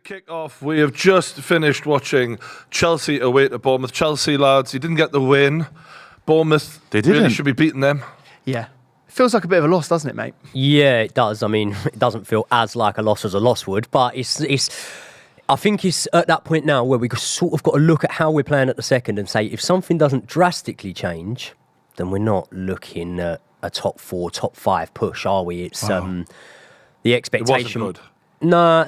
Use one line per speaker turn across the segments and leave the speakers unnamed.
kick off. We have just finished watching Chelsea away to Bournemouth. Chelsea, lads, you didn't get the win. Bournemouth,
they didn't.
Really should be beating them.
Yeah. Feels like a bit of a loss, doesn't it, mate?
Yeah, it does. I mean, it doesn't feel as like a loss as a loss would, but it's. I think it's at that point now where we've sort of got to look at how we're playing at the second and say, if something doesn't drastically change, then we're not looking at a top 4, top 5 push, are we? It's the expectation.
It wasn't good.
No,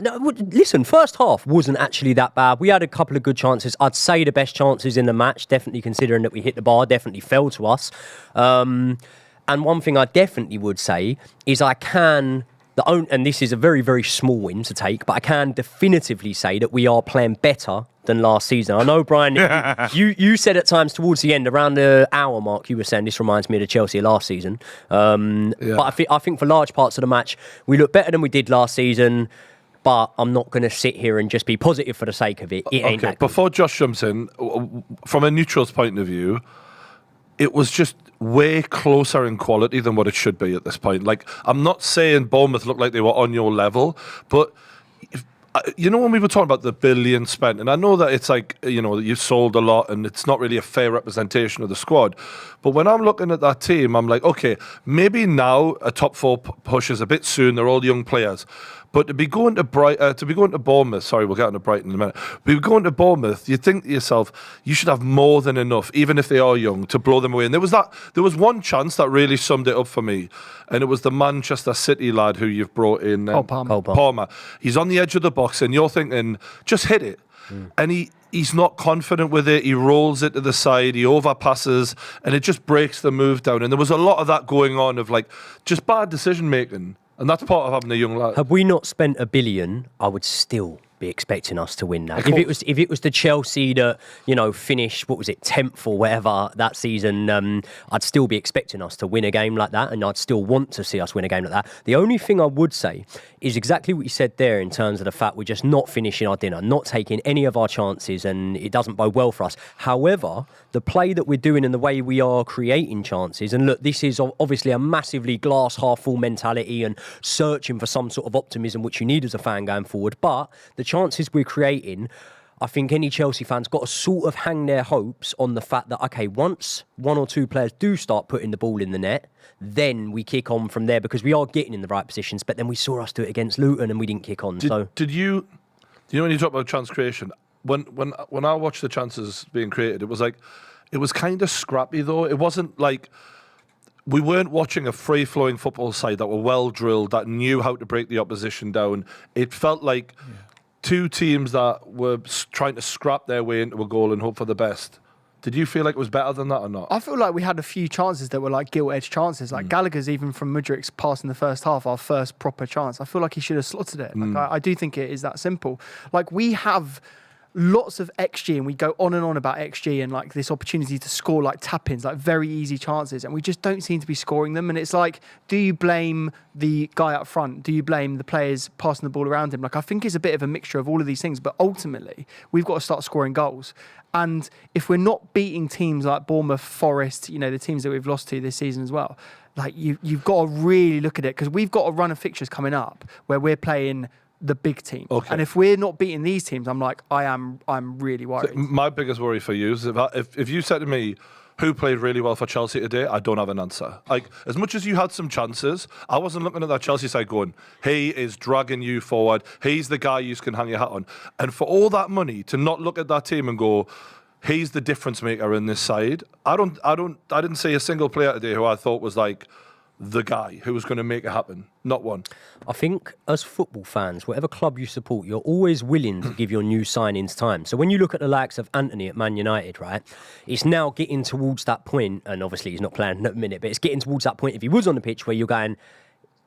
listen, first half wasn't actually that bad. We had a couple of good chances. I'd say the best chances in the match, definitely considering that we hit the bar, definitely fell to us. And one thing I definitely would say is and this is a very, very small win to take, but I can definitively say that we are playing better than last season. I know, Brian, you said at times towards the end, around the hour mark, you were saying this reminds me of the Chelsea last season. But I think for large parts of the match, we look better than we did last season. But I'm not going to sit here and just be positive for the sake of it. It ain't that good.
Before Josh jumps in, from a neutral's point of view, it was just way closer in quality than what it should be at this point. Like, I'm not saying Bournemouth looked like they were on your level, but you know, when we were talking about the billion spent, and I know that it's like, you know, you sold a lot and it's not really a fair representation of the squad, but when I'm looking at that team, I'm like, okay, maybe now a top 4 push is a bit soon. They're all young players. But to be going to Bournemouth, sorry, we'll get on to Brighton in a minute. But going to Bournemouth, you think to yourself, you should have more than enough, even if they are young, to blow them away. And there was one chance that really summed it up for me, and it was the Manchester City lad who you've brought in, Palmer. He's on the edge of the box, and you're thinking, just hit it. And he's not confident with it. He rolls it to the side, he overpasses, and it just breaks the move down. And there was a lot of that going on of like just bad decision making. And that's part of having a young lad.
Had we not spent $1 billion, I would still be expecting us to win that. If it was the Chelsea that, you know, finished, 10th or whatever that season, I'd still be expecting us to win a game like that, and I'd still want to see us win a game like that. The only thing I would say is exactly what you said there in terms of the fact we're just not finishing our dinner, not taking any of our chances, and it doesn't bode well for us. However, the play that we're doing and the way we are creating chances, and look, this is obviously a massively glass half full mentality and searching for some sort of optimism which you need as a fan going forward, but the chances we're creating, I think any Chelsea fans got to sort of hang their hopes on the fact that, okay, once 1 or 2 players do start putting the ball in the net, then we kick on from there, because we are getting in the right positions. But then we saw us do it against Luton and we didn't kick on.
Did you know, when you talk about chance creation, when I watched the chances being created, it was kind of scrappy though. It wasn't like we weren't watching a free-flowing football side that were well-drilled, that knew how to break the opposition down. It felt like 2 teams that were trying to scrap their way into a goal and hope for the best. Did you feel like it was better than that or not?
I feel like we had a few chances that were like gilt-edged chances. Like Gallagher's, even from Mudrik's pass in the first half, our first proper chance. I feel like he should have slotted it. Like, I do think it is that simple. Like, we have lots of XG, and we go on and on about XG and like this opportunity to score like tap-ins, like very easy chances, and we just don't seem to be scoring them. And it's like, do you blame the guy up front? Do you blame the players passing the ball around him? Like, I think it's a bit of a mixture of all of these things, but ultimately we've got to start scoring goals. And if we're not beating teams like Bournemouth, Forest, you know, the teams that we've lost to this season as well, like you've got to really look at it, because we've got a run of fixtures coming up where we're playing the big team. Okay. And if we're not beating these teams, I'm really worried.
So my biggest worry for you is if you said to me, who played really well for Chelsea today, I don't have an answer. Like, as much as you had some chances, I wasn't looking at that Chelsea side going, he is dragging you forward, he's the guy you can hang your hat on. And for all that money, to not look at that team and go, he's the difference maker in this side. I didn't see a single player today who I thought was like the guy who was going to make it happen. Not one.
I think as football fans, whatever club you support, you're always willing to give your new signings time. So when you look at the likes of Anthony at Man United, right, it's now getting towards that point, and obviously he's not playing at the minute, but it's getting towards that point, if he was on the pitch, where you're going,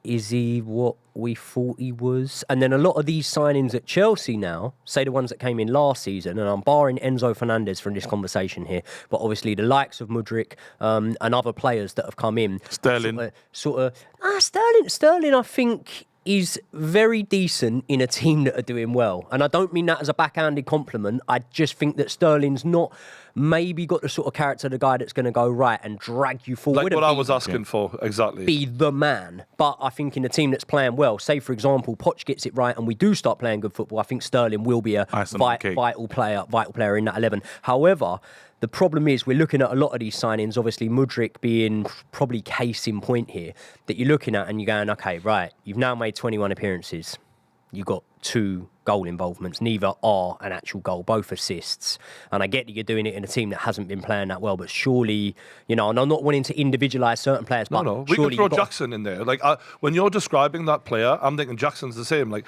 is he what we thought he was? And then a lot of these signings at Chelsea now, say the ones that came in last season, and I'm barring Enzo Fernandez from this conversation here, but obviously the likes of Mudryk and other players that have come in.
Sterling.
Sterling, I think is very decent in a team that are doing well. And I don't mean that as a backhanded compliment. I just think that Sterling's not maybe got the sort of character of the guy that's going to go right and drag you forward.
Like what I was asking for, exactly.
Be the man. But I think in a team that's playing well, say for example, Poch gets it right and we do start playing good football, I think Sterling will be a vital player in that 11. However, the problem is we're looking at a lot of these signings, obviously Mudryk being probably case in point here, that you're looking at and you're going, okay, right, you've now made 21 appearances. You've got 2 goal involvements. Neither are an actual goal, both assists. And I get that you're doing it in a team that hasn't been playing that well, but surely, and I'm not wanting to individualise certain players, but
No, we can throw Jackson in there. Like when you're describing that player, I'm thinking Jackson's the same. Like,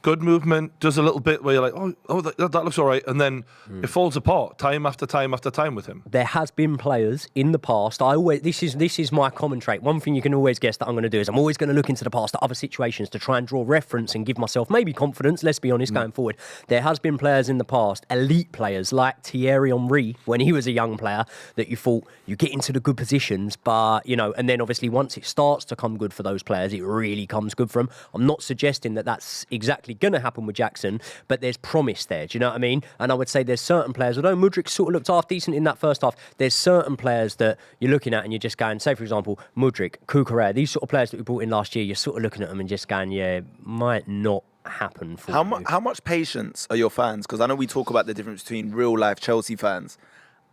good movement, does a little bit where you're like, oh, that looks all right. And then it falls apart time after time after time with him.
There has been players in the past. This is my common trait. One thing you can always guess that I'm going to do is I'm always going to look into the past at other situations to try and draw reference and give myself maybe confidence, let's be honest, going forward. There has been players in the past, elite players like Thierry Henry, when he was a young player, that you thought you get into the good positions, but, and then obviously once it starts to come good for those players, it really comes good for them. I'm not suggesting that that's exactly going to happen with Jackson, but there's promise there. Do you know what I mean? And I would say there's certain players, although Mudryk sort of looked half decent in that first half, there's certain players that you're looking at and you're just going, say for example, Mudryk, Cucurella, these sort of players that we brought in last year, you're sort of looking at them and just going, yeah, might not happen for you.
How much patience are your fans? Because I know we talk about the difference between real life Chelsea fans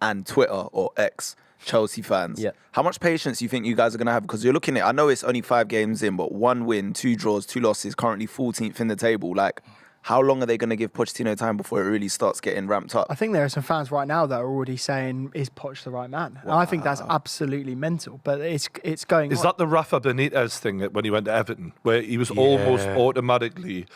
and Twitter or X Chelsea fans.
Yeah.
How much patience do you think you guys are going to have? Because you're looking at, I know it's only 5 games in, but 1 win, 2 draws, 2 losses, currently 14th in the table. Like, how long are they going to give Pochettino time before it really starts getting ramped up?
I think there are some fans right now that are already saying, is Poch the right man? Wow. And I think that's absolutely mental, but it's going
Is
on.
that the Rafa Benitez thing when he went to Everton, where he was almost automatically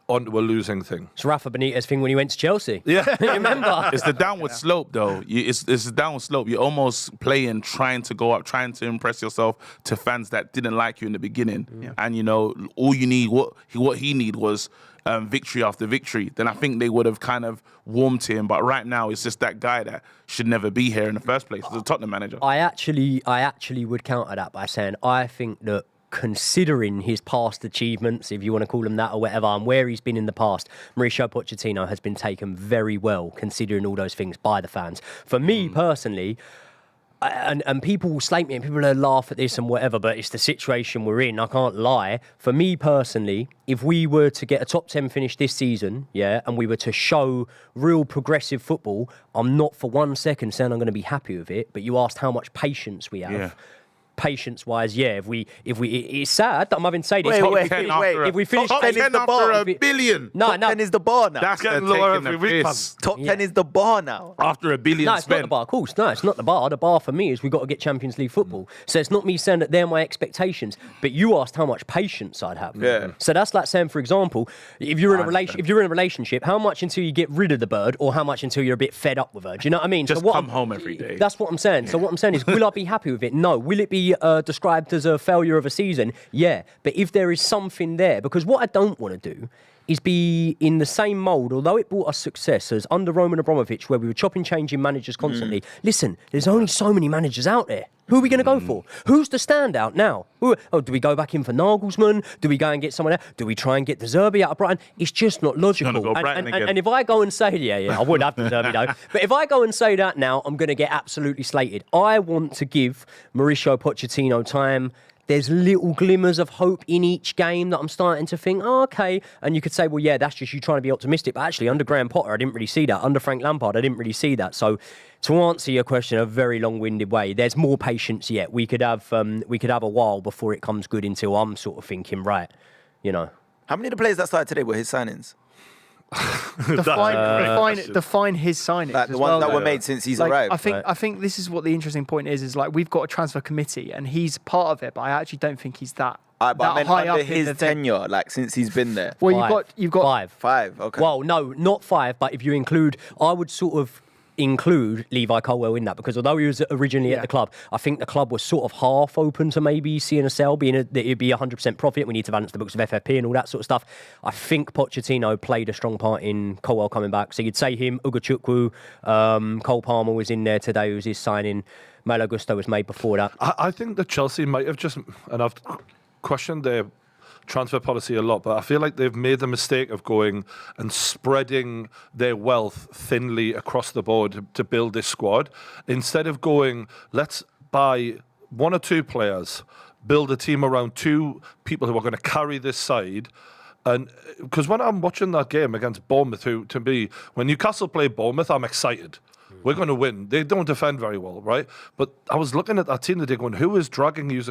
onto a losing thing?
It's Rafa Benitez thing when he went to Chelsea.
Yeah.
Remember?
It's the downward slope, though. It's the downward slope. You're almost playing, trying to go up, trying to impress yourself to fans that didn't like you in the beginning. Yeah. And, all you need, what he need was victory after victory. Then I think they would have kind of warmed to him. But right now, it's just that guy that should never be here in the first place as a Tottenham manager.
I actually would counter that by saying I think that considering his past achievements, if you want to call them that or whatever, and where he's been in the past, Mauricio Pochettino has been taken very well, considering all those things, by the fans. For me personally, and people will slate me and people will laugh at this and whatever, but it's the situation we're in. I can't lie. For me personally, if we were to get a top 10 finish this season, and we were to show real progressive football, I'm not for 1 second saying I'm going to be happy with it, but you asked how much patience we have. Yeah. Patience-wise, if we, it's sad that I'm having to say this. If we finish
top 10 is the bar.
After $1 billion.
Top 10 is the bar now.
That's
getting lower every week, man.
Top 10 is the bar now.
After $1 billion
No, it's
spent.
not the bar. Of course, no, it's not the bar. The bar for me is we've got to get Champions League football. So it's not me saying that they're my expectations, but you asked how much patience I'd have.
Yeah.
So that's like saying, for example, if you're in a relationship, how much until you get rid of the bird, or how much until you're a bit fed up with her? Do you know what I mean?
Just come home every day.
That's what I'm saying. So what I'm saying is, will I be happy with it? No. Will it be described as a failure of a season? Yeah. But if there is something there, because what I don't want to do is be in the same mould, although it brought us success as under Roman Abramovich, where we were chopping, changing managers constantly. Listen, there's only so many managers out there. Who are we going to go for? Who's the standout now? Do we go back in for Nagelsmann? Do we go and get someone else? Do we try and get De Zerbi out of Brighton? It's just not logical.
Go
And if I go and say, I would have De Zerbi though. But if I go and say that now, I'm going to get absolutely slated. I want to give Mauricio Pochettino time. There's little glimmers of hope in each game that I'm starting to think, okay. And you could say, well, yeah, that's just you trying to be optimistic. But actually, under Graham Potter, I didn't really see that. Under Frank Lampard, I didn't really see that. So to answer your question in a very long-winded way, there's more patience yet. We could have a while before it comes good until I'm sort of thinking, right,
How many of the players that started today were his signings?
Define his signings.
Like the ones that were made since he's arrived.
I think this is what the interesting point is like we've got a transfer committee and he's part of it, but I actually don't think he's that.
But I meant
high
under
up
his tenure, like since he's been there.
Well, you've got
five.
5, okay.
Well, no, not 5, but if you include, I would sort of include Levi Colwell in that, because although he was originally at the club, I think the club was sort of half open to maybe seeing a sell, that it'd be 100% profit. We need to balance the books of FFP and all that sort of stuff. I think Pochettino played a strong part in Colwell coming back. So you'd say him, Ugochukwu, Cole Palmer was in there today, who was his signing. Malo Gusto was made before that.
I think that Chelsea might have just, and I've questioned their transfer policy a lot, but I feel like they've made the mistake of going and spreading their wealth thinly across the board to build this squad, instead of going, let's buy 1 or 2 players, build a team around 2 people who are going to carry this side. And because when I'm watching that game against Bournemouth, who to me, when Newcastle play Bournemouth, I'm excited. We're going to win. They don't defend very well, right? But I was looking at that team today going, who is dragging you?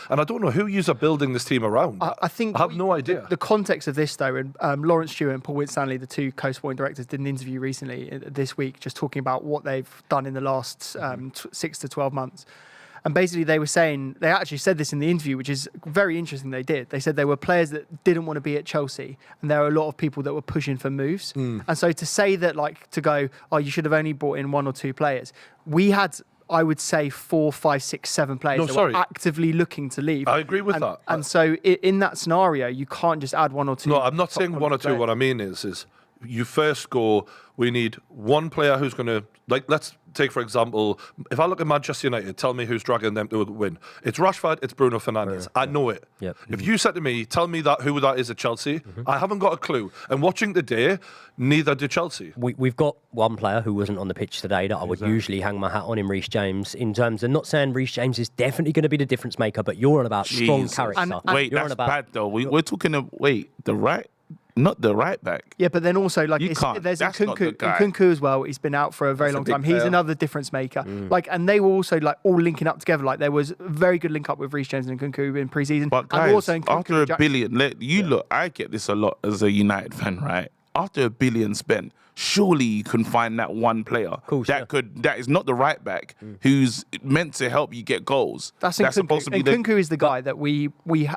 And I don't know who you are building this team around.
I think
I have no idea.
The context of this, though, and Lawrence Stewart and Paul Winstanley, the 2 co-sporting directors, did an interview recently this week just talking about what they've done in the last 6 to 12 months. And basically they were saying, they actually said this in the interview, which is very interesting they did. They said there were players that didn't want to be at Chelsea, and there are a lot of people that were pushing for moves. And so to say that, like, to go, oh, you should have only brought in 1 or 2 players. We had, I would say, 4, 5, 6, 7 players that were actively looking to leave.
I agree with that.
And so in that scenario, you can't just add 1 or 2.
No, I'm not saying 1 or 2. What I mean is you first go, we need 1 player who's going to, like, let's take, for example, if I look at Manchester United, tell me who's dragging them to win. It's Rashford, it's Bruno Fernandes. I know it.
Yep.
If you said to me, tell me who that is at Chelsea, I haven't got a clue. And watching today, neither did Chelsea.
We've got 1 player who wasn't on the pitch today that I would usually hang my hat on in Reece James, in terms of not saying Reece James is definitely going to be the difference maker, but you're on about strong character.
Wait,
you're
that's bad though. We're talking of, not the right back.
Yeah, but then also, like, there's Nkunku as well. He's been out for a very long time. He's another difference maker. Like, and they were also, like, all linking up together. Like, there was a very good link up with Reece James and Nkunku in pre-season.
But guys,
and also
after $1 billion, look, I get this a lot as a United fan, right? After $1 billion spent, surely you can find that 1 player that is not the right back who's meant to help you get goals.
That's
supposed to be
Nkunku is the guy that we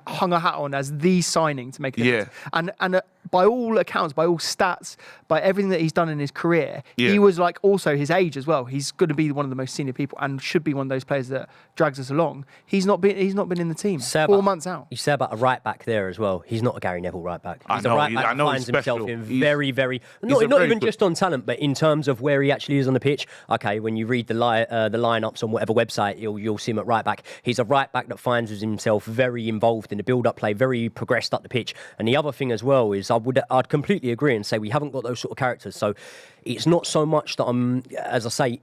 hung a hat on as the signing to make a difference. And by all accounts, by all stats, by everything that he's done in his career, he was, like, also his age as well. He's going to be one of the most senior people and should be one of those players that drags us along. He's not been in the team. 4 months out.
You say about a right back there as well. He's not a Gary Neville right back. He's a right back that finds himself in very, very not even just on talent, but in terms of where he actually is on the pitch. Okay, when you read the lineups on whatever website, you'll see him at right back. He's a right back that finds himself very involved in the build-up play, very progressed up the pitch. And the other thing as well is I'd completely agree and say we haven't got those sort of characters. So it's not so much that I'm, as I say,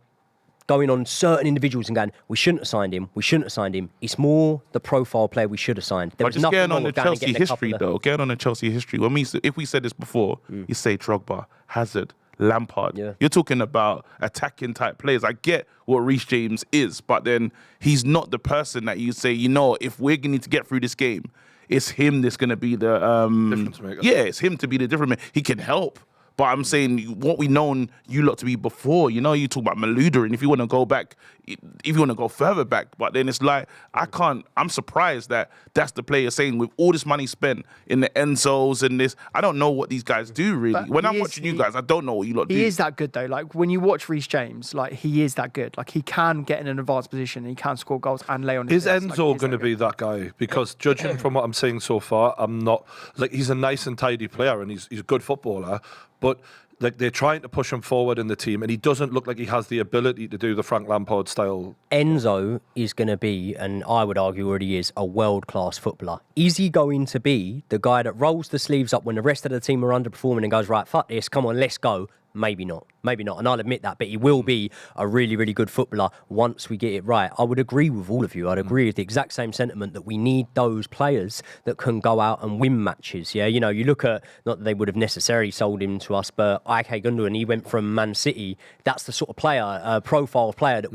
going on certain individuals and going, we shouldn't have signed him. It's more the profile player we should have signed. There was
just
nothing
getting on
wrong
the
with going and
Chelsea
getting
history, though. Getting on the Chelsea history. If we said this before, you say Drogba, Hazard, Lampard.
Yeah.
You're talking about attacking type players. I get what Reece James is, but then he's not the person that you say, if we're going to get through this game, it's him that's going to be the
difference maker.
Yeah, it's him to be the difference maker. He can help. But I'm saying what we known you lot to be before. You talk about Malouda, and if you want to go back, if you want to go further back, but then it's like, I'm surprised that that's the player saying with all this money spent in the Enzos and this, I don't know what these guys do really.
But
when I'm watching you guys, I don't know what you lot do.
He is that good though. Like, when you watch Reece James, like, he is that good. Like, he can get in an advanced position, and he can score goals and lay on his
Is Enzo going to be that guy? Because judging from what I'm seeing so far, I'm not, like, he's a nice and tidy player and he's a good footballer, but like, they're trying to push him forward in the team, and he doesn't look like he has the ability to do the Frank Lampard style.
Enzo is going to be, and I would argue already is, a world-class footballer. Is he going to be the guy that rolls the sleeves up when the rest of the team are underperforming and goes, right, fuck this, come on, let's go? Maybe not. And I'll admit that, but he will be a really, really good footballer once we get it right. I would agree with all of you. I'd agree with the exact same sentiment that we need those players that can go out and win matches. Yeah, you look at, not that they would have necessarily sold him to us, but Ike Gundogan, he went from Man City. That's the sort of player, profile player that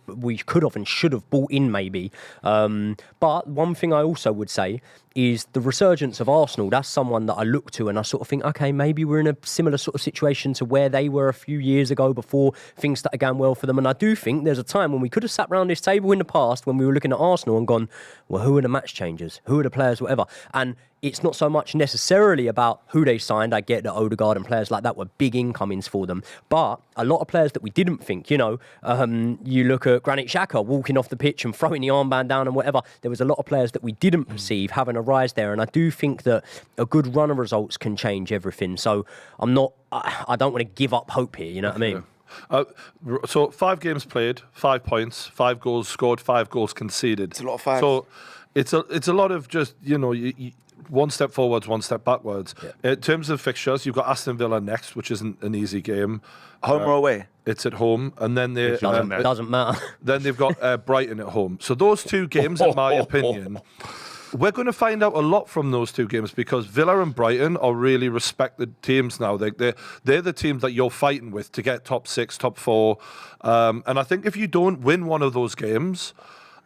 we could have and should have bought in maybe. But one thing I also would say is the resurgence of Arsenal. That's someone that I look to and I sort of think, okay, maybe we're in a similar sort of situation to where they were a few years ago before things started going well for them. And I do think there's a time when we could have sat around this table in the past when we were looking at Arsenal and gone, well, who are the match changers? Who are the players, whatever? And it's not so much necessarily about who they signed. I get that Odegaard and players like that were big incomings for them. But a lot of players that we didn't think, you look at Granit Xhaka walking off the pitch and throwing the armband down and whatever. There was a lot of players that we didn't perceive having a rise there. And I do think that a good run of results can change everything. So I don't want to give up hope here, you know what I mean?
So 5 games played, 5 points, 5 goals scored, 5 goals conceded.
It's a lot of fives.
So it's a lot of just, one step forwards, one step backwards. Yeah. In terms of fixtures, you've got Aston Villa next, which isn't an easy game.
Home or away?
It's at home, and then
It doesn't matter.
Then they've got Brighton at home. So those two games, in my opinion, we're going to find out a lot from those two games because Villa and Brighton are really respected teams now. They're the teams that you're fighting with to get top 6, top 4. And I think if you don't win one of those games,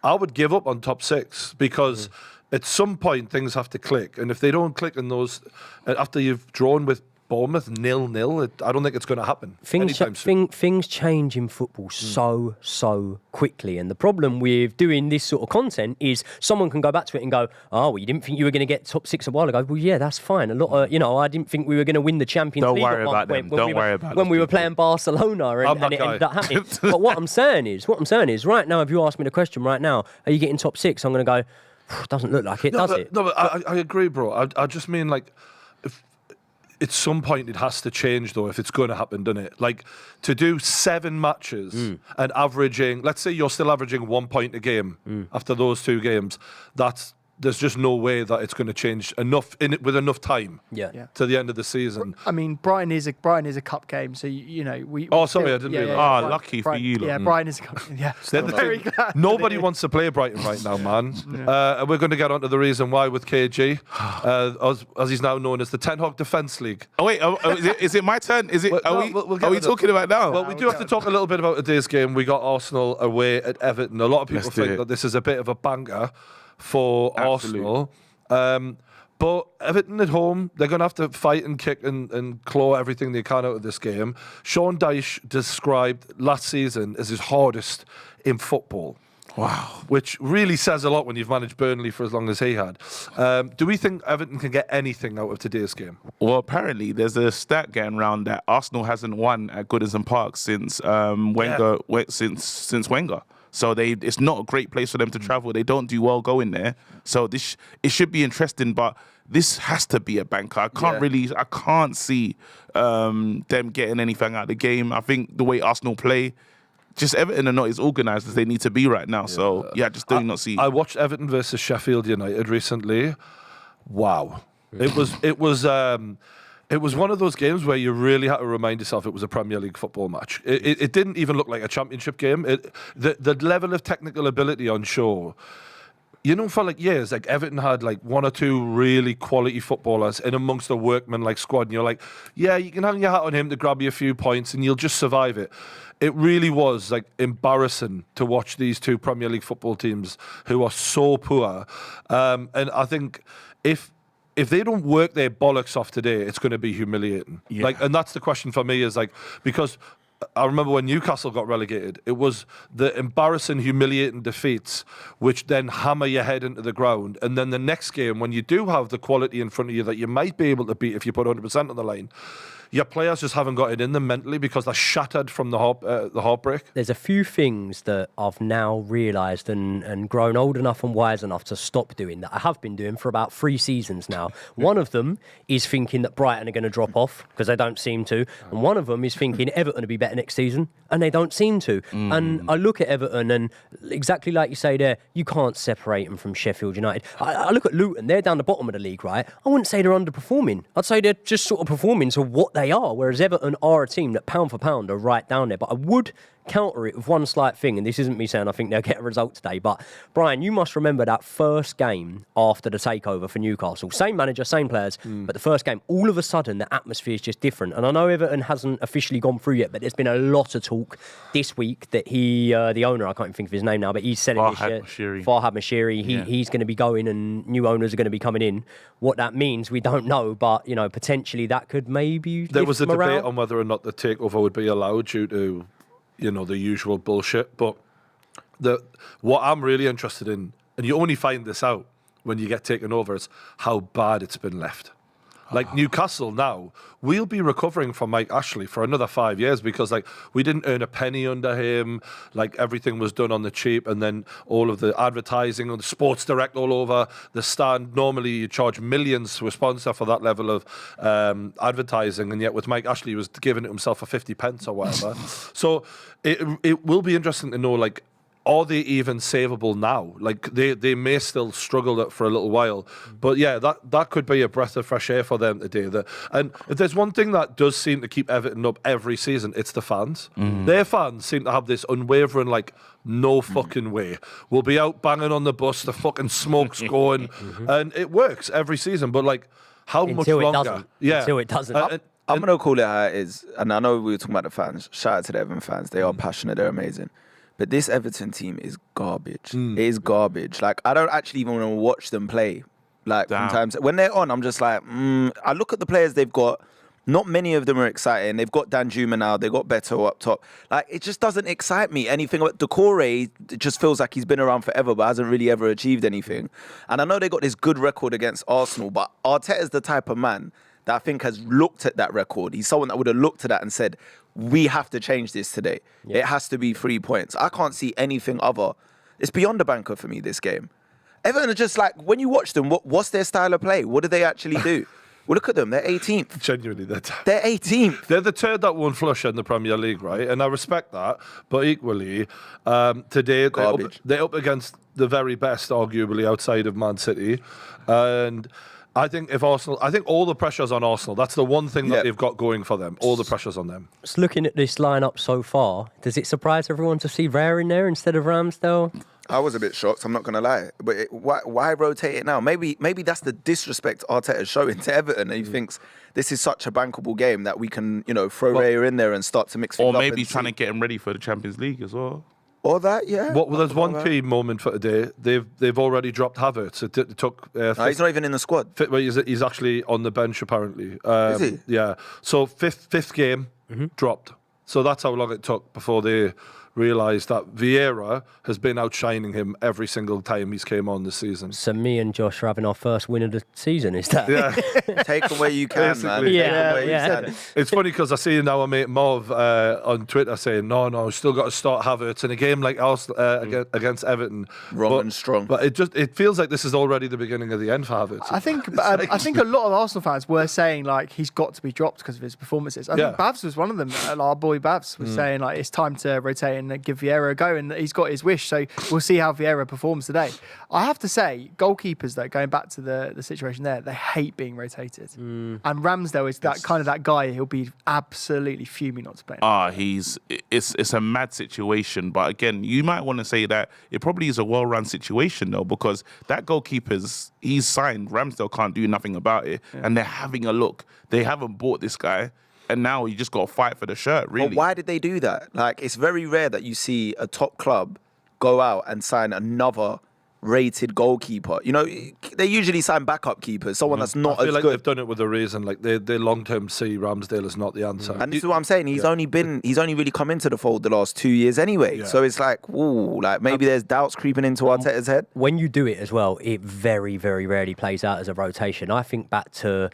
I would give up on top 6 because at some point things have to click. And if they don't click in those, after you've drawn with Bournemouth 0-0, I don't think it's going to happen.
Things change in football so quickly, and the problem with doing this sort of content is someone can go back to it and go, "Oh, well, you didn't think you were going to get top 6 a while ago." Well, yeah, that's fine. A lot of, I didn't think we were going to win the Champions League.
Don't worry about them. Don't worry about
when we were playing Barcelona and it ended up happening. But what I'm saying is, right now, if you ask me the question right now, are you getting top 6? I'm going to go, doesn't look like it, does it?
No, but I agree, bro. I just mean like. At some point, it has to change, though, if it's going to happen, doesn't it? Like, to do 7 matches and averaging, let's say you're still averaging 1 point a game after those 2 games, there's just no way that it's going to change enough with enough time to the end of the season.
I mean, Brighton is a cup game, so we.
Oh, sorry, I didn't realise.
Brighton, lucky for you.
Yeah, Brighton is a cup game. Yeah, very glad.
Nobody wants to play Brighton right now, man. And we're going to get onto the reason why with KG, as he's now known as the Ten Hag Defence League.
Oh wait, is it my turn? Is it? Are we talking about now?
Well, we do have to talk a little bit about today's game. We got Arsenal away at Everton. A lot of people think that this is a bit of a banger for Arsenal. But Everton at home, they're going to have to fight and kick and claw everything they can out of this game. Sean Dyche described last season as his hardest in football.
Wow.
Which really says a lot when you've managed Burnley for as long as he had. Do we think Everton can get anything out of today's game?
Well, apparently there's a stat going around that Arsenal hasn't won at Goodison Park since Wenger. Since Wenger. So it's not a great place for them to travel. They don't do well going there. So it should be interesting, but this has to be a banker. I can't see them getting anything out of the game. I think the way Arsenal play, just Everton are not as organised as they need to be right now. So just do not see.
I watched Everton versus Sheffield United recently. Wow, it was one of those games where you really had to remind yourself it was a Premier League football match. It didn't even look like a championship game. The level of technical ability on show, for like years, like Everton had like 1 or 2 really quality footballers in amongst a workman-like squad, and you're like, yeah, you can hang your hat on him to grab you a few points and you'll just survive it. It really was like embarrassing to watch these 2 Premier League football teams who are so poor. And I think if they don't work their bollocks off today, it's going to be humiliating. Yeah. And that's the question for me is because I remember when Newcastle got relegated, it was the embarrassing, humiliating defeats which then hammer your head into the ground. And then the next game, when you do have the quality in front of you that you might be able to beat if you put 100% on the line, your players just haven't got it in them mentally because they're shattered from the heartbreak.
There's a few things that I've now realised and grown old enough and wise enough to stop doing that I have been doing for about 3 seasons now. One of them is thinking that Brighton are going to drop off because they don't seem to. And one of them is thinking Everton will be better next season and they don't seem to. And I look at Everton and exactly like you say there, you can't separate them from Sheffield United. I look at Luton, they're down the bottom of the league, right? I wouldn't say they're underperforming. I'd say they're just sort of performing to what they are, whereas Everton are a team that pound for pound are right down there. But I would counter it with one slight thing, and this isn't me saying I think they'll get a result today, but Brian, you must remember that first game after the takeover for Newcastle. Same manager, same players, but the first game, all of a sudden, the atmosphere is just different. And I know Everton hasn't officially gone through yet, but there's been a lot of talk this week that the owner, I can't even think of his name now, but he's selling
Farhad
Mashiri. He's going to be going and new owners are going to be coming in. What that means, we don't know, but, potentially that could maybe
There was a debate on whether or not the takeover would be allowed due to the usual bullshit. But what I'm really interested in, and you only find this out when you get taken over, is how bad it's been left. Like Newcastle now, we'll be recovering from Mike Ashley for another 5 years because we didn't earn a penny under him. Everything was done on the cheap, and then all of the advertising on the Sports Direct all over the stand. Normally you charge millions to a sponsor for that level of advertising, and yet with Mike Ashley he was giving it himself for 50 pence or whatever. So it will be interesting to know are they even savable now? Like they may still struggle for a little while, but yeah, that could be a breath of fresh air for them today. And if there's one thing that does seem to keep Everton up every season, it's the fans. Their fans seem to have this unwavering, like, no fucking way. We'll be out banging on the bus, the fucking smoke's going, and it works every season. But like, how much longer?
Until it doesn't.
I'm going to call it how it is. And I know we were talking about the fans. Shout out to the Everton fans. They are passionate. They're amazing. But this Everton team is garbage. It is garbage. Like, I don't actually even want to watch them play. Like, sometimes when they're on, I'm just like, I look at the players they've got. Not many of them are exciting. They've got Danjuma now. They've got Beto up top. Like, it just doesn't excite me. Anything about Decore, it just feels like he's been around forever, but hasn't really ever achieved anything. And I know they got this good record against Arsenal, but Arteta's the type of man that I think has looked at that record. He's someone that would have looked at that and said, we have to change this today. Yeah. It has to be 3 points. I can't see anything other. It's beyond the banker for me, this game. Everton are just like, when you watch them, what's their style of play? What do they actually do? Well, look at them. They're 18th.
Genuinely, they're
18th.
They're the turd that won't flush in the Premier League, right? And I respect that. But equally, today, they're up against the very best, arguably, outside of Man City. And I think all the pressure's on Arsenal. That's the one thing that they've got going for them. All the pressure's on them.
Just looking at this lineup so far, does it surprise everyone to see Raya in there instead of Ramsdale?
I was a bit shocked, I'm not going to lie. But why rotate it now? Maybe that's the disrespect Arteta's showing to Everton. And he thinks this is such a bankable game that we can, throw Raya in there and start to mix things up.
Or maybe trying to get him ready for the Champions League as well.
Or that, yeah.
Well, there's one key moment for today. They've already dropped Havertz. It took.
No, he's not even in the squad.
He's actually on the bench apparently.
Is he?
Yeah. So fifth game dropped. So that's how long it took before they realised that Vieira has been outshining him every single time he's came on this season.
So me and Josh are having our first win of the season, is that?
Yeah.
Take away you can, man.
Yeah.
It's
funny because I see now our mate Marv on Twitter saying, no, still got to start Havertz in a game like Arsenal against Everton.
Wrong and strong.
But it feels like this is already the beginning of the end for Havertz.
I think a lot of Arsenal fans were saying like he's got to be dropped because of his performances. I think Babs was one of them. Our boy Babs was saying like it's time to rotate and give Vieira a go, and he's got his wish. So we'll see how Vieira performs today. I have to say, goalkeepers though, going back to the situation there, they hate being rotated. And Ramsdale is that guy. He'll be absolutely fuming not to play.
It's a mad situation, but again, you might want to say that it probably is a well-run situation though, because that he's signed. Ramsdale can't do nothing about it, and they're having a look. They haven't bought this guy. And now you just got to fight for the shirt, really.
But why did they do that? Like, it's very rare that you see a top club go out and sign another rated goalkeeper. They usually sign backup keepers, someone that's not
I feel
as
like
good.
They've done it with a reason. Like they long-term see Ramsdale as not the answer.
And this is what I'm saying. He's only really come into the fold the last 2 years anyway. Yeah. So it's like, maybe there's doubts creeping into Arteta's head.
When you do it as well, it very, very rarely plays out as a rotation. I think back to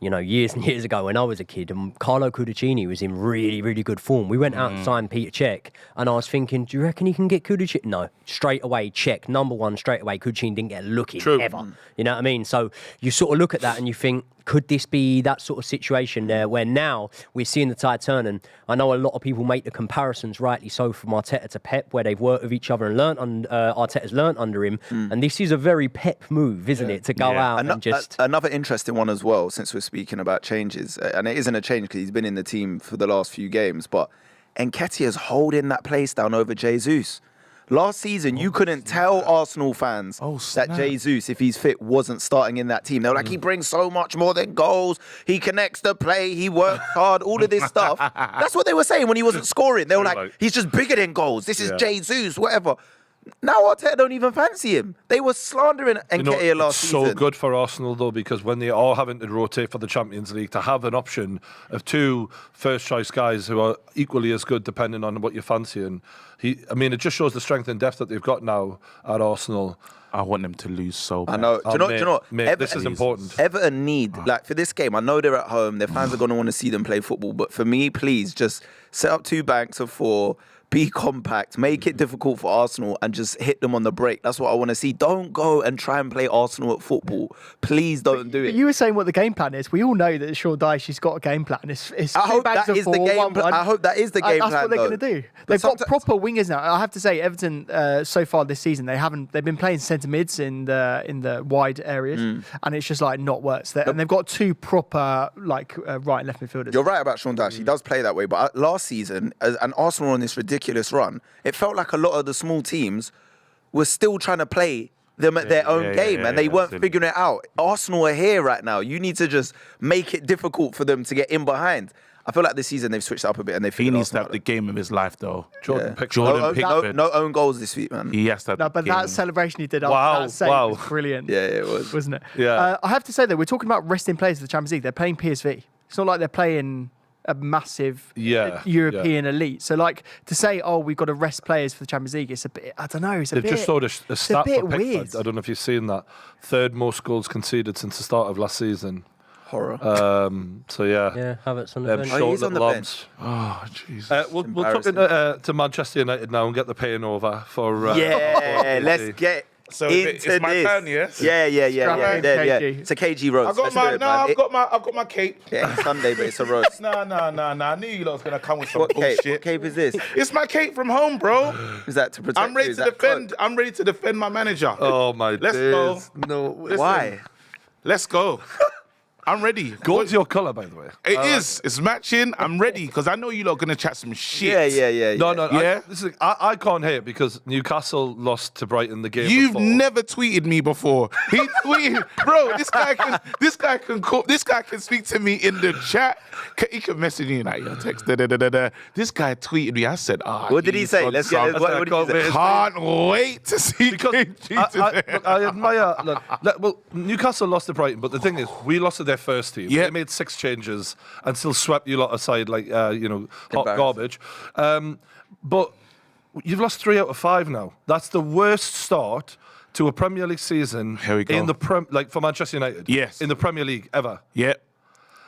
years and years ago when I was a kid, and Carlo Cudicini was in really, really good form. We went out and signed Peter Cech, and I was thinking, do you reckon he can get Cudicini? No, straight away, Cech, number one, straight away. Cudicini didn't get a look in ever. You know what I mean? So you sort of look at that and you think, could this be that sort of situation there where now we're seeing the tide turn? And I know a lot of people make the comparisons, rightly so, from Arteta to Pep, where they've worked with each other and Arteta's learnt under him. And this is a very Pep move, isn't it, to go out and just...
Another interesting one as well, since we're speaking about changes, and it isn't a change because he's been in the team for the last few games, but Nketiah's holding that place down over Jesus. Last season, you couldn't tell Arsenal fans that Jesus, if he's fit, wasn't starting in that team. They were like, he brings so much more than goals. He connects the play. He works hard. All of this stuff. That's what they were saying when he wasn't scoring. They were like, he's just bigger than goals. This is Jesus, whatever. Now Arteta don't even fancy him. They were slandering Nketiah last season.
So good for Arsenal though, because when they are having to rotate for the Champions League, to have an option of two first-choice guys who are equally as good, depending on what you fancy, and it just shows the strength and depth that they've got now at Arsenal.
I want them to lose so bad.
I know. Do you know what?
Mate, this is important.
Everton need, for this game, I know they're at home, their fans are going to want to see them play football, but for me, please, just set up 2 banks of 4, be compact, make it difficult for Arsenal, and just hit them on the break. That's what I want to see. Don't go and try and play Arsenal at football. Please don't do it.
But you were saying what the game plan is. We all know that Sean Dyche's got a game plan. It's
I
two
hope
bags
that
of
is the
four,
game.
1-1.
I hope that is the game plan.
That's what they're going to do. They've got proper wingers now. I have to say, Everton so far this season they've been playing centre mids in the wide areas, and it's just like not works. And they've got two proper right and left midfielders.
You're right about Sean Dyche. He does play that way. But last season, and Arsenal on this ridiculous run, it felt like a lot of the small teams were still trying to play them at their own game, and they weren't figuring it out. Arsenal are here right now. You need to just make it difficult for them to get in behind. I feel like this season they've switched up a bit and they
He needs to have the game of his life, though.
Jordan Pickford.
No own goals this week, man.
He has to have
No,
the
but
game.
that celebration he did after that save was brilliant.
Yeah, it was.
Wasn't it?
Yeah.
I have to say, though, we're talking about resting players for the Champions League. They're playing PSV. It's not like they're playing a massive European elite. So, to say, we've got to rest players for the Champions League, it's a bit, I don't know,
They've just showed a stat
bit
for Pickford.
weird.
I don't know if you've seen that. Third most goals conceded since the start of last season.
Horror.
So, yeah.
Yeah, Havertz on the bench.
He's on the bench.
Oh, Jesus.
We'll talk to Manchester United now and get the pain over for...
Let's get
So
into
it's my
this.
turn, yes?
Yeah.
KG.
It's a KG roast.
I've got my cape.
Yeah, it's Sunday, but it's a roast.
No. I knew you lot was gonna come with some
What cape?
bullshit.
What cape is this?
It's my cape from home, bro.
Is that to protect
I'm ready
you? Is
to
that
defend.
cloak?
I'm ready to defend my manager.
Oh, my
Let's
days.
go.
No.
Why?
Let's go. I'm ready.
Gold's your colour, by the way.
It is. It's matching. I'm ready because I know you lot are gonna chat some shit.
Yeah.
No.
Yeah?
I can't hate because Newcastle lost to Brighton the game
You've
before.
never tweeted me before. He tweeted, bro. This guy can speak to me in the chat. He can message me like your text. This guy tweeted me. I said,
What did he say? Let's get. What did he say?
Can't wait to see
Because
KG today.
I admire. Well, Newcastle lost to Brighton, but the thing is, we lost to their first team.
Yeah.
They made 6 changes and still swept you lot aside like hot
Embarrassing.
garbage. But you've lost 3 out of 5 now. That's the worst start to a Premier League season.
Here we go.
In the for Manchester United.
Yes.
In the Premier League ever.
Yeah.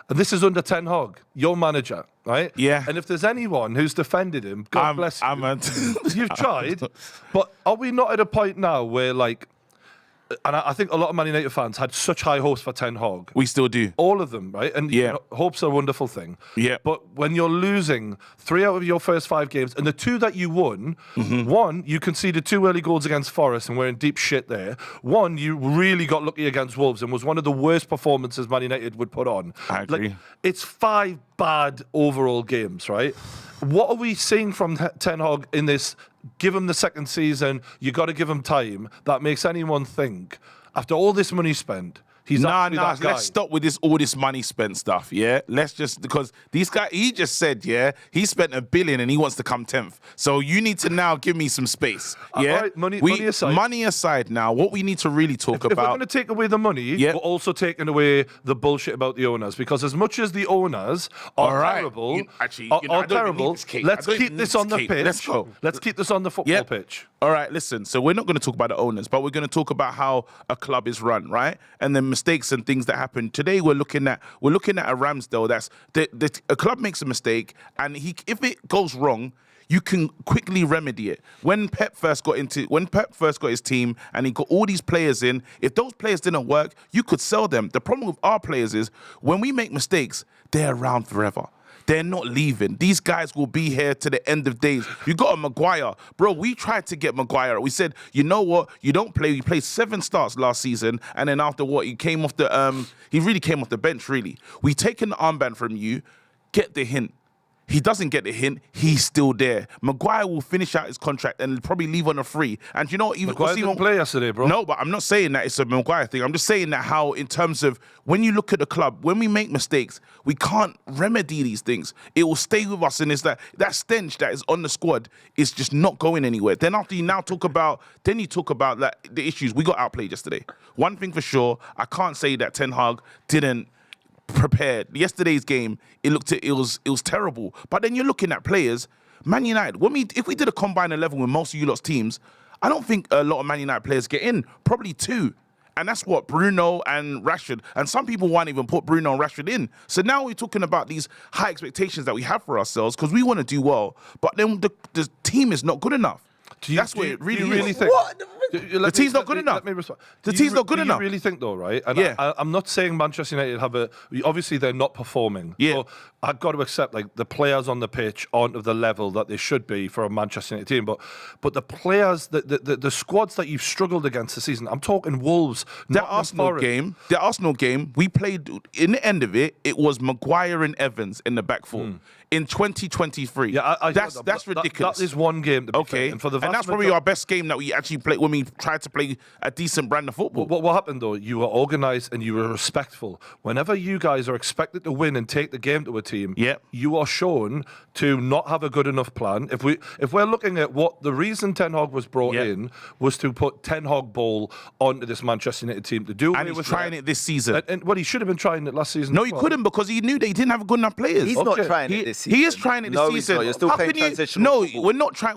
And this is under Ten Hag, your manager, right?
Yeah.
And if there's anyone who's defended him, God bless you. You've tried, but are we not at a point now where, and I think a lot of Man United fans had such high hopes for Ten Hag.
We still do.
All of them, right? And hope's a wonderful thing.
Yeah.
But when you're losing 3 out of your first 5 games, and the 2 that you won, one, you conceded 2 early goals against Forest and we're in deep shit there. One, you really got lucky against Wolves and was one of the worst performances Man United would put on.
I agree.
It's 5 bad overall games, right? What are we seeing from Ten Hag in this? Give him the second season. You got to give him time. That makes anyone think, after all this money spent, he's actually that guy.
Let's stop with all this money spent stuff, yeah? Let's just, because these guys, he just said, he spent $1 billion and he wants to come 10th. So you need to now give me some space, yeah?
All right, money aside.
Money aside now, what we need to really talk
If we're
about.
going to take away the money, we're also taking away the bullshit about the owners. Because as much as the owners are terrible,
I don't even need this cake.
let's
I don't
keep
even
this
need
on the
this cake.
pitch.
Let's go.
Let's keep this on the football pitch.
All right, listen. So we're not going to talk about the owners, but we're going to talk about how a club is run, right? And the mistakes and things that happen. Today we're looking at a Ramsdale that's a club makes a mistake, and if it goes wrong, you can quickly remedy it. When Pep first got his team and he got all these players in, if those players didn't work, you could sell them. The problem with our players is when we make mistakes, they're around forever. They're not leaving. These guys will be here to the end of days. You got a Maguire. Bro, we tried to get Maguire. We said, you know what? You don't play. You played 7 starts last season, and then after what? He really came off the bench, really. We taken the armband from you. Get the hint. He doesn't get the hint. He's still there. Maguire will finish out his contract and probably leave on a free. And you know what?
Maguire didn't play yesterday, bro.
No, but I'm not saying that it's a Maguire thing. I'm just saying that how, in terms of when you look at the club, when we make mistakes, we can't remedy these things. It will stay with us, and it's that stench that is on the squad is just not going anywhere. Then after you talk about like, the issues, we got outplayed yesterday. One thing for sure, I can't say that Ten Hag didn't prepared. Yesterday's game, it was terrible. But then you're looking at players, Man United. If we did a combined 11 with most of you lot's teams, I don't think a lot of Man United players get in. Probably 2. And that's what Bruno and Rashford, and some people won't even put Bruno and Rashford in. So now we're talking about these high expectations that we have for ourselves because we want to do well, but then the team is not good enough. That's what it really is.
Think
the team's not good enough. The team's not good enough.
You really think though, right? And
Yeah.
I'm not saying Manchester United have obviously they're not performing.
Yeah.
So I've got to accept like the players on the pitch aren't of the level that they should be for a Manchester United team. But the players, the squads that you've struggled against this season, I'm talking Wolves.
The Arsenal game, we played in the end of it. It was Maguire and Evans in the back four in 2023.
Yeah,
that's ridiculous.
That is one game. To be fair.
And that's probably our best game that we actually played when we tried to play a decent brand of football.
What happened though? You were organised and you were respectful. Whenever you guys are expected to win and take the game to a team, you are shown to not have a good enough plan. If we're looking at what the reason Ten Hag was brought in was to put Ten Hag ball onto this Manchester United team to do,
and he was trying it this season.
And he should have been trying it last season.
No, he couldn't because he knew they didn't have good enough players.
He's not trying it this season.
He is trying it this season.
He's not. You're still playing transitional football.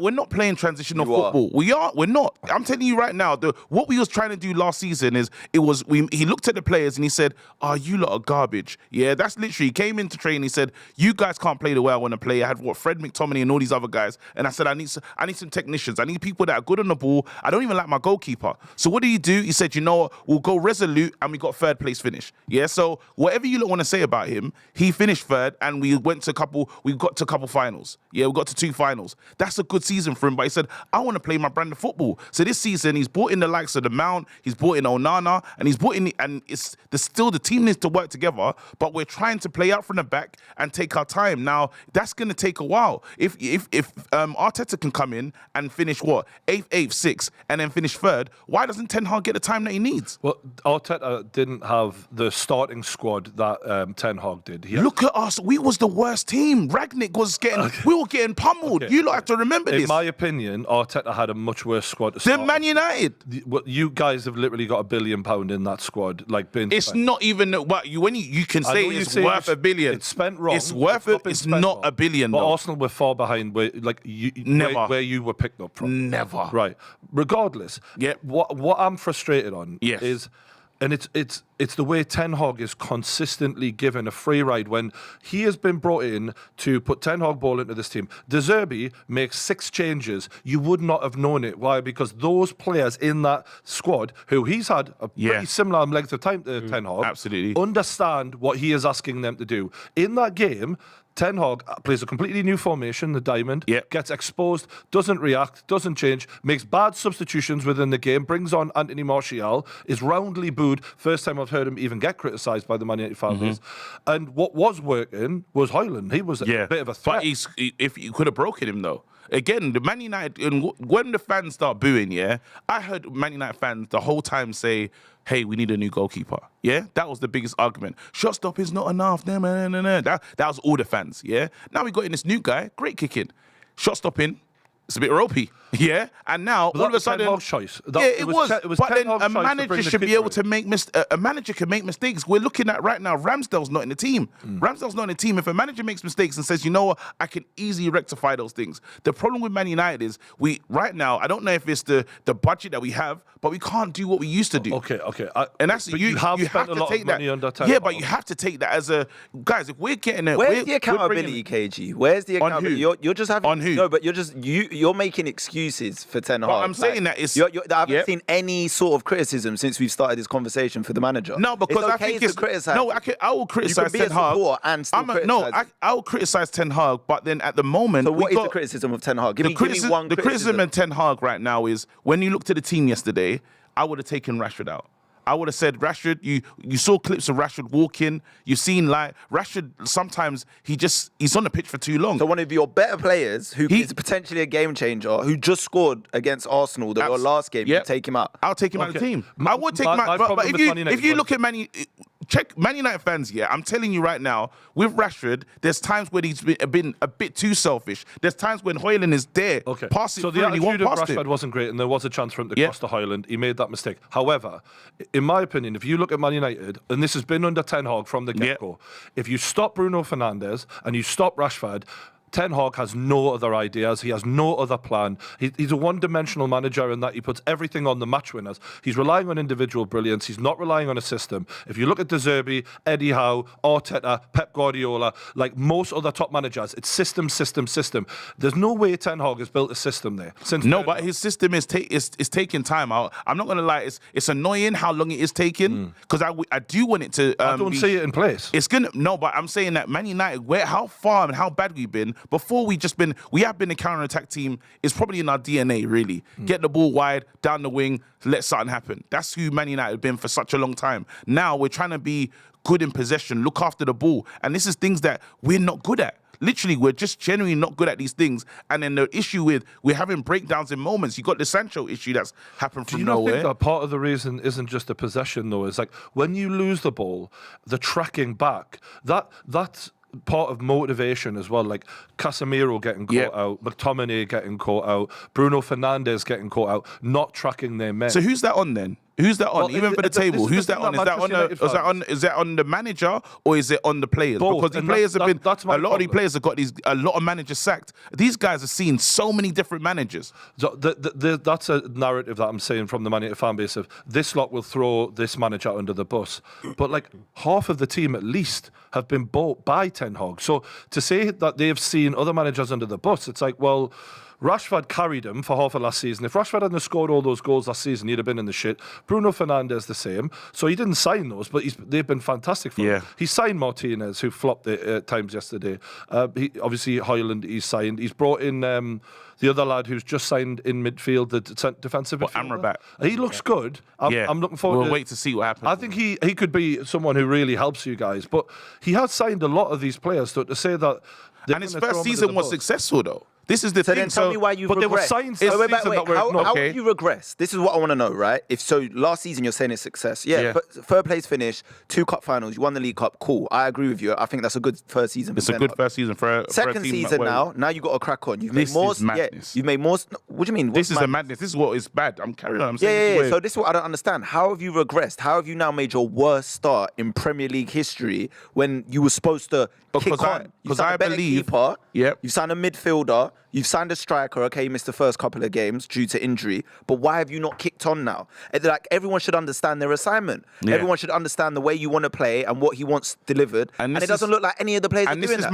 We're not playing transitional football. We're not. I'm telling you right now, what we was trying to do last season is he looked at the players and he said, you lot are garbage. Yeah, that's literally, he came into training, he said, you guys can't play the way I want to play. I had Fred McTominay and all these other guys, and I said, I need some technicians. I need people that are good on the ball. I don't even like my goalkeeper. So what did he do? He said, you know what, we'll go resolute, and we got third place finish. Yeah, so whatever you want to say about him, he finished third, and we got to a couple finals. Yeah, we got to 2 finals. That's a good season for him, but he said, I want to play my brand of football. So this season, he's brought in the likes of the Mount, he's brought in Onana, and he's brought in, and still the team needs to work together, but we're trying to play out from the back and take our time. Now, that's going to take a while. If Arteta can come in and finish, 8th, 6th, and then finish 3rd, why doesn't Ten Hag get the time that he needs?
Well, Arteta didn't have the starting squad that Ten Hag did.
Look at us. We was the worst team. Ragnick was we were getting pummeled. You lot have to remember this.
In my opinion, Arteta had a much worse squad to start
than Man United.
You guys have literally got £1 billion in that squad.
It's not even what you can say it's worth $1 billion.
It's spent wrong.
It's worth it. It's not $1 billion.
But Arsenal were far behind where you were picked up from.
Never.
Right. Regardless. What I'm frustrated on is. And it's the way Ten Hag is consistently given a free ride when he has been brought in to put Ten Hag ball into this team. De Zerbi makes 6 changes. You would not have known it. Why? Because those players in that squad, who he's had a pretty similar length of time to Ten Hag,
absolutely
understand what he is asking them to do. In that game, Ten Hag plays a completely new formation, the diamond, gets exposed, doesn't react, doesn't change, makes bad substitutions within the game, brings on Anthony Martial, is roundly booed. First time I've heard him even get criticised by the Man United fan base. And what was working was Højlund. He was a bit of a threat.
But if you could have broken him, though. Again, the Man United, when the fans start booing, I heard Man United fans the whole time say, hey, we need a new goalkeeper. Yeah, that was the biggest argument. Shot stop is not enough. That was all the fans. Yeah. Now we got in this new guy, great kicking. Shot stopping, it's a bit ropey. Yeah, and now all of a sudden,
choice.
It was. But then a manager should be able to make a manager can make mistakes. We're looking at right now. Ramsdale's not in the team. Ramsdale's not in the team. If a manager makes mistakes and says, you know what, I can easily rectify those things. The problem with Man United is right now. I don't know if it's the budget that we have, but we can't do what we used to do.
Okay.
And that's
you have spent a lot of money under Ten
Hag. But you have to take that as guys. If we're getting it,
where's the accountability, KG? Where's the accountability? You're just having
on who?
No, but you're making excuses for Ten Hag.
Well, I'm saying that it's.
I haven't seen any sort of criticism since we've started this conversation for the manager.
No, because
it's
I think it's
criticize.
No, I will criticize Ten Hag.
And still criticize.
I will criticize Ten Hag, but then at the moment,
so what is the criticism of Ten Hag? Give me one.
The criticism of Ten Hag right now is when you looked at the team yesterday, I would have taken Rashford out. I would have said, Rashford, you saw clips of Rashford walking. You've seen Rashford, sometimes he's on the pitch for too long.
So one of your better players, who is potentially a game changer, who just scored against Arsenal, the last game, you take him out.
I'll take him out of the team. I would take him out. But if you look at check Man United fans, I'm telling you right now, with Rashford, there's times when he's been a bit too selfish. There's times when Højlund is there, passing
so
through
the
and he won't
attitude of
pass
Rashford
it.
wasn't great, and there was a chance for him to cross to Højlund. He made that mistake. However, in my opinion, if you look at Man United, and this has been under Ten Hag from the get-go, if you stop Bruno Fernandes and you stop Rashford, Ten Hag has no other ideas. He has no other plan. He's a one-dimensional manager in that he puts everything on the match winners. He's relying on individual brilliance. He's not relying on a system. If you look at De Zerbi, Eddie Howe, Arteta, Pep Guardiola, like most other top managers, it's system. There's no way Ten Hag has built a system there.
But his system is taking time out. I'm not going to lie. It's annoying how long it is taking because I do want it to.
I don't see it in place.
It's but I'm saying that Man United, how far and how bad we've been before we have been a counter-attack team. It's probably in our DNA, really. Get the ball wide, down the wing, let something happen. That's who Man United have been for such a long time. Now we're trying to be good in possession, look after the ball, and this is things that we're not good at. Literally, we're just genuinely not good at these things. And then the issue with we're having breakdowns in moments. You got the Sancho issue that's happened from nowhere.
Do you not think that part of the reason isn't just the possession, though? It's like when you lose the ball, the tracking back, that's part of motivation as well. Like Casemiro getting caught out, McTominay getting caught out, Bruno Fernandes getting caught out, not tracking their men.
So who's that on then? Who's that on?
Well,
even for the table, who's that on? Is that on the manager or is it on the players?
Both.
Because the players have been a lot of these players have got a lot of managers sacked. These guys have seen so many different managers.
So that's a narrative that I'm saying from the Man United fan base of this lot will throw this manager under the bus. But like half of the team at least have been bought by Ten Hag. So to say that they've seen other managers under the bus, it's like, well, Rashford carried him for half of last season. If Rashford hadn't scored all those goals last season, he'd have been in the shit. Bruno Fernandes the same. So he didn't sign those, but they've been fantastic for him. He signed Martinez, who flopped at times yesterday. Obviously, Højlund he's signed. He's brought in the other lad who's just signed in midfield, the defensive midfielder.
Amrabat.
He looks good. I'm looking forward
We'll wait to see what happens.
I think he could be someone who really helps you guys. But he has signed a lot of these players. So to say that...
And his first season was successful, though. This is the thing.
Then tell me why you've
but
regressed.
there were signs
How
that
have you regressed? This is what I want to know, right? Last season you're saying it's success. But third place finish, 2 cup finals, you won the League Cup, cool. I agree with you. I think that's a good first season.
It's a good first season for a
second
team
season now you got to crack on. You've made more. You've made more. What do you mean?
This is a madness. This is what is bad. I'm carrying on. I'm
saying So this is what I don't understand. How have you regressed? How have you now made your worst start in Premier League history when you were supposed to kick on?
Because I believe.
Keeper, you've signed a midfielder. You've signed a striker. Okay, you missed the first couple of games due to injury. But why have you not kicked on now? Like everyone should understand their assignment. Everyone should understand the way you want to play and what he wants delivered. And it doesn't look like any of the players are doing that.
And this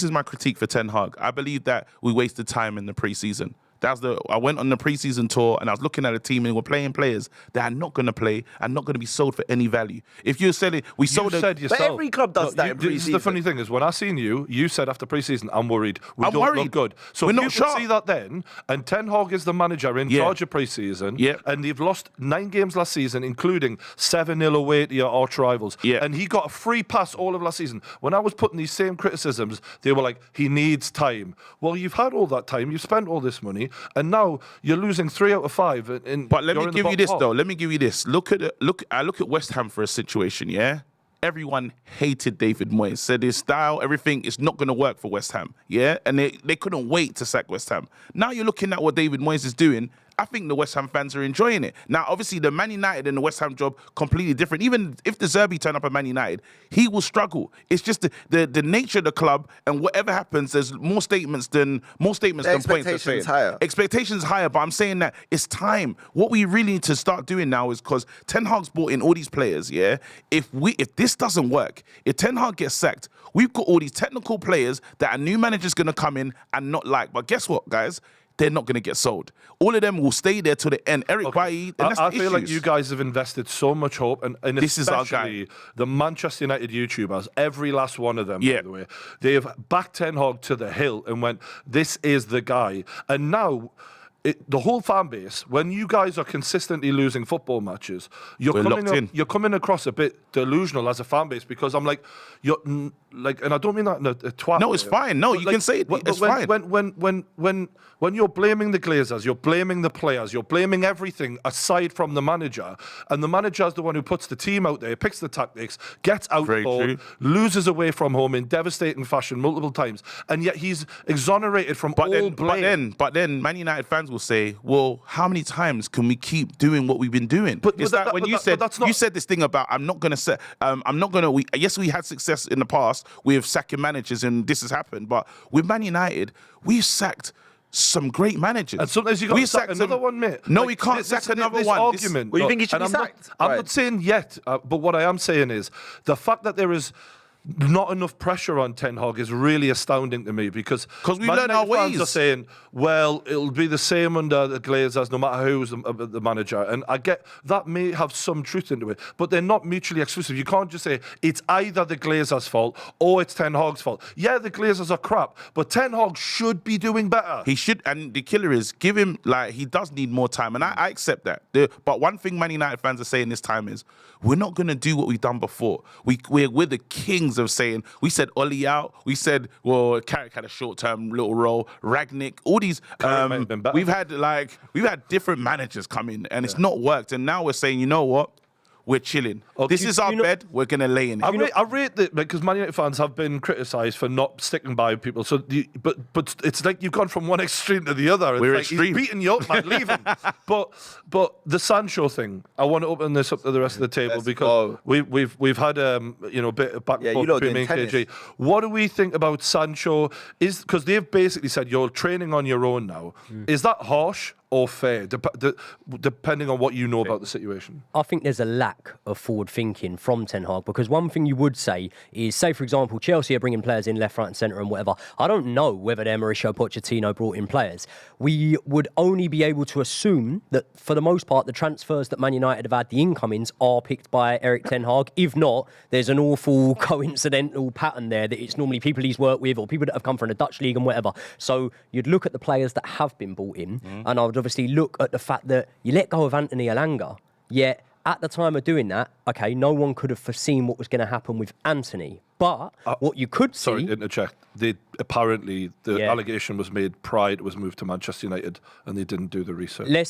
is my critique for Ten Hag. I believe that we wasted time in the preseason. I went on the preseason tour and I was looking at a team and we're playing players that are not going to play and not going to be sold for any value. If you're selling,
yourself,
but every club does that in preseason.
This is the funny thing is when I seen you said after preseason, I'm worried. We don't look good. So
we're
if you can see that then, and Ten Hag is the manager in charge of preseason, and they've lost 9 games last season, including 7-0 away to your arch rivals, and he got a free pass all of last season. When I was putting these same criticisms, they were like, he needs time. Well, you've had all that time, you've spent all this money, and now you're losing 3 out of 5.
But let me give you this though. Let me give you this. I look at West Ham for a situation. Yeah, everyone hated David Moyes. Said his style, everything is not going to work for West Ham. Yeah, and they couldn't wait to sack West Ham. Now you're looking at what David Moyes is doing. I think the West Ham fans are enjoying it. Now, obviously, the Man United and the West Ham job completely different. Even if De Zerbi turn up at Man United, he will struggle. It's just the nature of the club, and whatever happens, there's more statements than points.
Expectations higher.
Expectations higher, but I'm saying that it's time. What we really need to start doing now is because Ten Hag's brought in all these players. Yeah, if this doesn't work, if Ten Hag gets sacked, we've got all these technical players that a new manager's going to come in and not like. But guess what, guys? They're not going to get sold. All of them will stay there till the end. Eric Bailly, and that's
I
the
feel like
issues.
you guys have invested so much hope, and
this is our guy.
especially the Manchester United YouTubers, every last one of them, by the way, they have backed Ten Hag to the hill and went, this is the guy. And now... the whole fan base, when you guys are consistently losing football matches, you're coming across a bit delusional as a fan base because I'm like, and I don't mean that in a twat.
No, it's fine. No, you can say it. It's fine.
When you're blaming the Glazers, you're blaming the players, you're blaming everything aside from the manager, and the manager's the one who puts the team out there, picks the tactics, gets out the ball, loses away from home in devastating fashion multiple times, and yet he's exonerated from all blame.
But then Man United fans will will say, well, how many times can we keep doing what we've been doing? It's like when you said this thing about yes, we had success in the past with sacking managers and this has happened, but with Man United, we've sacked some great managers.
And sometimes you got to sack another one, mate.
No, we can't sack another one.
Argument.
Well, you think he should be sacked?
I'm not saying yet, but what I am saying is the fact that there is not enough pressure on Ten Hag is really astounding to me because
we learn our ways.
Fans are saying, well, it'll be the same under the Glazers no matter who's the manager. And I get that may have some truth into it, but they're not mutually exclusive. You can't just say it's either the Glazers' fault or it's Ten Hag's fault. Yeah, the Glazers are crap, but Ten Hag should be doing better.
He should, and the killer is give him, like, he does need more time, and I accept that. But one thing Man United fans are saying this time is, we're not going to do what we've done before. We're the kings of saying, we said Oli out, we said, well, Carrick had a short-term little role, Ragnick, all these, we've had different managers come in, and it's not worked, and now we're saying, you know what? We're chilling. This is our bed. We're going to lay in it.
I rate that because Man United fans have been criticised for not sticking by people. So, but it's like you've gone from one extreme to the other. It's
We're
like
extreme.
He's beating you up, man. Leave him. But the Sancho thing, I want to open this up to the rest of the table because we've had a bit of back and forth between me and KG. What do we think about Sancho? Is because they've basically said you're training on your own now. Is that harsh or fair, depending on what you know about the situation?
I think there's a lack of forward thinking from Ten Hag because one thing you would say is, say for example, Chelsea are bringing players in left, right and centre and whatever. I don't know whether they're Mauricio Pochettino brought in players. We would only be able to assume that for the most part the transfers that Man United have had, the incomings, are picked by Eric Ten Hag. If not, there's an awful coincidental pattern there that it's normally people he's worked with or people that have come from the Dutch league and whatever. So you'd look at the players that have been brought in and I would obviously look at the fact that you let go of Anthony Elanga, yet at the time of doing that, okay, no one could have foreseen what was going to happen with Anthony. But what you could see...
Sorry, interject. Apparently, the allegation was made prior it was moved to Manchester United and they didn't do the research.
You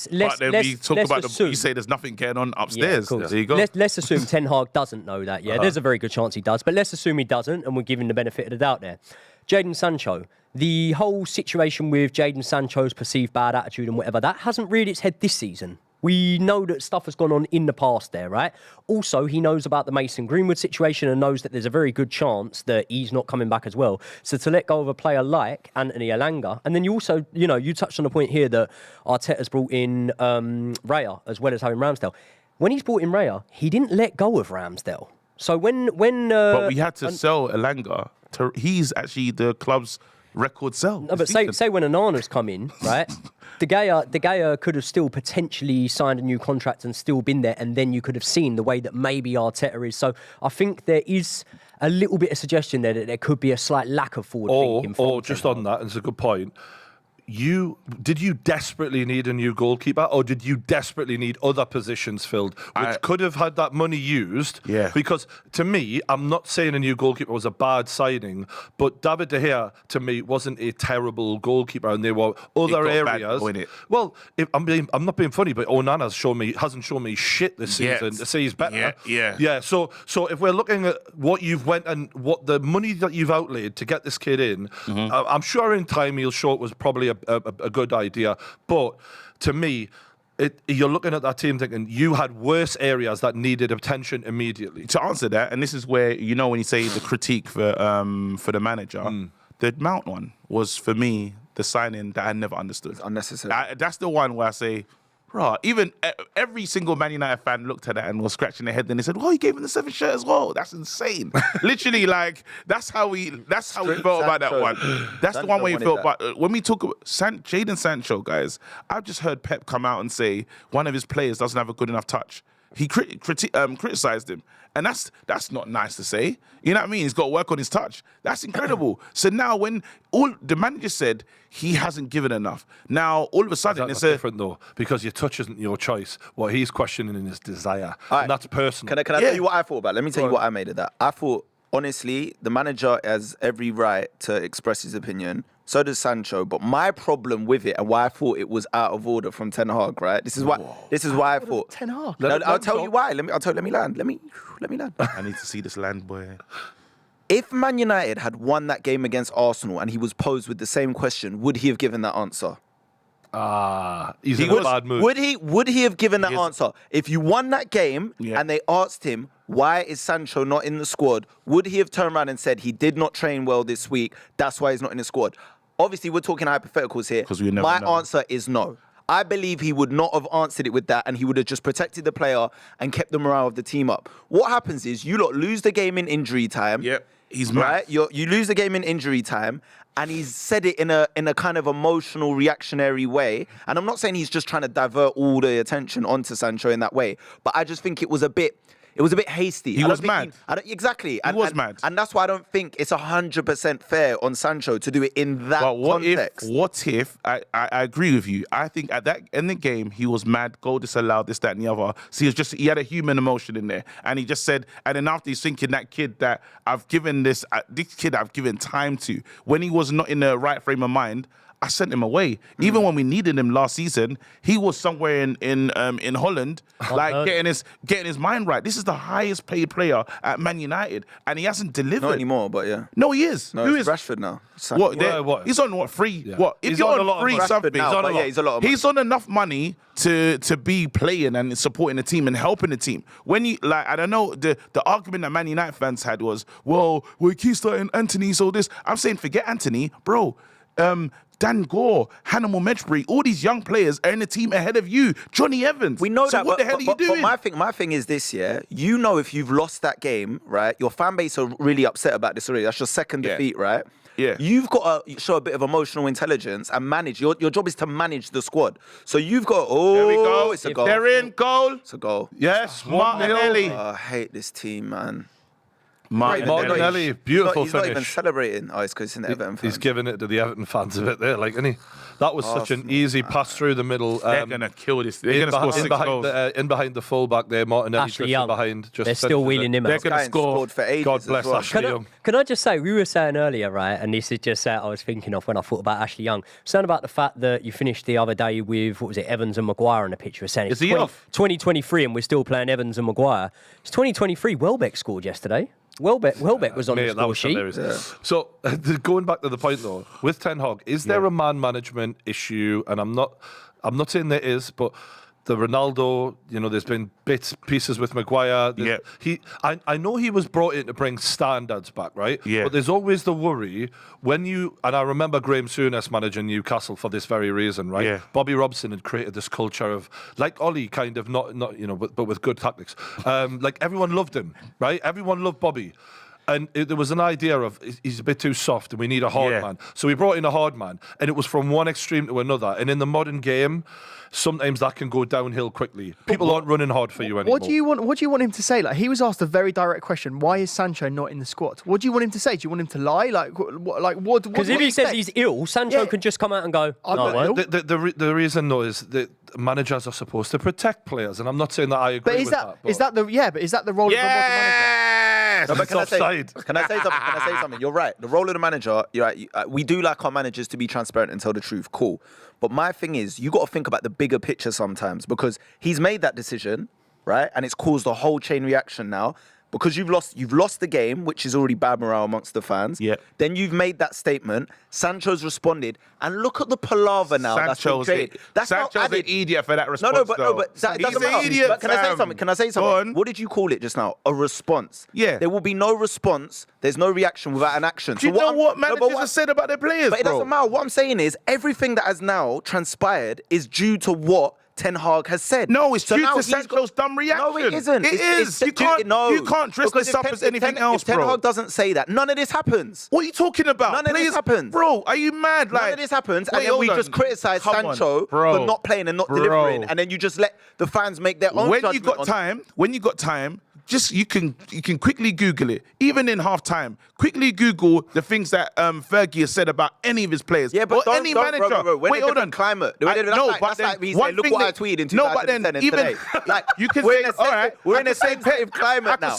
say there's nothing going on upstairs.
Yeah,
there you go.
Let's assume Ten Hag doesn't know that. Yeah, there's a very good chance he does. But let's assume he doesn't and we're giving the benefit of the doubt there. Jadon Sancho. The whole situation with Jadon Sancho's perceived bad attitude and whatever, that hasn't reared its head this season. We know that stuff has gone on in the past there, right? Also, he knows about the Mason Greenwood situation and knows that there's a very good chance that he's not coming back as well. So to let go of a player like Anthony Elanga, and then you also, you touched on the point here that Arteta's brought in Raya as well as having Ramsdale. When he's brought in Raya, he didn't let go of Ramsdale. So when
but we had to sell Elanga. He's actually the club's record sell.
No, but say when Onana's come in, right? De Gea could have still potentially signed a new contract and still been there, and then you could have seen the way that maybe Arteta is. So I think there is a little bit of suggestion there that there could be a slight lack of forward thinking.
Or just on that, and it's a good point. Did you desperately need a new goalkeeper, or did you desperately need other positions filled, which could have had that money used?
Yeah.
Because to me, I'm not saying a new goalkeeper was a bad signing, but David De Gea to me wasn't a terrible goalkeeper, and there were other areas. Well, I'm not being funny, but Onana's hasn't shown me shit this season to say he's better. Yeah. So if we're looking at what you've went and what the money that you've outlaid to get this kid in, I'm sure in time he'll show it was probably a good idea, but to me, you're looking at that team thinking you had worse areas that needed attention immediately.
To answer that, and this is where when you say the critique for the manager, the Mount one was for me the signing that I never understood.
It's unnecessary.
That's the one where I say, bro, even every single Man United fan looked at that and was scratching their head. Then they said, "Oh, he gave him the 7th shirt as well. That's insane." Literally, that's how we felt about that one. That's the one where you felt. But when we talk about Jadon Sancho, guys, I've just heard Pep come out and say one of his players doesn't have a good enough touch. He criticized him, and that's not nice to say. You know what I mean? He's got to work on his touch. That's incredible. So now, when all the manager said he hasn't given enough, now all of a sudden
it's different though, because your touch isn't your choice. What he's questioning is desire, and that's personal.
Can I tell you what I thought about? Let me tell you what I made of that. I thought, honestly, the manager has every right to express his opinion. So does Sancho. But my problem with it and why I thought it was out of order from Ten Hag, right? This is why I thought.
Ten Hag.
I'll tell you why. Let me land. Let me land.
I need to see this land, boy.
If Man United had won that game against Arsenal and he was posed with the same question, would he have given that answer?
He's in a bad mood.
Would he have given that answer? If you won that game and they asked him, why is Sancho not in the squad? Would he have turned around and said he did not train well this week, that's why he's not in the squad? Obviously, we're talking hypotheticals here. My answer is no. I believe he would not have answered it with that, and he would have just protected the player and kept the morale of the team up. What happens is you lot lose the game in injury time.
Yep, he's mad.
Right? You lose the game in injury time, and he's said it in a kind of emotional, reactionary way. And I'm not saying he's just trying to divert all the attention onto Sancho in that way, but I just think it was a bit hasty.
He was mad.
Exactly.
He was mad.
And that's why I don't think it's 100% fair on Sancho to do it in that context.
What if, I agree with you. I think in the game, he was mad, goal disallowed, this, that, and the other. So he had a human emotion in there. And he just said, and then after he's thinking that kid that I've given this kid I've given time to, when he was not in the right frame of mind, I sent him away. Even when we needed him last season, he was somewhere in Holland, getting his mind right. This is the highest paid player at Man United, and he hasn't delivered.
Not anymore, but yeah.
No, he is.
No,
Who
it's
is
Rashford now?
What? He's on what, free?
Yeah.
What? If
He's
you're
on a lot
on free
of
something,
now, but yeah, he's a lot of money.
He's on enough money to be playing and supporting the team and helping the team. When you I don't know, the argument that Man United fans had was, well, we keep starting Anthony, so this. I'm saying forget Anthony, bro. Dan Gore, Hannibal Mejbri, all these young players are in the team ahead of you. Johnny Evans.
We know
so
that.
what the hell are you doing?
But my thing is this, yeah. You know, if you've lost that game, right, your fan base are really upset about this already. That's your second defeat, right?
Yeah.
You've got to show a bit of emotional intelligence and manage. Your job is to manage the squad. So you've got,
there we go.
It's a goal.
They're in, goal.
It's a goal.
Yes, Martinelli.
I hate this team, man.
Martinelli, beautiful
he's
finish.
not even celebrating. Oh, it's because it's an Everton fan.
He's giving it to the Everton fans a bit there, like, isn't he? That was such an easy pass through the middle.
They're going to kill this. They're going to score 6 goals.
In behind the fullback there, Martinelli
Ashley Young.
behind.
They're still wheeling him out.
They're going to score.
For ages
God bless
as well.
Ashley Young.
Can I just say, we were saying earlier, right, and this is just I was thinking of when I thought about Ashley Young, saying about the fact that you finished the other day with, what was it, Evans and Maguire on the picture, was saying it's
Is he off?
2023 and we're still playing Evans and Maguire. It's 2023, Welbeck scored yesterday. Welbeck was on the score sheet.
Yeah. So going back to the point though, with Ten Hag, is there a man management issue? And I'm not saying there is, but the Ronaldo, there's been pieces with Maguire.
Yeah.
I know he was brought in to bring standards back, right?
Yeah.
But there's always the worry and I remember Graham Souness managing Newcastle for this very reason, right?
Yeah.
Bobby Robson had created this culture of, like Ollie, kind of not but with good tactics. Like everyone loved him, right? Everyone loved Bobby. And there was an idea of he's a bit too soft and we need a hard man. So we brought in a hard man, and it was from one extreme to another. And in the modern game, sometimes that can go downhill quickly. People aren't running hard for you anymore.
What do you want him to say? Like, he was asked a very direct question: why is Sancho not in the squad? What do you want him to say? Do you want him to lie? What?
Because if he says he's ill, Sancho can just come out and go,
I'm
"No,
not
well."
ill.
The reason though is that managers are supposed to protect players, and I'm not saying that I agree with that.
But is that the role of the modern manager?
No, but can I
offside.
Can I say something? You're right. The role of the manager, you're right. We do like our managers to be transparent and tell the truth. Cool. But my thing is, you got to think about the bigger picture sometimes, because he's made that decision, right? And it's caused a whole chain reaction now. Because you've lost the game, which is already bad morale amongst the fans.
Yep.
Then you've made that statement. Sancho's responded, and look at the palaver now that's been created.
Sancho's an idiot for that response.
No, but that doesn't matter.
Idiot,
but can I say something? What did you call it just now? A response.
Yeah.
There will be no response. There's no reaction without an action.
Do you know what managers have said about their players,
But it doesn't matter. What I'm saying is, everything that has now transpired is due to what Ten Hag has said.
No, it's due to Sancho's dumb reaction.
No, it isn't.
It is. You can't dress this up as anything else,
bro. If Ten
bro.
Hag doesn't say that, none of this happens.
What are you talking about?
None of this happens.
Bro, are you mad?
None of this happens, and then we just criticise Sancho for not playing and not delivering, and then you just let the fans make their own judgment.
When you got time, just you can quickly Google it. Even in half time, quickly Google the things that Fergie has said about any of his players.
Yeah, but
any manager.
Bro,
wait, hold on.
Climate.
That's
like me saying, look what I tweeted in 2010 and today. Like,
you can
we're
say,
in a
all right,
we're in a sensitive climate now.
I could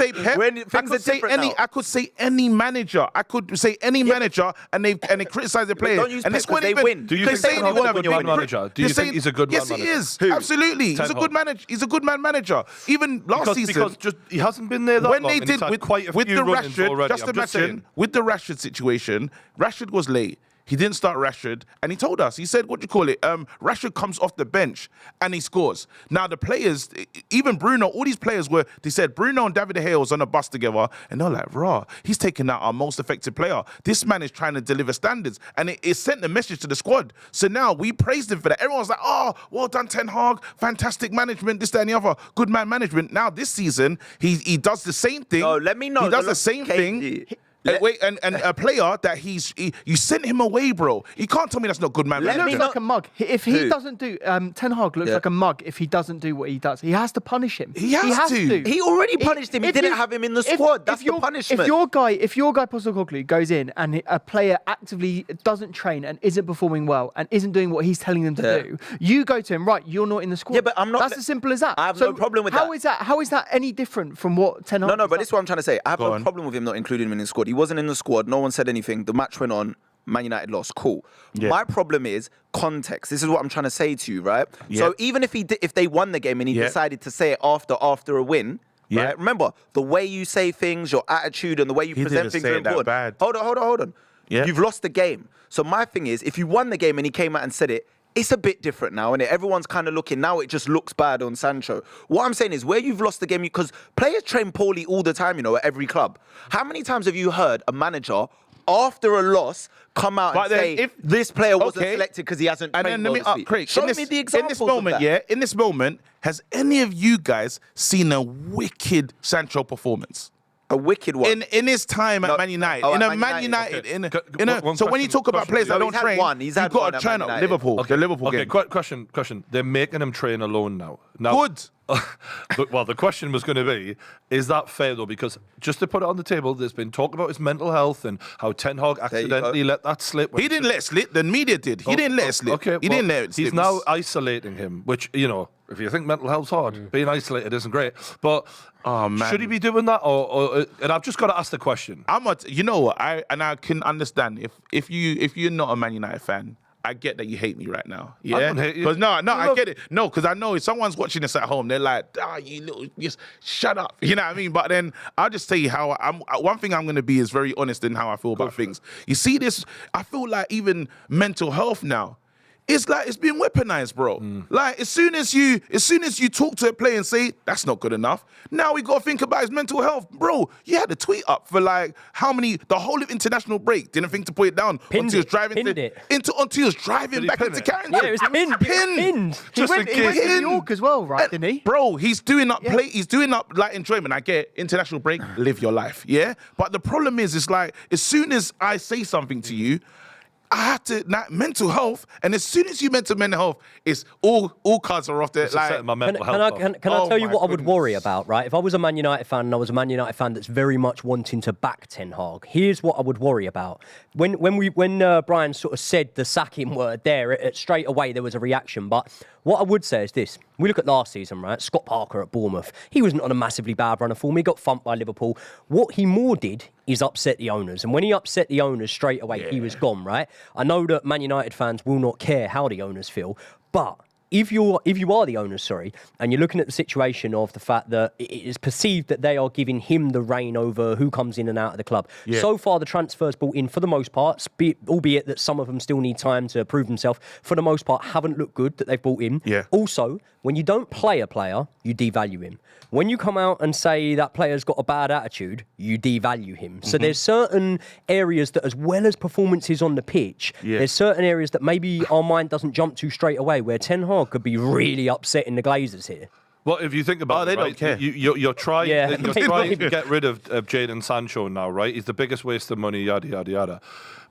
say Pep. I could say any manager. I could say any manager, and they criticize the players.
Don't use
and
Pep because they win.
Do you think he's a good man manager? Do you think he's a good man manager?
Yes, he is. Absolutely. He's a good manager. He's a good man manager. Even last season,
because he hasn't been there that
when
long.
they did with
quite a
the
few run-ins
Rashford,
already.
just imagine with the Rashford situation, Rashford was late. He didn't start Rashford, and he told us, he said, what do you call it? Rashford comes off the bench and he scores. Now the players, even Bruno, all these players they said Bruno and David De Gea was on a bus together, and they're like, rah, he's taking out our most effective player. This man is trying to deliver standards, and it sent the message to the squad. So now we praised him for that. Everyone's like, oh, well done, Ten Hag, fantastic management, this, that, and the other, good man management. Now this season, he does the same thing.
No, let me know.
He does the same thing. And a player that you sent him away, bro. You can't tell me that's not good man.
He looks like a mug. If he doesn't do, Ten Hag looks like a mug if he doesn't do what he does. He has to punish him.
He has to.
He already punished him. He didn't have him in the squad. That's the punishment.
If your guy Postecoglou goes in and a player actively doesn't train and isn't performing well and isn't doing what he's telling them to do, you go to him, right, you're not in the squad.
Yeah, but I'm not.
That's as simple as that.
I have no problem with that.
How is that any different from what Ten Hag
No, but this is what I'm trying to say. I have no problem with him not including him in the squad. He wasn't in the squad. No one said anything. The match went on. Man United lost. Cool. Yeah. My problem is context. This is what I'm trying to say to you, right? Yeah. So even if they won the game and he decided to say it after a win, right? Remember the way you say things, your attitude, and the way you present things are important.
Bad.
Hold on. Yeah. You've lost the game. So my thing is, if you won the game and he came out and said it, it's a bit different now, and everyone's kind of looking, now it just looks bad on Sancho. What I'm saying is, where you've lost the game, because players train poorly all the time, at every club. How many times have you heard a manager, after a loss, come out and say, if this player wasn't selected because he hasn't trained?
And then let me Craig,
show me the examples
in this moment, has any of you guys seen a wicked Sancho performance?
A wicked one.
In his time at Man United. Man United.
Okay.
So when you talk about players that don't train, you've got to train up Liverpool.
Okay.
The Liverpool game.
Question. They're making him train alone now.
Good.
Well, the question was going to be, is that fair though? Because just to put it on the table, there's been talk about his mental health and how Ten Hag accidentally let that slip.
He didn't let it slip. The media did. He didn't let it slip.
Okay,
he didn't let it slip.
He's now isolating him, which, if you think mental health's hard, being isolated isn't great. But should he be doing that? Or and I've just got to ask the question.
You know what? I can understand if you're not a Man United fan, I get that you hate me right now. Yeah,
I don't hate you.
Because I get it. No, because I know if someone's watching this at home, they're like, you little, just shut up. You know what I mean? But then I'll just tell you how one thing I'm going to be is very honest in how I feel about things. You see this? I feel like even mental health now, it's like it's being weaponized, bro. Like as soon as you talk to a player and say that's not good enough, now we got to think about his mental health, bro. You had a tweet up for like how many the whole of international break. Didn't think to put it down until he was driving back into Carrington.
Yeah, it was pinned.
He went to New York as well, right? Didn't he?
Bro, he's doing up He's doing up like enjoyment. I get international break. Live your life, yeah. But the problem is, it's like as soon as I say something to you, I have to mental health, and as soon as you mental health, it's all cards are off there. Like,
my mental
can I tell you what I would worry about, right? If I was a Man United fan and I was a Man United fan that's very much wanting to back Ten Hag, here's what I would worry about. When Brian sort of said the sacking word there, straight away there was a reaction. But what I would say is this: we look at last season, right? Scott Parker at Bournemouth, he wasn't on a massively bad run of form. He got thumped by Liverpool. What he more did is upset the owners, and when he upset the owners straight away, he was gone, right? I know that Man United fans will not care how the owners feel, but if you are the owners, and you're looking at the situation of the fact that it is perceived that they are giving him the reign over who comes in and out of the club. Yeah. So far, the transfers brought in, for the most part, albeit that some of them still need time to prove themselves, for the most part, haven't looked good that they've brought in.
Yeah.
Also, when you don't play a player, you devalue him. When you come out and say that player's got a bad attitude, you devalue him. So there's certain areas that, as well as performances on the pitch, there's certain areas that maybe our mind doesn't jump to straight away, where Ten Hag could be really upsetting the Glazers here.
Well, if you think about it,
don't care.
You're trying to get rid of Jadon Sancho now, right? He's the biggest waste of money, yada, yada, yada.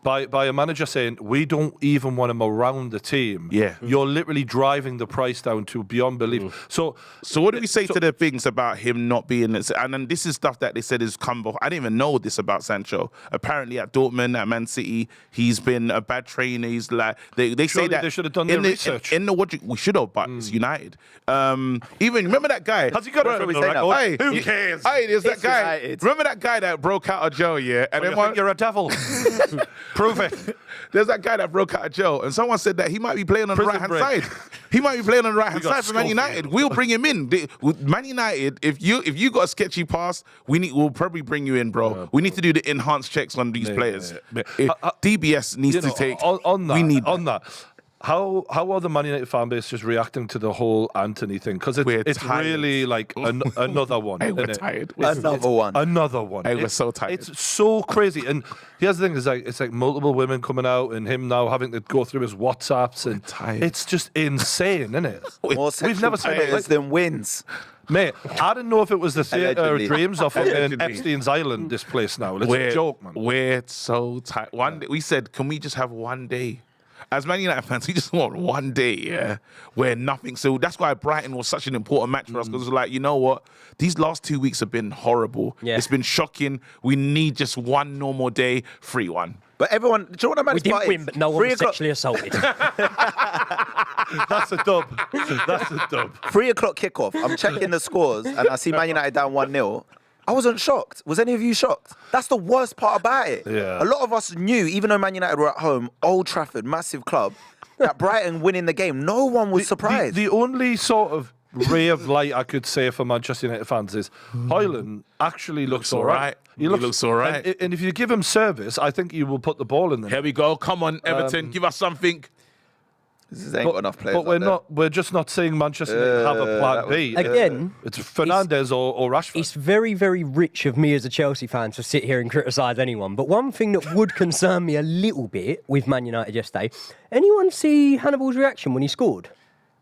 By a manager saying, we don't even want him around the team, you're literally driving the price down to beyond belief. So
what do we say to the things about him not being... And then this is stuff that they said has come off. I didn't even know this about Sancho. Apparently at Dortmund, at Man City, he's been a bad trainer. He's like... They say that...
they should have done their research.
We should have, but it's United. Even, remember that guy?
Has he got it from the record? Who cares?
Hey, there's that guy. Remember that guy that broke out of jail, yeah? And
then you're a devil. Prove it.
There's that guy that broke out of jail, and someone said that he might be playing on the
Prison
right-hand
break.
side. He might be playing on the right-hand
got
side for Man
Schofield.
United. We'll bring him in. With Man United, if you got a sketchy pass, we'll probably bring you in, bro. We need to do the enhanced checks on these players. If DBS needs to take.
On that.
we need
on that. How are the Man United fan base just reacting to the whole Anthony thing? Because it's
tired.
really like another one.
Hey, we're
isn't it?
tired.
Another one.
Another one.
Hey, we're so tired.
It's so crazy. And here's the thing: it's like multiple women coming out, and him now having to go through his WhatsApps, and
tired.
it's just insane, isn't it?
More
We've never seen it.
players
Like,
than wins.
mate, I didn't know if it was the theatre of
Allegedly.
dreams or fucking
Allegedly.
Epstein's Island. This place now. It's a joke, man.
We're so tired. One day, we said, can we just have one day? As Man United fans, we just want one day, where nothing. So that's why Brighton was such an important match for us, because it was like, you know what? These last 2 weeks have been horrible.
Yeah.
It's been shocking. We need just one normal day, 3-1.
But everyone, do you know what the
We
match
didn't
part
win,
is?
but no one
3
was
o'clock,
sexually assaulted.
That's a dub. That's a dub.
3 o'clock kickoff. I'm checking the scores and I see Man United down 1-0. I wasn't shocked. Was any of you shocked? That's the worst part about it.
Yeah.
A lot of us knew, even though Man United were at home, Old Trafford, massive club, that Brighton winning the game, no one was surprised.
The only sort of ray of light I could say for Manchester United fans is Højlund actually looks all right.
He looks all right.
And if you give him service, I think he will put the ball in there.
Here we go. Come on, Everton, give us something.
This ain't got enough players.
But we're
up there.
not. We're just not seeing Manchester United have a plan B.
Again,
it's Fernandes or Rashford.
It's very, very rich of me as a Chelsea fan to sit here and criticise anyone. But one thing that would concern me a little bit with Man United yesterday, anyone see Hannibal's reaction when he scored?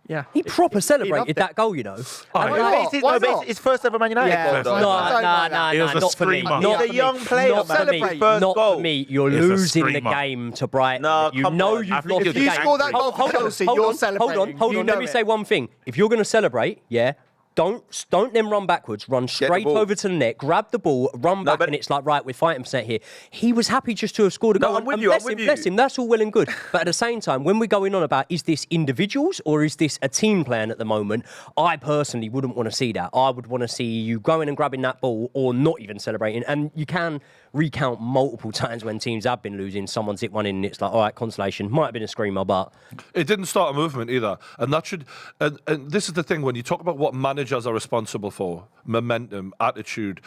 Yeah.
He proper
loved
celebrated
it.
that goal, you know.
Why
No,
not?
it's
Why not?
his first ever Man United
Yeah.
goal. though.
No,
No,
It was a
not for me.
screamer.
Not
He's a
for me.
young player,
Not
man.
for me.
Celebrate first
Not
goal.
for me. You're
It's a
losing the
screamer.
game to Brighton.
No,
you
come
know
on.
you've
I think
lost
if
the
you
game.
score that
goal for Chelsea, you're celebrating.
Hold
You
on.
know
Let me
it.
say one thing. If you're going to celebrate, don't then run backwards. Run straight
ball.
over to the net, grab the ball, run back,
but-
and it's like, right, we're fighting percent here. He was happy just to have scored a
No,
goal.
I'm with
and
you, I'm
bless
with
him,
you.
bless him. That's all well and good. But at the same time, when we're going on about is this individuals or is this a team plan at the moment, I personally wouldn't want to see that. I would want to see you going and grabbing that ball or not even celebrating. And you can recount multiple times when teams have been losing. Someone's hit one in and it's like, all right, consolation. Might have been a screamer, but
It didn't start a movement either, and that should. And this is the thing when you talk about what managers are responsible for: momentum, attitude,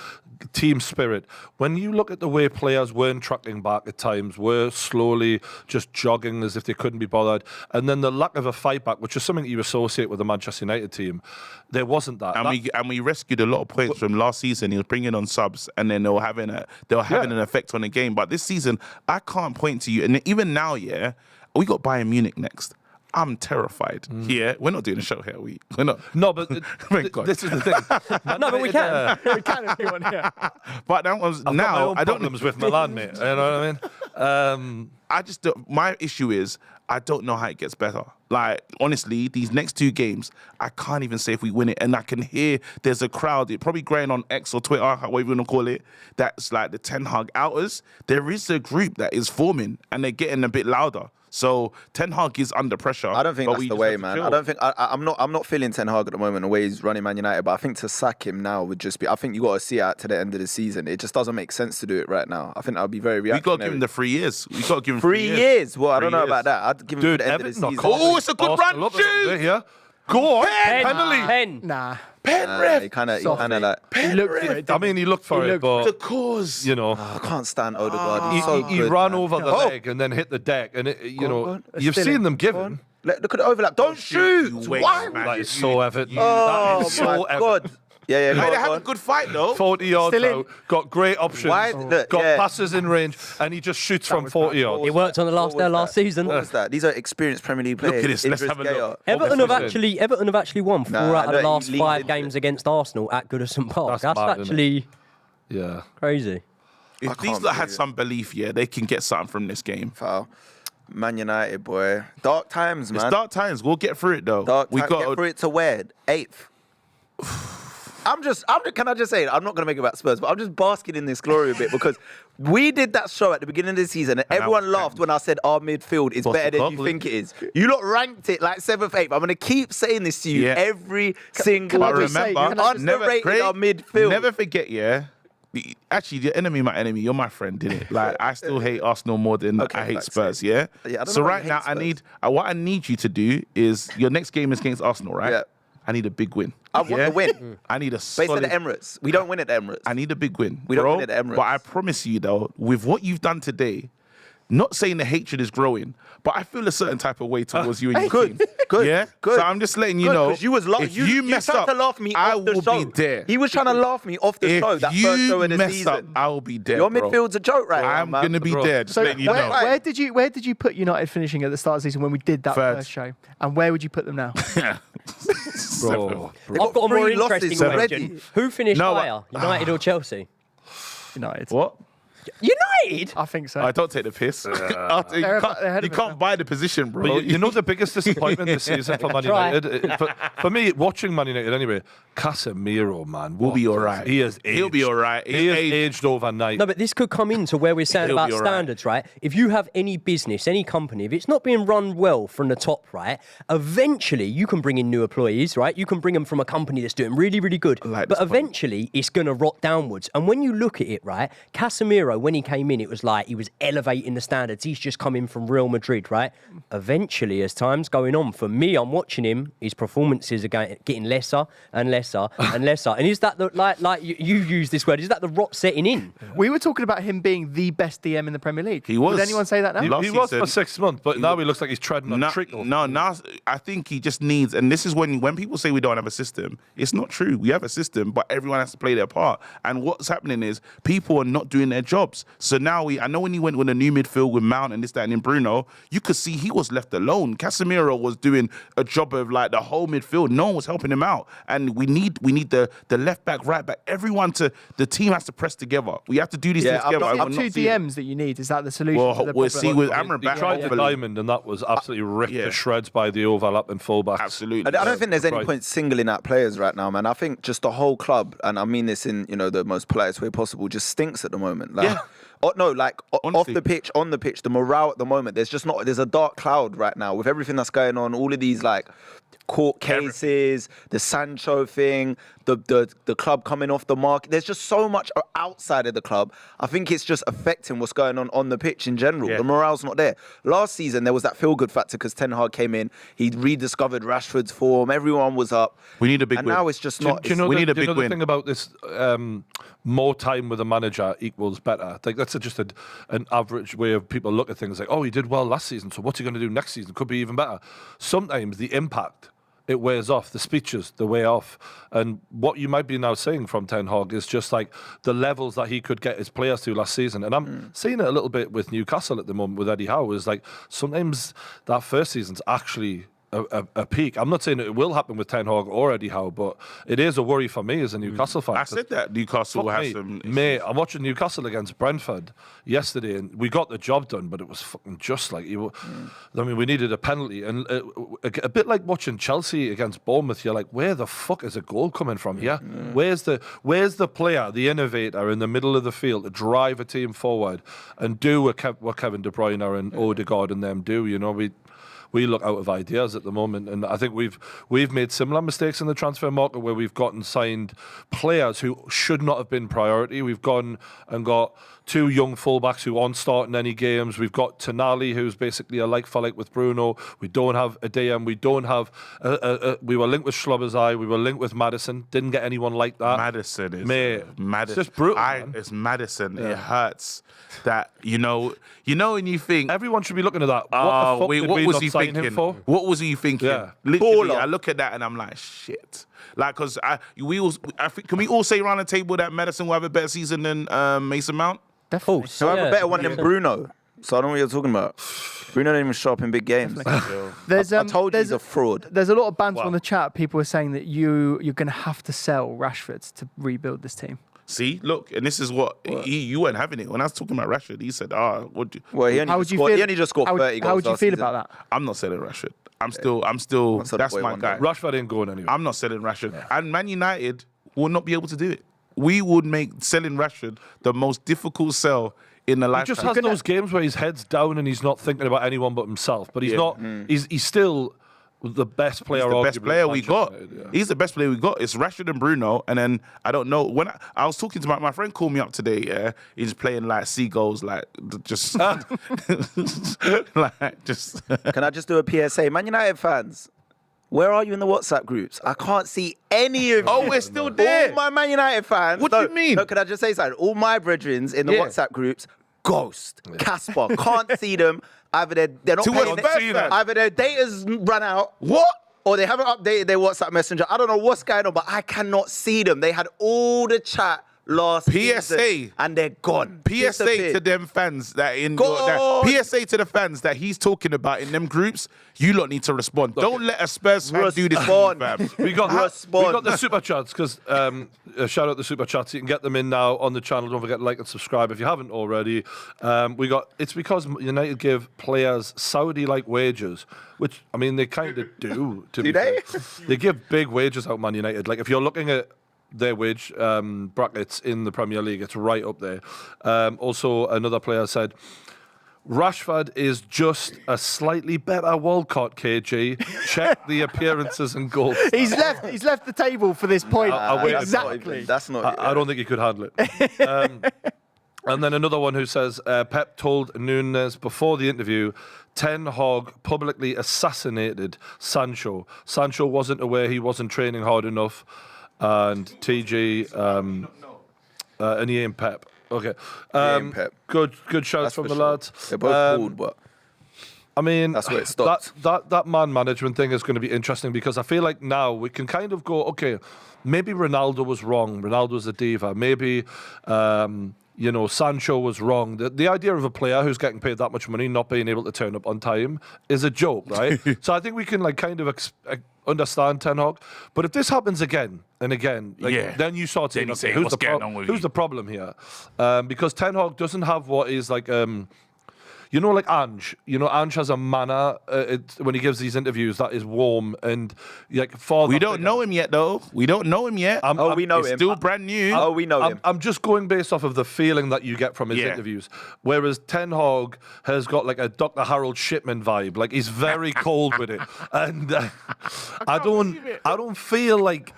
team spirit. When you look at the way players weren't tracking back at times, were slowly just jogging as if they couldn't be bothered, and then the lack of a fight back, which is something you associate with the Manchester United team, there wasn't that.
And we rescued a lot of points from last season. He was bringing on subs, and then they were having an effect on the game. But this season, I can't point to you. And even now, we got Bayern Munich next. I'm terrified. Yeah, we're not doing a show here. We're not.
No, but
Thank God.
this is the thing.
no, but we can.
We can if you want, yeah.
But that was
I've got my
now.
own
I don't.
problems with Milan, mate. You know what I mean?
I just don't, my issue is I don't know how it gets better. Like honestly, these next two games, I can't even say if we win it. And I can hear there's a crowd, it probably growing on X or Twitter, whatever you want to call it. That's like the Ten Hag outers. There is a group that is forming, and they're getting a bit louder. So Ten Hag is under pressure.
I don't think
but
that's
we
the
just
way,
have to
man.
chill.
I don't think I'm not feeling Ten Hag at the moment the way he's running Man United. But I think to sack him now would just be. I think you got to see it out to the end of the season. It just doesn't make sense to do it right now. I think that would be very
We
reactionary.
got to give him the 3 years. We got to give him
3 years. Well, I don't
3
know
years.
about that. I'd give him
Dude,
to the end
Everton
of
are
the season.
calling
Oh, it's a good
Arsenal
run,
up a little
shoot!
bit here. Go on,
Pen.
penalty.
Pen.
Nah.
He kind of
Soft.
like.
He looked for it.
I mean, he looked for
He
it,
looked
The
but
cause.
you know.
I can't stand Odegaard.
He,
He's so
he
good,
ran
man.
over the leg and then hit the deck, and
Go
know
on.
you've
Still
seen
in.
them
Go
given.
on. Look at the overlap. Don't shoot.
Wait,
Why?
man.
That is so Everton.
Oh
That is so
my
Everton.
God. Yeah.
Hey,
Go
they
on,
had
go
a
on.
good fight though.
40 yards
Still in.
out, got great options,
Why the-
got
yeah.
passes in range, and he just shoots from
was
40
bad.
yards.
It worked on the
What was
last
that?
season.
What was that? These are experienced Premier League
Look
players.
at this. Let's
Idris
have a look.
Gueye.
Everton
Obviously.
have actually won 4
Nah,
out of the
no, he
last
leaned
5
into
games against Arsenal at Goodison Park.
That's
That's
mad, isn't
actually
Yeah.
crazy.
If
can't
these lot had
believe it.
some belief, they can get something from this game.
Foul. Man United, boy. Dark times, man.
It's dark times. We'll get through it though.
We got get through it to where? 8th. Can I just say, I'm not going to make it about Spurs, but I'm just basking in this glory a bit because we did that show at the beginning of the season and everyone laughed when I said our midfield is better than you think it is. You lot ranked it like 7th, 8th. I'm going to keep saying this to you every single
I
But
just say,
remember,
can I just
never,
underrated
Craig,
our midfield.
never forget, Actually, the enemy, my enemy. You're my friend, didn't it? Like I still hate Arsenal more than I hate Spurs. Yeah.
I don't
So
know why
right
you
now,
hate
I
Spurs.
need what I need you to do is your next game is against Arsenal, right?
Yeah.
I need a big win.
I want the win.
I need a
Based at
solid.
the Emirates. We don't win at the Emirates.
I need a big win.
We don't
bro.
win at the Emirates.
But I promise you, though, with what you've done today, not saying the hatred is growing, but I feel a certain type of way towards you and your
Good,
team.
good,
Yeah?
good.
So I'm just letting you
Good,
know,
'cause you was
if you mess
tried
up,
to laugh me
I
off the
will
show.
be there.
He was trying to laugh me off the
If
show, that
you
first show of the
mess
season.
up, I will be there,
Your
bro.
midfield's a joke right now,
I'm
man.
going to be
Bro.
there, just
So
letting you know.
where did you put United finishing at the start of the season when we did that
Third.
first show? And where would you put them now?
Bro.
Oh,
They've
I've got a
got
more
3 losses
interesting
already.
question. Who finished
No,
higher, United or Chelsea?
United.
What?
United?
I think so.
I don't take the piss. You
They're ahead of us
can't
now.
buy the position, bro.
But you know the biggest disappointment this season for Man
Try.
United? For me, watching Man United anyway, Casemiro, man.
We'll be all right.
He is aged.
He'll be all right.
He has
He's
aged overnight.
No, but this could come into where we're saying
He'll
about
be all right.
standards, right? If you have any business, any company, if it's not being run well from the top, right, eventually you can bring in new employees, right? You can bring them from a company that's doing really, really good.
like
But
this point.
eventually it's going to rot downwards. And when you look at it, right, Casemiro, when he came in, it was like he was elevating the standards. He's just come in from Real Madrid, right? Eventually, as time's going on, for me, I'm watching him, his performances are getting lesser and lesser and lesser. And is that the, like you use this word, is that the rot setting in?
We were talking about him being the best DM in the Premier League.
He was.
Would anyone say that now?
Last
He was
season-
for 6 months, but now he looks like he's treading on a trickle.
No, now I think he just needs, and this is when people say we don't have a system, it's not true. We have a system, but everyone has to play their part. And what's happening is people are not doing their jobs. So now I know when he went with a new midfield with Mount and this, that, and then Bruno, you could see he was left alone. Casemiro was doing a job of like the whole midfield. No one was helping him out. And we need the left back, right back, everyone the team has to press together. We have to do these
Yeah,
things together.
I'm
I
not-
will
Two
not see it.
DMs that you need. Is that the solution?
Well,
to the
we'll
problem?
see with
He
Amrabat.
tried the
hopefully.
diamond, and that was absolutely ripped
Yeah.
to shreds by the overlapping fullbacks.
Absolutely.
I don't think there's any
Right.
point singling out players right now, man. I think just the whole club, and I mean this in the most politest way possible, just stinks at the moment. Like,
Yeah.
off
Honestly.
the pitch, on the pitch, the morale at the moment. There's a dark cloud right now with everything that's going on. All of these like court cases, the Sancho thing, the club coming off the market. There's just so much outside of the club. I think it's just affecting what's going on the pitch in general.
Yeah.
The morale's not there. Last season there was that feel good factor because Ten Hag came in. He rediscovered Rashford's form. Everyone was up.
We need a big
and
win.
now it's just
Do you-
not.
do you know
we
the,
need a
do you
big
know
win.
the thing about this? More time with a manager equals better. Like that's just an average way of people look at things. Like, oh, he did well last season, so what's he going to do next season? Could be even better. Sometimes the impact it wears off. The speeches, the way off, and what you might be now saying from Ten Hag is just like the levels that he could get his players to last season. And I'm seeing it a little bit with Newcastle at the moment with Eddie Howe. Is like sometimes that first season's actually a peak. I'm not saying it will happen with Ten Hag or Eddie Howe, but it is a worry for me as a Newcastle fan.
I said that Newcastle will
Fuck
have
me.
some.
Mate, I'm watching Newcastle against Brentford yesterday, and we got the job done, but it was fucking just like you. I mean, we needed a penalty, and a bit like watching Chelsea against Bournemouth. You're like, where the fuck is a goal coming from here? Where's the player, the innovator in the middle of the field to drive a team forward and do what Kevin De Bruyne and Odegaard and them do? You know, we look out of ideas at the moment, and I think we've made similar mistakes in the transfer market where we've gotten signed players who should not have been priority. We've gone and got two young fullbacks who aren't starting any games. We've got Tonali, who's basically a like for like with Bruno. We don't have a DM. We don't have. We were linked with Schlobberseye. We were linked with Madison. Didn't get anyone like that.
Madison is
Mate,
Madison.
it's just brutal, man.
It's Madison. It hurts that you know, and you think.
Everyone should be looking at that. What
Oh,
the fuck
wait,
did
what
we
was
not
he
sign
thinking?
him for?
What was he thinking?
Yeah.
Literally,
Baller.
I look at that and I'm like, shit. Like, because I think, can we all say around the table that Madison will have a better season than Mason Mount?
Definitely.
So I have a better one than Bruno. So I don't know what you're talking about. Bruno didn't even show up in big games.
There's,
I told you
there's
he's a fraud.
There's a lot of banter on the chat. People are saying that you're going to have to sell Rashford to rebuild this team.
See, look, and this is what you weren't having it. When I was talking about Rashford, he said, what do you...
Well, he
How
only,
would
just
you
scored,
feel?
he only just scored 30 goals.
How would you
last
feel
season.
about that?
I'm not selling Rashford. I'm still,
What's the
that's
boy
my
one
guy.
day?
Rashford ain't going anywhere.
I'm not selling Rashford. And Man United will not be able to do it. We would make selling Rashford the most difficult sell in the
He
lifetime.
just has those games where his head's down and he's not thinking about anyone but himself. But he's
Yeah.
not. He's still the best player.
He's the best
arguably,
player we got.
United, yeah.
He's the best player we got. It's Rashford and Bruno. And then I don't know when I was talking to my friend called me up today. Yeah, he's playing like seagulls, like just like just.
Can I just do a PSA, Man United fans? Where are you in the WhatsApp groups? I can't see any of you.
Oh, we're still there.
All my Man United fans.
What do you mean?
No, can I just say something? All my brethrens in the
Yeah.
WhatsApp groups, ghost, Casper, can't see them. Either they're not
To
paying
what's best, man?
either their data's run out.
What?
Or they haven't updated their WhatsApp messenger. I don't know what's going on, but I cannot see them. They had all the chat last
PSA.
season, and they're gone.
PSA
Disappeared.
to them fans that
God.
PSA to the fans that he's talking about in them groups. You lot need to respond. Don't let a Spurs fan do this,
Respond.
fam.
We got
Respond.
the super chats because shout out the super chats. You can get them in now on the channel. Don't forget to like and subscribe if you haven't already. It's because United give players Saudi-like wages, which I mean they kind of do.
Do they?
They give big wages out, Man United. Like if you're looking at their wage brackets in the Premier League, it's right up there. Also, another player said, Rashford is just a slightly better Walcott, KG. Check the appearances and goals.
He's left the table for this point.
I waited for
Exactly.
That's not.
I don't think he could handle it. And then another one who says, Pep told Nunes before the interview, Ten Hag publicly assassinated Sancho. Sancho wasn't aware he wasn't training hard enough. And TG and Ian Pep. Okay.
Ian Pep.
Good shouts
That's
from
for
the
sure.
lads.
They're both cool, but
I mean,
that's where it stops.
That man management thing is going to be interesting because I feel like now we can kind of go, okay, maybe Ronaldo was wrong. Ronaldo's a diva. Maybe, Sancho was wrong. The idea of a player who's getting paid that much money not being able to turn up on time is a joke, right? So I think we can understand Ten Hag. But if this happens again and again, then you start saying,
Then you say,
who's
what's going on with
who's
you?
the problem here? Because Ten Hag doesn't have what is like... like Ange. Ange has a manner when he gives these interviews that is warm and like father.
We don't know him yet, though. We don't know him yet.
we know
It's
him.
still brand new.
we know him.
I'm just going based off of the feeling that you get from his
Yeah.
interviews. Whereas Ten Hag has got like a Dr. Harold Shipman vibe. Like he's very cold with it, and I don't feel like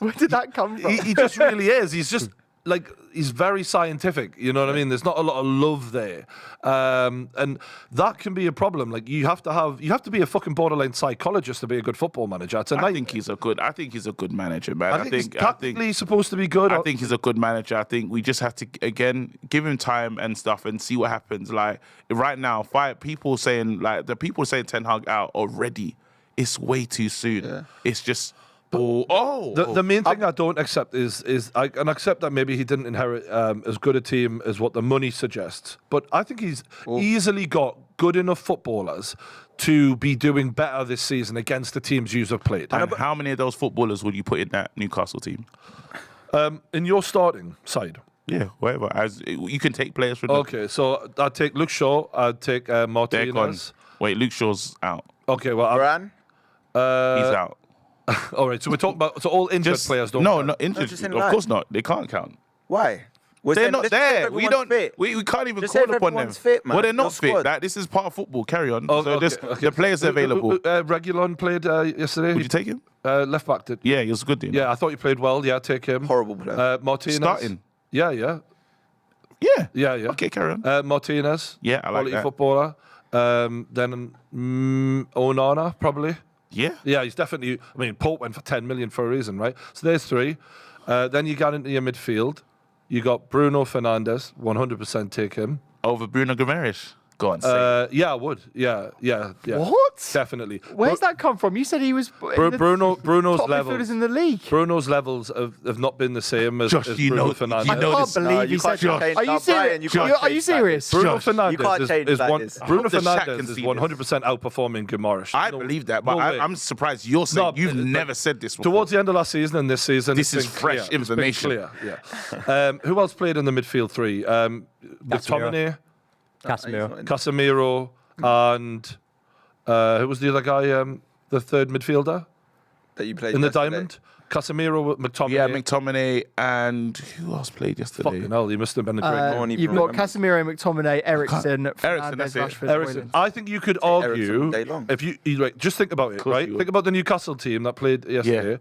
Where did that come from?
he just really is. He's just like he's very scientific. You know what I mean? There's not a lot of love there, and that can be a problem. Like you have to be a fucking borderline psychologist to be a good football manager.
I think he's a good manager, man.
I think he's tactically supposed to be good.
I think he's a good manager. I think we just have to again give him time and stuff and see what happens. Like right now, people saying Ten Hag out already. It's way too soon. Yeah. It's just.
The main thing I don't accept is I can accept that maybe he didn't inherit as good a team as what the money suggests, but I think he's easily got good enough footballers to be doing better this season against the teams you have played.
And how many of those footballers would you put in that Newcastle team?
In your starting side?
Yeah, whatever. As you can take players from.
Okay, so I'd take Luke Shaw. I'd take Martinez.
Wait, Luke Shaw's out.
Okay, well,
Varane?
He's out.
all right, so we're talking about all injured players. Don't
No,
count.
not injured.
just in
Of
line.
course not. They can't count.
Why?
They're not there. We don't.
Fit.
We can't even
Just say
call
if
upon them.
everyone's fit, man.
Well, they're
Your
not fit.
squad.
This is part of football. Carry on.
Oh,
So
okay,
just
okay.
the players available.
Regulon played yesterday.
Would you take him?
Left back did.
Yeah, he was good. Didn't he?
Yeah, I thought you played well. Yeah, take him.
Horrible player.
Martinez.
Starting.
Yeah.
Yeah.
Yeah.
Okay, carry on.
Martinez.
Yeah, I like
quality
that.
footballer. Then Onana probably.
Yeah.
Yeah, he's definitely. I mean, Pope went for 10 million for a reason, right? So there's three. Then you got into your midfield. You got Bruno Fernandes. 100% take him.
Over Bruno Guimaraes. Go on. Say it.
Yeah, I would. Yeah.
What?
Definitely.
Where's that come from? You said he was
Bruno's
top
levels
midfielders in the league.
Bruno's levels have not been the same as,
Josh,
as
you
Bruno
know-
Fernandes.
you
I
know
can't
this-
believe
you
he
can't
said.
change
Are you
that, Brian, you
serious?
can't
Are you
change that.
serious?
Bruno
You can't
Fernandes
change
is
like
one.
this.
Bruno
hope the Shaq can
Fernandes is
see
100% outperforming Guimaraes.
I
No-
believe that, but
no way.
I'm surprised you're saying
No,
you've
but-
never said this before.
Towards the end of last season and this season,
This
it's
is
been
fresh
clear. It's been
information.
clear, yeah. Who else played in the midfield three? McTominay,
Casemiro.
Casemiro, and who was the other guy? The third midfielder.
that you played
in the
yesterday.
diamond. Casemiro, McTominay.
Yeah, McTominay and who else played yesterday?
Fucking hell, he must have been a great
one even
You've got
remember.
Casemiro, McTominay, Eriksen,
that's
Fernandes,
it.
Rashford,
Eriksen.
Højlund.
I think you could
Eriksen all
argue
day long.
if you right, just think about it,
course
right?
you would.
Think about the Newcastle team that played yesterday.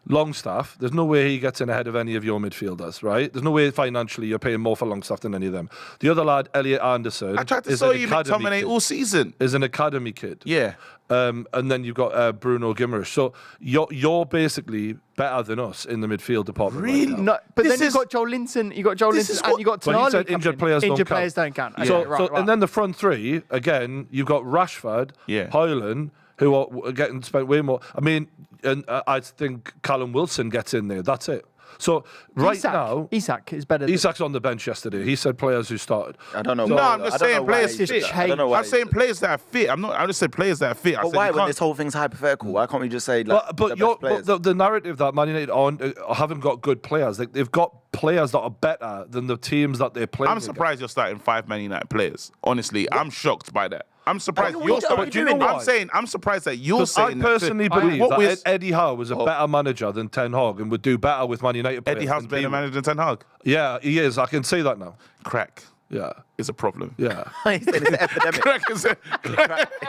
Longstaff, there's no way he gets in ahead of any of your midfielders, right? There's no way financially you're paying more for Longstaff than any of them. The other lad, Elliot Anderson,
I tried to
is
sell
an
you
academy
McTominay
kid.
all season.
Is an academy kid.
Yeah.
And then you've got Bruno Guimaraes. So you're basically better than us in the midfield department.
Really?
Right now.
No, but
This
then you've
is-
got Joel Linton, and you got
Well, he
Tonali.
said injured players
Injured
don't
players
count.
don't count.
So,
Okay, right.
and then the front three, again, you've got Rashford,
Yeah.
Højlund, who are getting spent way more. I mean, and I think Callum Wilson gets in there. That's it. So now,
Isak is better. Than
Isak's on the bench yesterday. He said players who started.
I don't know.
No,
why-
I'm just
I don't
saying
know why
players
he did
fit.
that. I don't know why
I'm
he
saying
did that.
players that are fit. I just said players that are fit. I
But
said
why
you
when
can't-
this whole thing's hypothetical? Why can't we just say like
But
the best players?
the narrative that Man United haven't got good players. They've got players that are better than the teams that they're playing.
I'm surprised you're starting 5 Man United players. Honestly, I'm shocked by that. I'm surprised
What
you're
are
starting.
you doing
why?
I'm surprised that you're
Because I
saying
personally
that.
believe
What
that
was-
Eddie Howe was a better manager than Ten Hag and would do better with Man United players.
Eddie Howe's
than
better
Peel.
manager than Ten Hag.
Yeah, he is. I can say that now.
Crack
Yeah,
is a problem.
yeah.
He said it's an epidemic.
Crack is a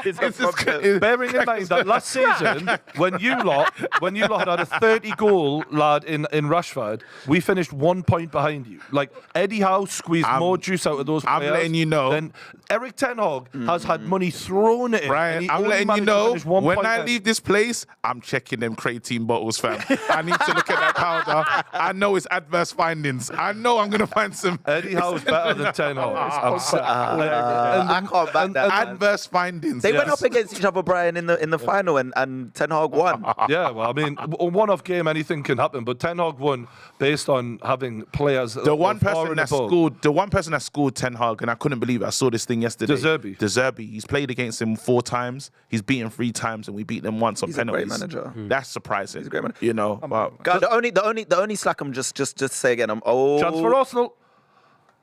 It's a
it's just-
problem.
Bearing in mind that last season, when you lot had a 30-goal lad in Rashford, we finished 1 point behind you. Like Eddie Howe squeezed more juice out of those
I'm
players.
letting you know.
Than Eric Ten Hag has had money thrown at him. and
Brian,
he
I'm
only
letting you
managed to
know,
finish 1
when
point
I
ahead.
leave this place, I'm checking them creatine bottles, fam. I need to look at that powder. I know it's adverse findings. I know I'm going to find some
Eddie Howe's better than Ten Hag.
I can't back that. man.
adverse findings.
They
Yes.
went up against each other, Brian, in the final, and Ten Hag won.
Yeah, well, I mean, a one-off game, anything can happen. But Ten Hag won based on having players.
The one person that scored Ten Hag, and I couldn't believe it. I saw this thing yesterday.
De
Zerbi. He's played against him 4 times. He's beaten 3 times, and we beat them once on
He's a great
penalties.
manager.
That's surprising.
He's a great manager.
You know, but
God, the only slack I'm just to say again.
Chance for Arsenal.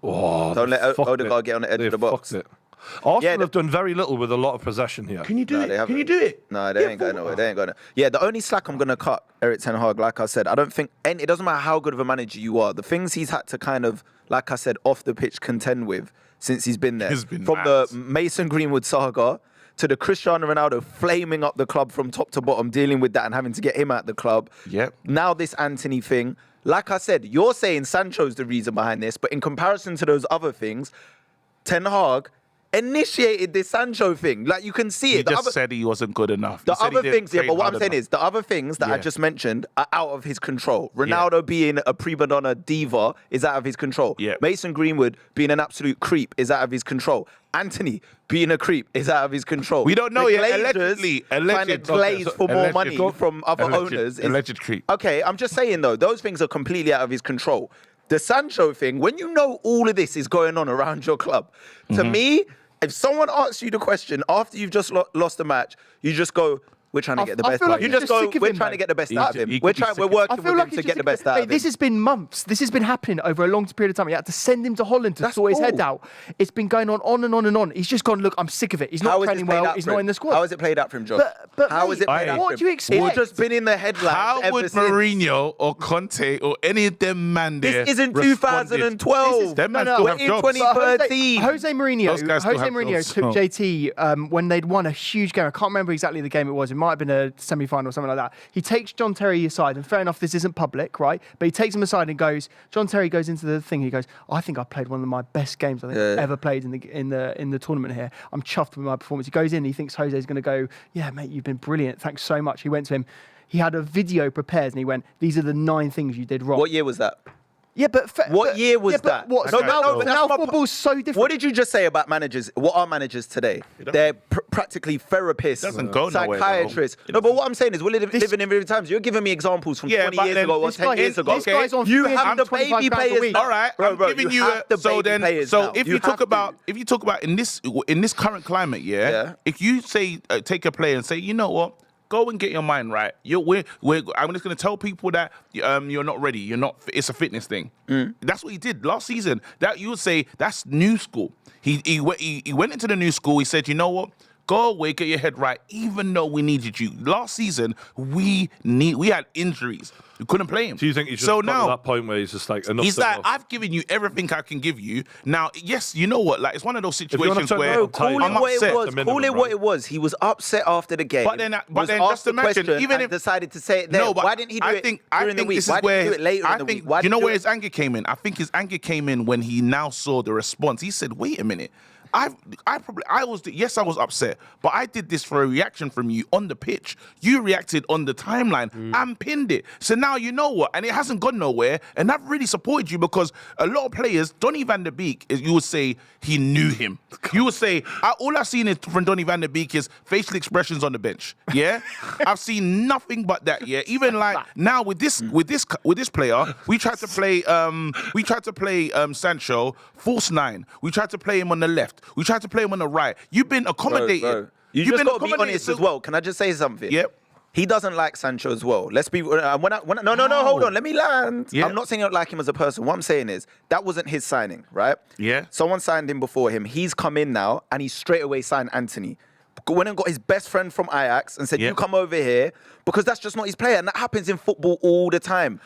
Oh,
Don't let
fucked
Odegaard
it.
get on the edge
They
of the box.
fucked it. Arsenal
Yeah,
have done very little with a lot of possession here.
can you do
No, they
it? Can
haven't.
you do it?
No, they ain't going nowhere. They ain't going. Yeah, the only slack I'm gonna cut Eric Ten Hag, like I said, I don't think, and it doesn't matter how good of a manager you are. The things he's had to kind of, like I said, off the pitch contend with since he's been there,
He's been
from
mad.
the Mason Greenwood saga to the Cristiano Ronaldo flaming up the club from top to bottom, dealing with that and having to get him out the club.
Yep.
Now this Anthony thing. Like I said, you're saying Sancho's the reason behind this, but in comparison to those other things, Ten Hag initiated this Sancho thing. Like you can see
He
it. The
just
other-
said he wasn't good enough.
the
He said he
other
didn't
things, yeah,
train
but what
hard
I'm saying
enough.
is the other things that I
Yeah.
just mentioned are out of his control. Ronaldo being a prima donna diva is out of his control.
Yeah.
Mason Greenwood being an absolute creep is out of his control. Anthony being a creep is out of his control.
We don't know
The
yet.
Glazers
Allegedly.
trying
Alleged.
to glaze for more
Alleged.
money from other
Alleged.
owners.
Alleged creep.
Okay, I'm just saying though, those things are completely out of his control. The Sancho thing, when you know all of this is going on around your club, to me, if someone asks you the question after you've just lost a match, you just go, we're trying to get the
I
best
feel
out
like
of him.
he's
You just
just
go,
sick of
we're
him,
trying to
mate.
get the best
He
out of
could-
him.
he
We're
could be sick
we're
of-
working
I
with
feel
him
like
to
it's
get
just,
the best out
mate,
of
this
him.
has been months. This has been happening over a long period of time. He had to send him to Holland to sort his head out. It's been going on and on and on. He's just gone, look, I'm sick of it. He's not
How is
training
this played
well.
out
He's
for
not
him?
in the squad.
How has it played out for him, Joe?
But
How
mate,
is it played out
what
for him?
do you expect?
It's just been in the headlines
How
ever
would
since.
Mourinho or Conte or any of them man there
This isn't
responded?
2012.
Them man
No,
still
we're
have
in
jobs.
20
But
Jose
Jose Mourinho,
Those guys still
Jose
have
Mourinho
jobs,
took
so.
JT when they'd won a huge game. I can't remember exactly the game it was. It might have been a semi-final or something like that. He takes John Terry aside, and fair enough, this isn't public, right? But he takes him aside and goes. John Terry goes into the thing. He goes, I think I played one of my best games I think I've ever played in the tournament here. I'm chuffed with my performance. He goes in. He thinks Jose's going to go. Yeah, mate, you've been brilliant. Thanks so much. He went to him. He had a video prepared, and he went, these are the 9 things you did wrong.
What year was that?
Yeah, but
What year was that?
What?
No,
So
no,
now,
but
now
that's my
football's so different.
What did you just say about managers? What are managers today? They're practically therapists,
Doesn't go nowhere, though.
psychiatrists. No, but what I'm saying is, we're living in real times. You're giving me examples from
Yeah,
20
but
years
then
ago or
this
10 years ago.
This guy's on
You have the
325
baby
pounds a
players.
week.
All right,
Bro,
I'm giving you
have the
so
baby
then
players
so
now.
if
You
you talk
have to.
about in this current climate,
Yeah.
if you say take a player and say, you know what, go and get your mind right. I'm just going to tell people that you're not ready. You're not. It's a fitness thing. That's what he did last season. That you would say that's new school. He went into the new school. He said, you know what, Go away, get your head right. Even though we needed you last season, we had injuries. We couldn't play him.
Do you think he's just
so
got
now
to that point where he's just like enough?
he's like, I've given you everything I can give you. Now, yes, you know what? Like, it's one of those
you wanna
situations
turn
where
around,
Call
I'm
it what
upset.
it was. Call it what it was. He was upset after the game.
But then
was
just
asked the
imagine,
question
even
and
if
decided to say it then.
No, but
why didn't he do it during the week?
This is
Why
where
didn't he do it later
I
in the
think
week? Why
you know
didn't he
where
do
his anger came in. I think his anger came in when he now saw the response. He said, "Wait a minute." I was upset, but I did this for a reaction from you on the pitch. You reacted on the timeline and pinned it. So now you know what, and it hasn't gone nowhere. And I've really supported you because a lot of players, Donny van der Beek, you would say he knew him. You would say all I've seen from Donny van der Beek is facial expressions on the bench. Yeah, I've seen nothing but that. Yeah, even like now with this player, we tried to play Sancho false 9. We tried to play him on the left. We tried to play him on the right. You've been accommodated.
Bro. You just got to be honest as well. Can I just say something?
Yep.
He doesn't like Sancho as well. Let's be. No, hold on. Let me land.
Yeah.
I'm not saying you don't like him as a person. What I'm saying is that wasn't his signing, right?
Yeah.
Someone signed him before him. He's come in now and he straight away signed Anthony. Went and got his best friend from Ajax and said, "You come over here," because that's just not his player, and that happens in football all the time.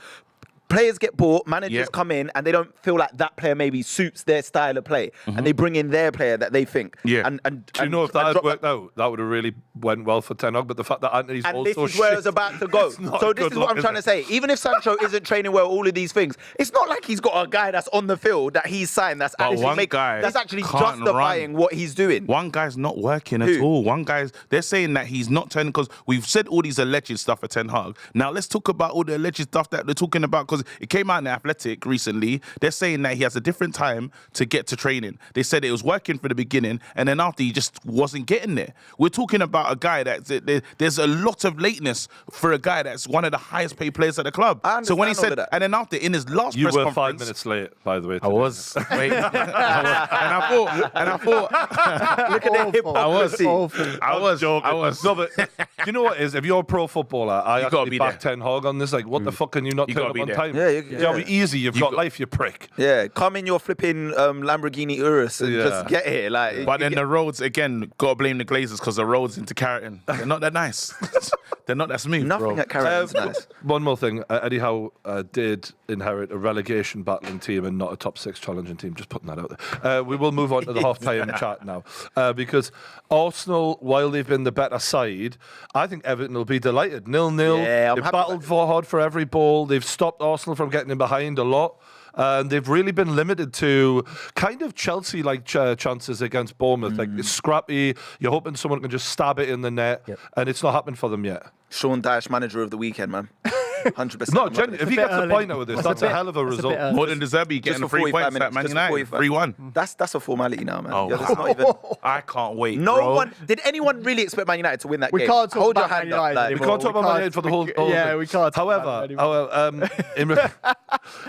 Players get bought, managers come in, and they don't feel like that player maybe suits their style of play, and they bring in their player that they think.
Yeah.
And
Do you know if that had worked out, that would have really went well for Ten Hag. But the fact that Anthony's
and
also
this is where I was about to go.
not
So
a
this
good
is what
look,
I'm trying to say. Even if Sancho isn't training well, all of these things, it's not like he's got a guy that's on the field that he's signed that's
But one
actually
guy
that's actually
can't
justifying
run.
what he's doing.
One guy's not working at
Who?
all. They're saying that he's not turning because we've said all these alleged stuff for Ten Hag. Now let's talk about all the alleged stuff that they're talking about because it came out in The Athletic recently. They're saying that he has a different time to get to training. They said it was working for the beginning and then after he just wasn't getting there. We're talking about a guy there's a lot of lateness for a guy that's one of the highest paid players at the club. So when he said, and then after in his last
You
press
were
conference,
5 minutes late, by the way.
I was. Wait. And I thought.
Look at the hypocrisy.
I was.
No, but do you know what it is? If you're a pro footballer, I
gotta
actually
be
back
there.
Ten Hag on this. Like, what the fuck can you not
You
turn
gotta
up
be
on
there.
time?
Yeah,
It'll be easy. You've got life, you prick.
Yeah, come in your flipping Lamborghini Urus and just get here. Like,
But then the roads, again, gotta blame the Glazers because the roads into Carrington, they're not that nice. They're not that smooth,
nothing
bro.
at Carrington's nice.
One more thing. Eddie Howe did inherit a relegation battling team and not a top 6 challenging team. Just putting that out there. We will move on to the half-time chat now. Because Arsenal, while they've been the better side, I think Everton will be delighted. 0-0.
Yeah, I'm
They've
happy
battled hard for every ball. They've stopped Arsenal from getting in behind a lot. And they've really been limited to kind of Chelsea-like chances against Bournemouth. Like, it's scrappy. You're hoping someone can just stab it in the net. And it's not happened for them yet.
Sean Dyche, manager of the weekend, man. 100%.
No, if he gets a point out of this, that's a hell of a
That's a
result.
bit
More than Deserby getting
for
3
45
points at
minutes,
Man
just for
United.
45.
3-1.
That's a formality now, man.
Oh,
Yeah, that's not even.
I can't wait,
No
bro.
one did. Anyone really expect Man United to win that
We
game?
can't talk
Hold your
about
hand
Man
up.
United
Like,
We
anymore.
can't talk about Man United for the whole
Yeah,
thing.
we can't talk about it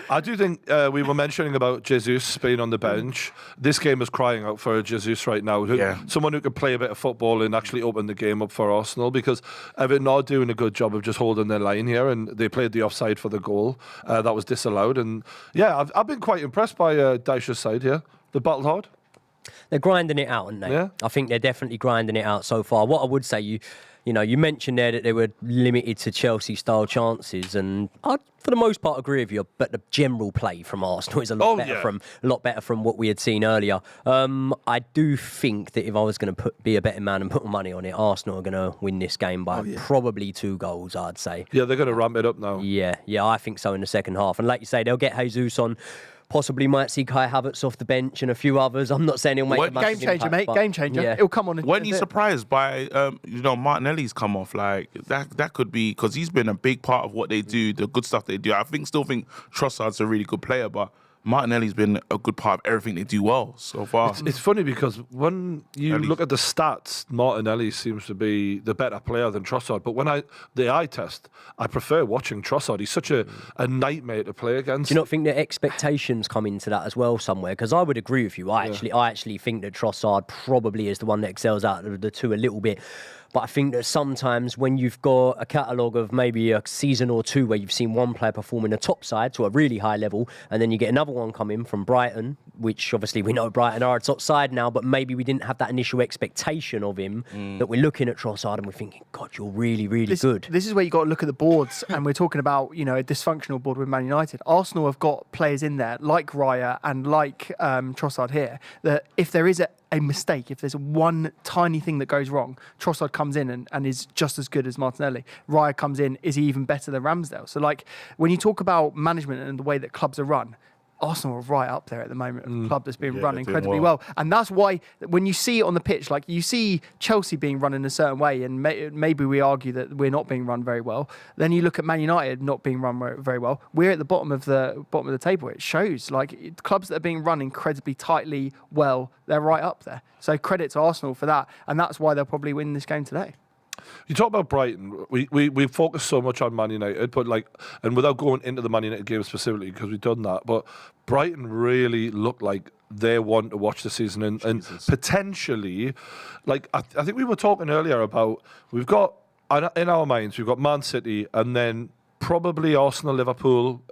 I do think we were mentioning about Jesus being on the bench. This game is crying out for a Jesus right now. Someone who could play a bit of football and actually open the game up for Arsenal because Everton are doing a good job of just holding their line here and they played the offside for the goal. That was disallowed. And yeah, I've been quite impressed by Dyche's side here. They battled hard.
They're grinding it out, aren't they?
Yeah.
I think they're definitely grinding it out so far. What I would say, you mentioned there that they were limited to Chelsea-style chances, and I'd, for the most part, agree with you. But the general play from Arsenal is a lot better from what we had seen earlier. I do think that if I was going to be a betting man and put my money on it, Arsenal are going to win this game by probably 2 goals. I'd say.
Yeah, they're going to ramp it up now.
Yeah, I think so in the second half. And like you say, they'll get Jesus on. Possibly might see Kai Havertz off the bench and a few others. I'm not saying he'll make a massive
game changer,
impact,
mate. Game changer.
Yeah.
It'll come on.
Weren't you surprised by Martinelli's come off? Like that could be because he's been a big part of what they do, the good stuff they do. I still think Trossard's a really good player, but Martinelli's been a good part of everything they do well so far.
It's funny because when you look at the stats, Martinelli seems to be the better player than Trossard. But when the eye test, I prefer watching Trossard. He's such a nightmare to play against.
Do you not think that expectations come into that as well somewhere? Because I would agree with you. I actually think that Trossard probably is the one that excels out of the two a little bit. But I think that sometimes when you've got a catalogue of maybe a season or two where you've seen one player perform in the top side to a really high level, and then you get another one come in from Brighton, which obviously we know Brighton are a top side now, but maybe we didn't have that initial expectation of him, that we're looking at Trossard and we're thinking, God, you're really, really good.
This is where you got to look at the boards, and we're talking about, you know, a dysfunctional board with Man United. Arsenal have got players in there like Raya and like Trossard here, that if there is a mistake, if there's one tiny thing that goes wrong, Trossard comes in and is just as good as Martinelli. Raya comes in, is he even better than Ramsdale? So, like, when you talk about management and the way that clubs are run, Arsenal are right up there at the moment. A club that's been run incredibly well. And that's why when you see it on the pitch, like you see Chelsea being run in a certain way, and maybe we argue that we're not being run very well. Then you look at Man United not being run very well. We're at the bottom of the table. It shows like clubs that are being run incredibly tightly well, they're right up there. So credit to Arsenal for that. And that's why they'll probably win this game today.
You talk about Brighton. We focus so much on Man United, but and without going into the Man United game specifically, because we've done that, but Brighton really look like they're one to watch this season, and potentially, like I think we were talking earlier about, we've got in our minds we've got Man City and then probably Arsenal, Liverpool,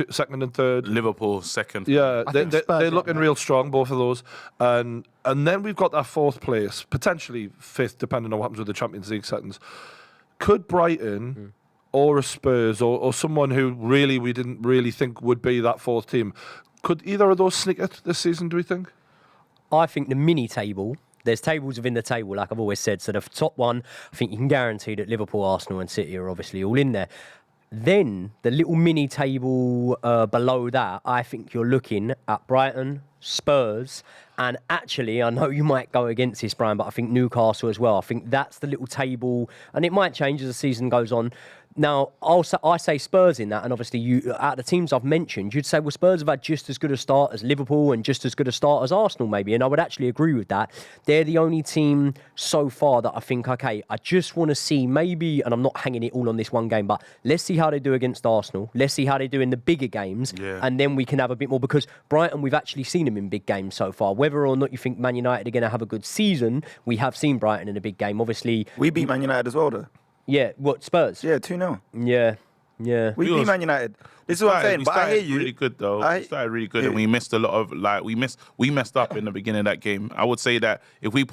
second and third.
Liverpool second.
Yeah, they're looking real strong, both of those. And then we've got that fourth place, potentially fifth, depending on what happens with the Champions League settings. Could Brighton or a Spurs or someone who really we didn't really think would be that fourth team, could either of those sneak it this season, do we think?
I think the mini table, there's tables within the table, like I've always said. So the top one, I think you can guarantee that Liverpool, Arsenal and City are obviously all in there. Then the little mini table below that, I think you're looking at Brighton, Spurs, and actually, I know you might go against this, Brian, but I think Newcastle as well. I think that's the little table, and it might change as the season goes on. Now, I say Spurs in that, and obviously, out of the teams I've mentioned, you'd say, well, Spurs have had just as good a start as Liverpool and just as good a start as Arsenal, maybe, and I would actually agree with that. They're the only team so far that I think, okay, I just want to see maybe, and I'm not hanging it all on this one game, but let's see how they do against Arsenal. Let's see how they do in the bigger games, and then we can have a bit more, because Brighton, we've actually seen them in big games so far. Whether or not you think Man United are going to have a good season, we have seen Brighton in a big game. Obviously,
we beat Man United as well, though.
Yeah, what, Spurs?
Yeah, 2-0.
Yeah.
We beat Man United. This is what I'm saying, but I hear you.
Really good though. We started really good, and we missed a lot of we messed up in the beginning of that game. I would say that if we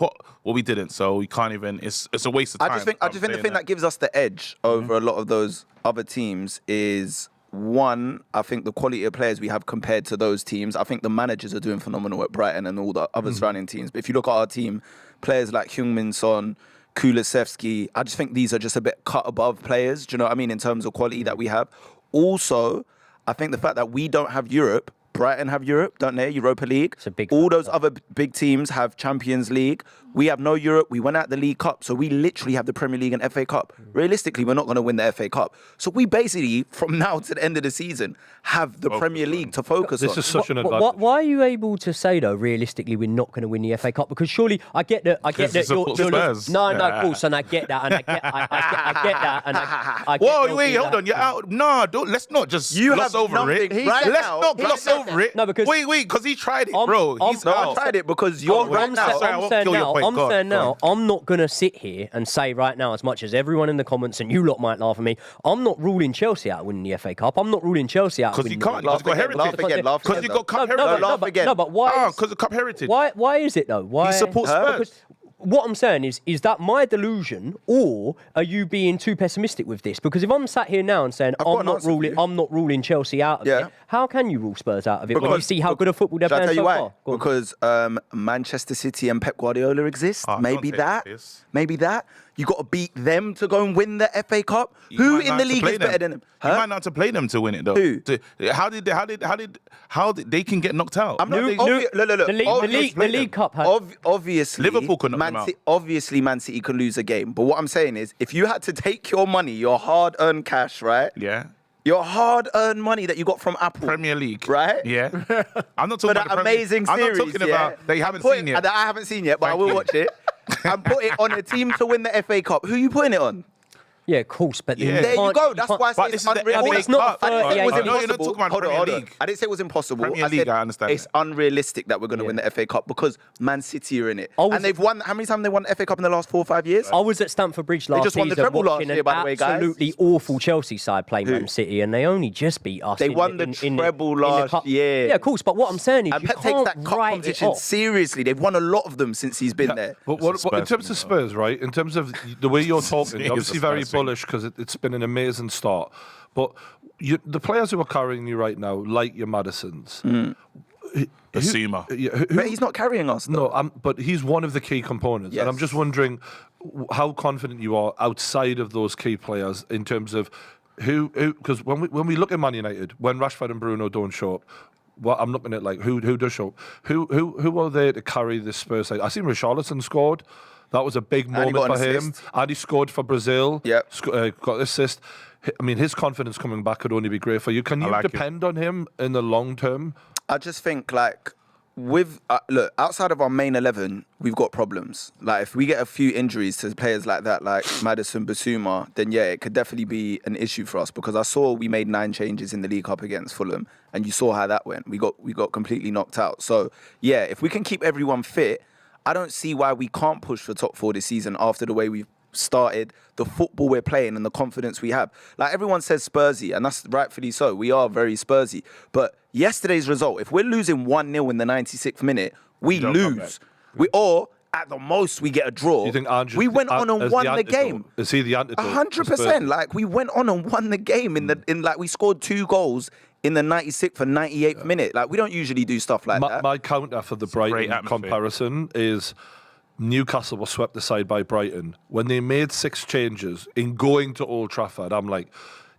we didn't, so we can't even. It's a waste of time.
I just think the thing that gives us the edge over a lot of those other teams is, one, I think the quality of players we have compared to those teams. I think the managers are doing phenomenal at Brighton and all the other surrounding teams. But if you look at our team, players like Heung-min Son, Kulusevski, I just think these are just a bit cut above players, do you know what I mean, in terms of quality that we have. Also, I think the fact that we don't have Europe, Brighton have Europe, don't they? Europa League.
It's a big
All those other big teams have Champions League. We have no Europe. We went out the League Cup. So we literally have the Premier League and FA Cup. Realistically, we're not going to win the FA Cup. So we basically, from now to the end of the season, have the Premier League to focus on.
This is such an advantage.
Why are you able to say, though, realistically, we're not going to win the FA Cup? Because surely, I get that you're no, of course, and I get that, and I get that, and I get
Whoa, wait, hold on, you're out. No, let's not just gloss over it. Let's not gloss over it.
No, because
wait, because he tried it, bro.
I tried it because you're right now.
I'm saying now, I'm not going to sit here and say right now, as much as everyone in the comments and you lot might laugh at me, I'm not ruling Chelsea out of winning the FA Cup. I'm not ruling Chelsea out of winning
the FA Cup. Because you can't. Because you got heritage. Because you got cup heritage.
Laugh again.
No, but why?
Because of cup heritage.
Why is it, though? Why?
He supports Spurs.
Because what I'm saying is that my delusion, or are you being too pessimistic with this? Because if I'm sat here now and saying I'm not ruling Chelsea out of it, how can you rule Spurs out of it when you see how good a football they're playing so far?
Because Manchester City and Pep Guardiola exist. Maybe that. You got to beat them to go and win the FA Cup. Who in the league is better than them?
You might not have to play them to win it, though.
Who?
How did they can get knocked out?
The League Cup.
Obviously,
Liverpool could knock them out.
Obviously, Man City can lose a game. But what I'm saying is, if you had to take your money, your hard-earned cash, right?
Yeah.
Your hard-earned money that you got from Apple.
Premier League.
Right?
Yeah. I'm not talking about the
amazing series.
I'm not talking about that you haven't seen yet.
That I haven't seen yet, but I will watch it. And put it on a team to win the FA Cup. Who are you putting it on?
Yeah, of course, but then
Yeah.
you
There you
can't-
go.
you
That's
can't-
why I say
But
it's
this is the
unrealistic.
FA
it's not
I didn't say it was
38.
No, you're not
impossible.
talking about
Hold on,
Premier
hold on.
League.
I didn't say it was impossible.
Premier
I
League,
said
I understand
it's
that.
unrealistic that we're going to win the FA Cup because Man City are in it.
I was-
And they've won, how many times they won the FA Cup in the last 4 or 5 years?
I was at Stamford Bridge last
just won the
season
treble last
watching
year,
an
by the way, guys.
absolutely awful Chelsea side play Man City, and they only just beat us.
They
in
won the treble last
cup.
year.
Yeah, of course, but what I'm saying is
And
you
Pep takes
can't
that cup
write it
competition
off.
seriously. They've won a lot of them since he's been there.
But what, in
Spurs
terms of
thing,
Spurs, right? In terms of the way you're talking,
It
you're
is
obviously
a
very
Spurs thing.
bullish because it's been an amazing start. But the players who are carrying you right now, like your Madisons,
Basuma.
But he's not carrying us. though.
No, but he's one of the key components, and I'm
Yes.
just wondering how confident you are outside of those key players in terms of who because when we look at Man United, when Rashford and Bruno don't show up. Well, I'm looking at like who does show up? Who are there to carry this Spurs side? I seen Richarlison scored. That was a big
he
moment
got an
for him.
assist.
And he scored for Brazil.
Yep.
Got the assist. I mean, his confidence coming back could only be great for you. Can you
like it.
depend on him in the long term?
I just think like with look outside of our main 11, we've got problems. Like if we get a few injuries to players like that, like Maddison, Basuma, then yeah, it could definitely be an issue for us because I saw we made 9 changes in the League Cup against Fulham, and you saw how that went. We got completely knocked out. So yeah, if we can keep everyone fit, I don't see why we can't push for top 4 this season after the way we've started, the football we're playing and the confidence we have. Like everyone says Spursy, and that's rightfully so. We are very Spursy. But yesterday's result, if we're losing 1-0 in the 96th minute, we
don't come
lose. Or at the most we get a draw.
You think Andrew,
we went on and
as
won the
antidote?
game.
Is he the antidote?
100%. Like we went on and won the game in like we scored 2 goals in the 96th and 98th minute. Like we don't usually do stuff like that.
My counter for the
great
Brighton
atmosphere.
comparison is Newcastle was swept aside by Brighton. When they made 6 changes in going to Old Trafford, I'm like,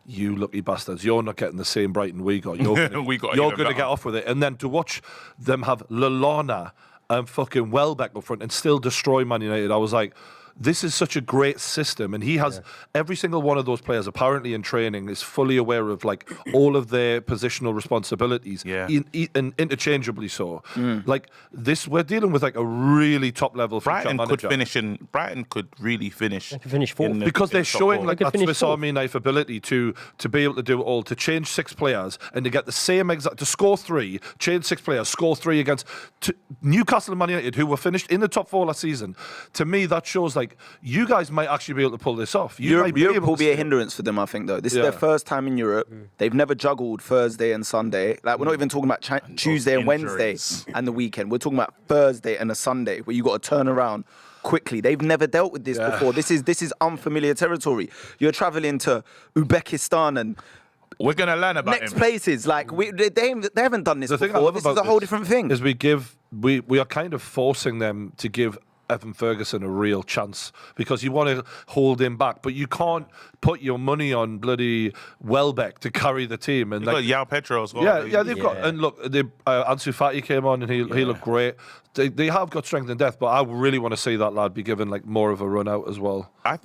you lucky bastards, you're not getting the same Brighton we got. You're gonna,
We got
you're
even
going to
better.
get off with it. And then to watch them have Lallana and fucking Welbeck up front and still destroy Man United, I was like, this is such a great system, and he has every single one of those players apparently in training is fully aware of like all of their positional responsibilities, and interchangeably so. Like this, we're dealing with like a really top level future
Brighton
manager.
Brighton could really finish.
They could finish fourth.
in the-
Because
in
they're
the top
showing
4.
like
They could
that
finish
Swiss
fourth.
Army knife ability to be able to do it all, to change 6 players and to get the same exact, to score 3, change 6 players, score 3 against Newcastle and Man United, who were finished in the top 4 last season. To me, that shows like you guys might actually be able to pull this off. You might
Europe
able
will
to
be a
stay-
hindrance for them, I think, though. This is
Yeah.
their first time in Europe. They've never juggled Thursday and Sunday. Like, we're not even talking about Tuesday and Wednesday
injuries.
and the weekend. We're talking about Thursday and a Sunday where you got to turn around quickly. They've never dealt with this before. This is unfamiliar territory. You're traveling to Uzbekistan and
We're gonna learn about
next
him.
places. Like, they haven't done this
The thing I
before.
love
This is
about
a whole
this
different thing.
Is we are kind of forcing them to give Evan Ferguson a real chance because you want to hold him back, but you can't put your money on bloody Welbeck to carry the team. And
You got
like,
Yao Pedro as well.
yeah, they've got, and look, Ansu Fati came on and he looked great. They have got strength and depth, but I really want to see that lad be given like more of a run out as well.
I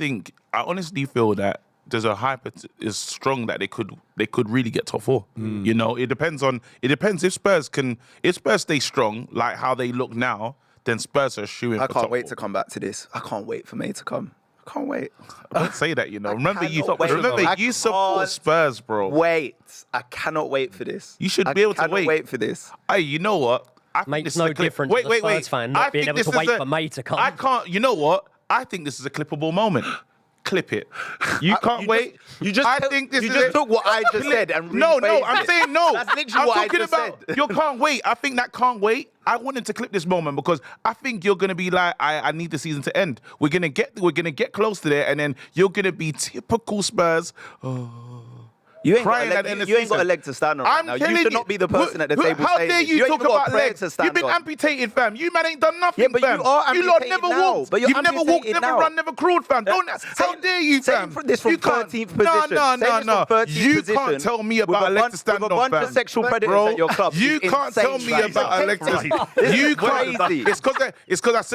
honestly feel that there's a hype is strong that they could really get top 4. You know, it depends if Spurs stay strong like how they look now, then Spurs are shooing.
I can't wait to come back to this. I can't wait for May to come. I can't wait.
Don't say that, you know. Remember you
cannot wait. I
you support
can't
Spurs, bro.
Wait. I cannot wait for this.
You should
I
be able to
cannot
wait.
wait for this.
Hey, you know what? I think
Makes
this is
no
a clip-
difference as a Spurs fan not
I
being
think
able to
this is
wait for May to come.
I can't. You know what? I think this is a clippable moment. Clip it. You can't wait. I think this
you
is
just
it.
took what I just said and
No,
rephrased
I'm
it.
saying no.
That's literally
I'm
what I
talking
just
about.
said.
You can't wait. I think that can't wait. I wanted to clip this moment because I think you're gonna be like, I need the season to end. We're gonna get close to there, and then you're gonna be typical Spurs.
You ain't, got a,
Crying at the end
leg,
of
you ain't got a
season.
leg to stand on right
I'm
now.
telling
You should not be the person at the table
How
saying
dare
this.
you
ain't
talk
even got a
about
prayer
legs?
to stand
You've been
on.
amputated, fam. You man ain't done nothing,
Yeah, but
fam.
you are
You lot
amputated
never
now.
walked.
But you're
You've never walked,
amputated
never
now.
run, never crawled, fam. Don't. How
Saying-
dare you,
saying
fam?
from this from
You can't-
13th position.
No,
Saying this from 13th
You
position
can't tell me
with
about a leg
bunch-
to stand
with
on,
a bunch
fam.
of sexual predators
Bro,
at your club.
You
is
can't tell
insane,
me
right?
about a leg to
This
You
is
can't.
crazy.
It's because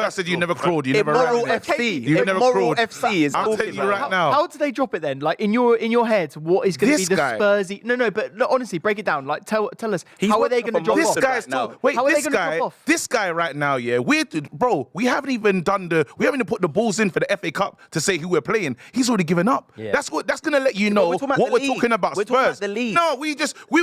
I said you never crawled. You never
Immoral
ran.
FC.
You never
Immoral
crawled.
FC is
I'm
talking
telling you
about.
right now.
How do they drop it then? Like in your head, what is going to be
This
the
guy-
Spursy. No, but look, honestly, break it down. Like, tell us, how are they going to drop
This
off?
guy's
now.
wait.
How are they
This
gonna
guy,
drop off?
this guy right now, yeah. We haven't even put the balls in for the FA Cup to say who we're playing. He's already given up.
Yeah.
That's going to let you know
we're talking about
what
the
we're
league.
talking about.
We're
Spurs.
talking about the league.
No, we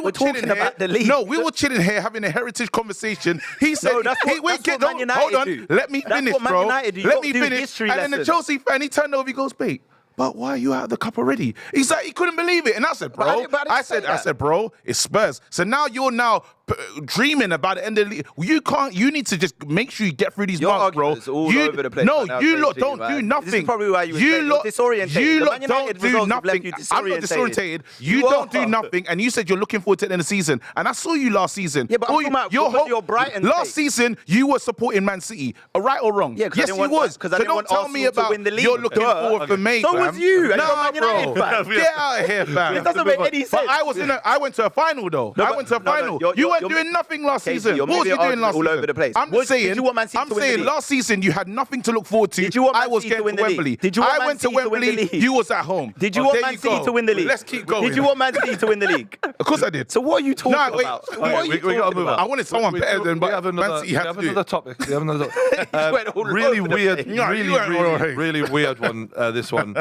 were chilling
talking
here.
about the league.
No, we were chilling here having a heritage conversation. He said,
No, that's what Man United
hold on,
do.
let me
That's
finish,
what Man
bro.
United do. You
Let
got
me
to do
finish.
history
And then the
lesson.
Chelsea fan, he turned over, he goes, "Mate, but why are you out of the cup already?" He's like, he couldn't believe it. And I said,
But how
bro,
did you
I
say that?
said, bro, it's Spurs. So now you're dreaming about the end of the league. You need to just make sure you get through these
Your
months, bro.
arguments all
You-
over the place
No,
right now,
you lot
Stacey,
don't
right?
do nothing.
This is probably why you was disorientated.
You
The
lot
Man
don't
United
do
results have left
nothing.
you
I'm not
disorientated.
disorientated. You don't do nothing. And you said you're looking forward to the end of the season. And I saw you last season.
Yeah, but I'm talking about because of your Brighton
Last
take.
season, you were supporting Man City. Right or wrong?
Yeah, 'cause I
yes,
didn't
you
want-
was.
'cause I
So
didn't
don't
want
tell me
Arsenal to
about
win the league.
you're looking
Duh.
forward for me,
So
fam.
was you, and you're
Nah,
a Man United
bro.
fan.
Get out of here, fam.
It doesn't make any
But
sense.
I went to a final though.
No,
I
but-
went to a
no, no,
final.
you're-
You weren't
you're-
doing nothing last
Casey,
season.
you're
What was
maybe
you doing
arguing
last
all
season?
over the place.
I'm
Did
saying.
you want Man City
I'm
to win the
saying
league?
last season you had nothing to look forward to.
Did you want
I
Man
was
City to
getting
win
to
the league?
Wembley.
Did you want
I
Man
went to
City to win the
Wembley.
league?
You was at home.
Did you
Oh,
want
there
Man
you
City
go.
to win the league?
Let's keep going.
Did you want Man City to win the league?
Of course I did.
So what are you talking
Nah, wait.
about?
Okay,
What are you
we gotta
talking
move on.
I
about?
wanted someone better than
we have
Man
another,
City
we
had
have
to do.
another topic. We have another
went all
really
over the
weird,
place.
Yeah, you went all over.
really weird one. This one,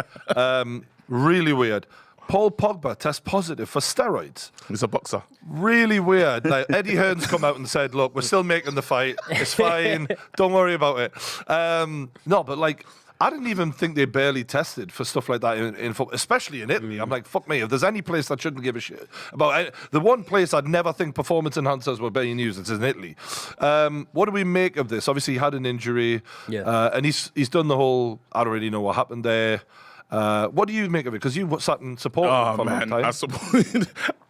really weird. Paul Pogba tests positive for steroids.
He's a boxer.
Really weird. Like Eddie Hearn's come out and said, "Look, we're still making the fight. It's fine. Don't worry about it." No, but like, I didn't even think they barely tested for stuff like that in football, especially in Italy. I'm like, fuck me. If there's any place that shouldn't give a shit about the one place I'd never think performance enhancers were being used, it's in Italy. What do we make of this? Obviously, he had an injury, and he's done the whole. I don't really know what happened there. What do you make of it? Because you sat and supported him
Oh
for a long
man,
time.
I support.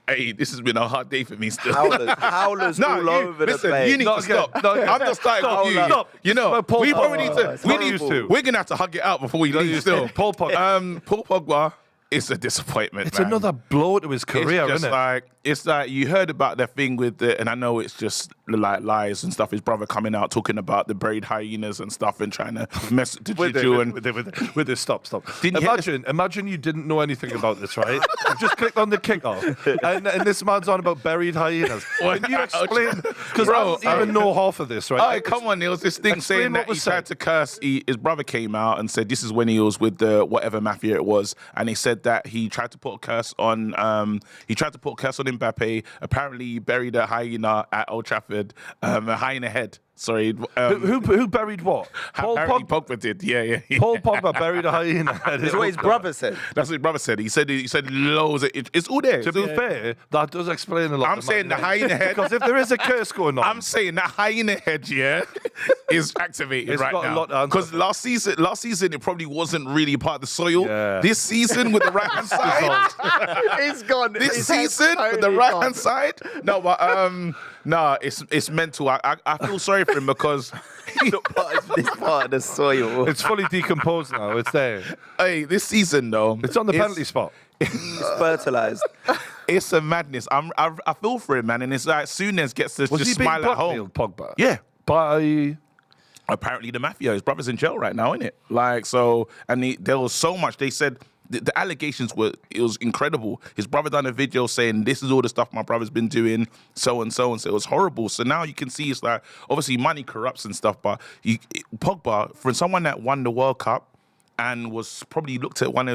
Hey, this has been a hard day for me still.
Howlers
No,
all over the
listen,
place.
you need
Not
to
again.
stop.
Not again.
I'm just starting with you.
Stop.
You know,
But Paul
we
Pogba-
probably need to.
it's
We
not
need
used
to.
to.
We're gonna have to hug it out before we leave. Still,
Paul Pogba.
Paul Pogba is a disappointment.
It's
man.
another blow to his career,
It's just
isn't it?
it's like you heard about the thing with the, and I know it's just like lies and stuff. His brother coming out talking about the buried hyenas and stuff and trying to mess to Juju and
With this, stop.
Didn't you hear
Imagine you didn't know anything about this, right? You've just clicked on the kickoff, and this man's on about buried hyenas. Can you explain? Because I
Bro,
don't even know half of this, right?
Oh, come on, there was this thing
Explain
saying
what
that
was
he tried
said.
to curse. His brother came out and said this is when he was with the whatever mafia it was, and he said that he tried to put a curse on. Mbappe. Apparently, he buried a hyena at Old Trafford. A hyena head. Sorry.
Who buried what?
Apparently Pogba did. Yeah.
Paul Pogba buried a hyena.
That's what his brother said.
That's what his brother said. He said loads. It's all there.
To be fair, that does explain a lot.
I'm saying the hyena head.
Because if there is a curse going on,
I'm saying that hyena head, is activated
It's
right
got a
now.
lot to answer
Because last season it probably wasn't really part of the soil.
Yeah.
This season with the right hand side,
He's gone.
this
His head's
season with the
totally
right
gone.
hand side. No, but it's mental. I feel sorry for him because
This part of the soil.
it's fully decomposed now. It's there.
hey, this season though,
It's on the penalty spot.
It's fertilized.
It's a madness. I feel for him, man, and it's like Souness gets to
Was
just
he being
smile at home.
blackmailed, Pogba?
Yeah.
By
Apparently the mafia, his brother's in jail right now, isn't it? Like, so, and there was so much. They said the allegations it was incredible. His brother done a video saying, this is all the stuff my brother's been doing, so and so. It was horrible. So now you can see it's like, obviously money corrupts and stuff, but Pogba, for someone that won the World Cup and was probably looked at one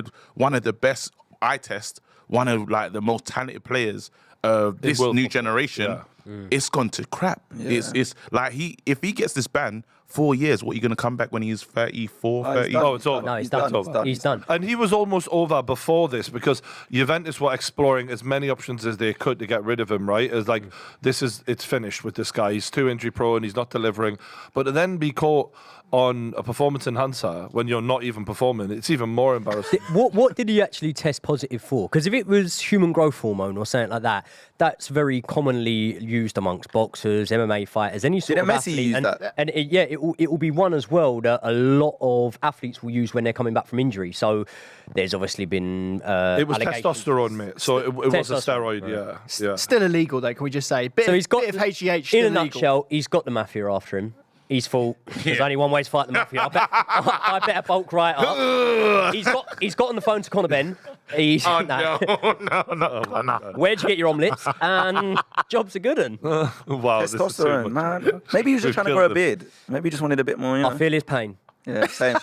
of the best eye test, one of like the most talented players of this
world
new
football.
generation,
Yeah.
it's gone to crap. It's like if he gets this ban 4 years, what are you going to come back when he's 34, 30?
no, it's over.
No, he's
He's
done.
done.
He's done.
And he was almost over before this because Juventus were exploring as many options as they could to get rid of him, right? It's like, it's finished with this guy. He's too injury prone, he's not delivering. But to then be caught on a performance enhancer when you're not even performing, it's even more embarrassing.
What did he actually test positive for? Because if it was human growth hormone or something like that, that's very commonly used amongst boxers, MMA fighters, any sort
Didn't
of
Messi
athlete.
use
and
that?
and it will be one as well that a lot of athletes will use when they're coming back from injury. So there's obviously been
It was
allegations.
testosterone, mate. So it was a
Testosterone,
steroid, yeah.
Still illegal, though, can we just say?
So he's got
bit of HGH
in
still
a
illegal.
nutshell. He's got the mafia after him. He's full. There's only one way to fight the mafia. I better bulk right up. He's got on the phone to Conor Ben. He's,
Oh,
nah.
no.
Where'd you get your omelettes? And job's a good one.
Wow, this is too
Testosterone,
much.
man. Maybe he was just
We've
trying to
killed
grow a
them.
beard. Maybe he just wanted a bit more. You know?
I feel his pain.
Yeah, same.